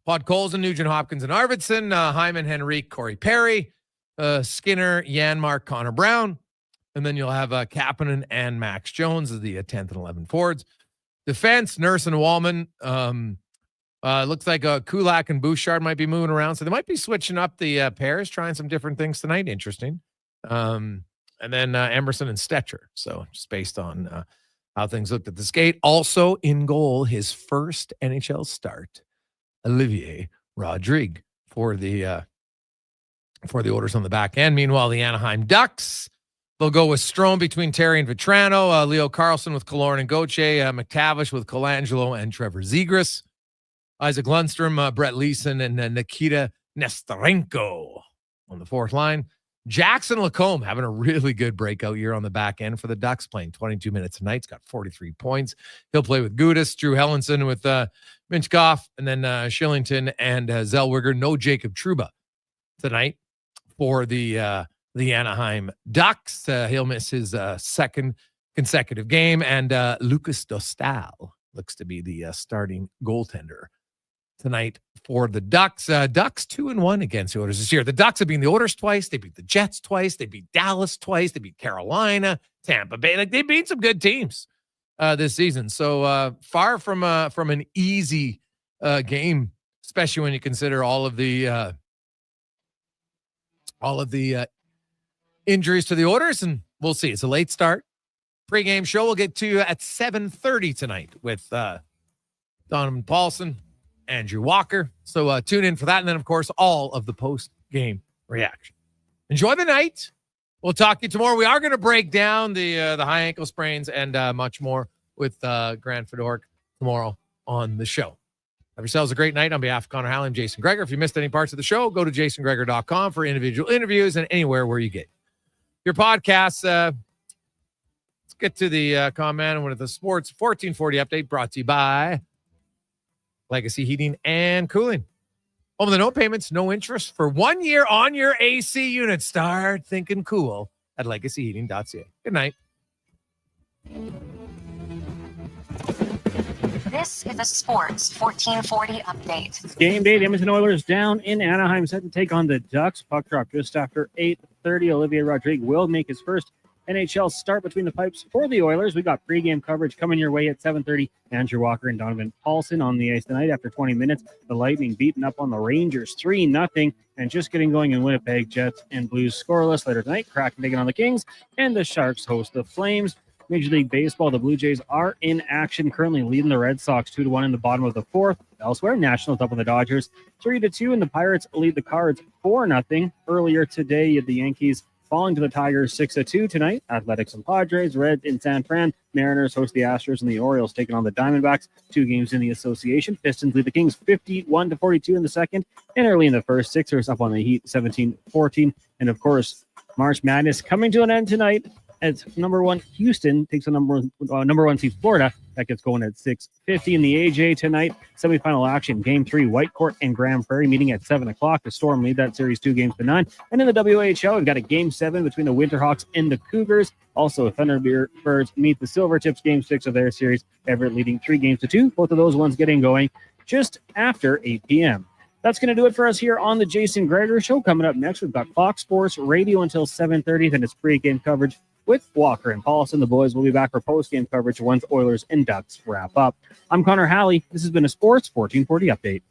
Podkolzin, Nugent Hopkins, and Arvidsson, Hyman, Henrique, Corey Perry, Skinner, Janmark, Connor Brown. And then you'll have Kapanen and Max Jones as the 10th and 11 forwards. Defense, Nurse and Wallman. Looks like Kulak and Bouchard might be moving around, so they might be switching up the pairs, trying some different things tonight. Interesting. And then Emerson and Stetcher. So just based on how things looked at the skate. Also in goal, his first NHL start, Olivier Rodrigue for the Oilers on the back end. Meanwhile, the Anaheim Ducks, they'll go with Strome between Terry and Vetrano, Leo Carlson with Killorn and Gauthier, McTavish with Colangelo and Trevor Zegras, Isaac Lundstrom, Brett Leeson, and Nikita Nesterenko on the fourth line. Jackson Lacombe having a really good breakout year on the back end for the Ducks, playing 22 minutes tonight. He's got 43 points. He'll play with Gudis, Drew Hellenson with Minchkoff, and then Shillington and Zellweger. No Jacob Trouba tonight for the Anaheim Ducks. He'll miss his second consecutive game, and Lucas Dostal looks to be the starting goaltender tonight for the Ducks. Ducks 2-1 against the Oilers this year. The Ducks have beaten the Oilers twice. They beat the Jets twice. They beat Dallas twice. They beat Carolina, Tampa Bay. Like, they beat some good teams this season. So far from an easy game, especially when you consider all of the injuries to the Oilers. And we'll see. It's a late start. Pre-game show we'll get to you at 7:30 tonight with Donovan Paulson, Andrew Walker. So tune in for that. And then, of course, all of the post-game reaction. Enjoy the night. We'll talk to you tomorrow. We are going to break down the high ankle sprains and much more with Grant Fedork tomorrow on the show. Have yourselves a great night. On behalf of Connor Halley and Jason Gregor. If you missed any parts of the show, go to jasongregor.com for individual interviews and anywhere where you get your podcasts. Let's get to the comment with the Sports 1440 update brought to you by Legacy Heating and Cooling. Home of the no payments, no interest for 1 year on your AC unit. Start thinking cool at legacyheating.ca. Good night. This is a Sports 1440 update. It's game day. The Edmonton Oilers down in Anaheim, set to take on the Ducks. Puck drop just after 8:30. Olivier Rodrigue will make his first NHL start between the pipes for the Oilers. We got pregame coverage coming your way at 7:30. Andrew Walker and Donovan Paulson on the ice tonight. After 20 minutes, the Lightning beaten up on the Rangers 3-0, and just getting going in Winnipeg. Jets and Blues scoreless later tonight. Kraken taking on the Kings, and the Sharks host the Flames. Major League Baseball, the Blue Jays are in action, currently leading the Red Sox 2-1 in the bottom of the fourth. Elsewhere, Nationals up on the Dodgers 3-2, and the Pirates lead the Cards 4-0. Earlier today, the Yankees falling to the Tigers 6-2 tonight. Athletics and Padres, Reds in San Fran. Mariners host the Astros, and the Orioles taking on the Diamondbacks. 2 games in the association. Pistons lead the Kings 51-42 in the second, and early in the first. Sixers up on the Heat 17-14. And of course, March Madness coming to an end tonight, as number 1 Houston takes on number one seed Florida. That gets going at 6:50 in the AJ tonight. Semifinal action, Game 3, Whitecourt and Grand Prairie meeting at 7 o'clock. The Storm lead that series 2-9. And in the WHL, we've got a Game 7 between the Winterhawks and the Cougars. Also, Thunderbirds meet the Silvertips, Game 6 of their series. Everett leading 3-2. Both of those ones getting going just after 8 p.m. That's going to do it for us here on the Jason Gregor Show. Coming up next, we've got Fox Sports Radio until 7:30. Then it's pre-game coverage with Walker and Paulson. The boys will be back for post-game coverage once Oilers and Ducks wrap up. I'm Connor Halley. This has been a Sports 1440 update.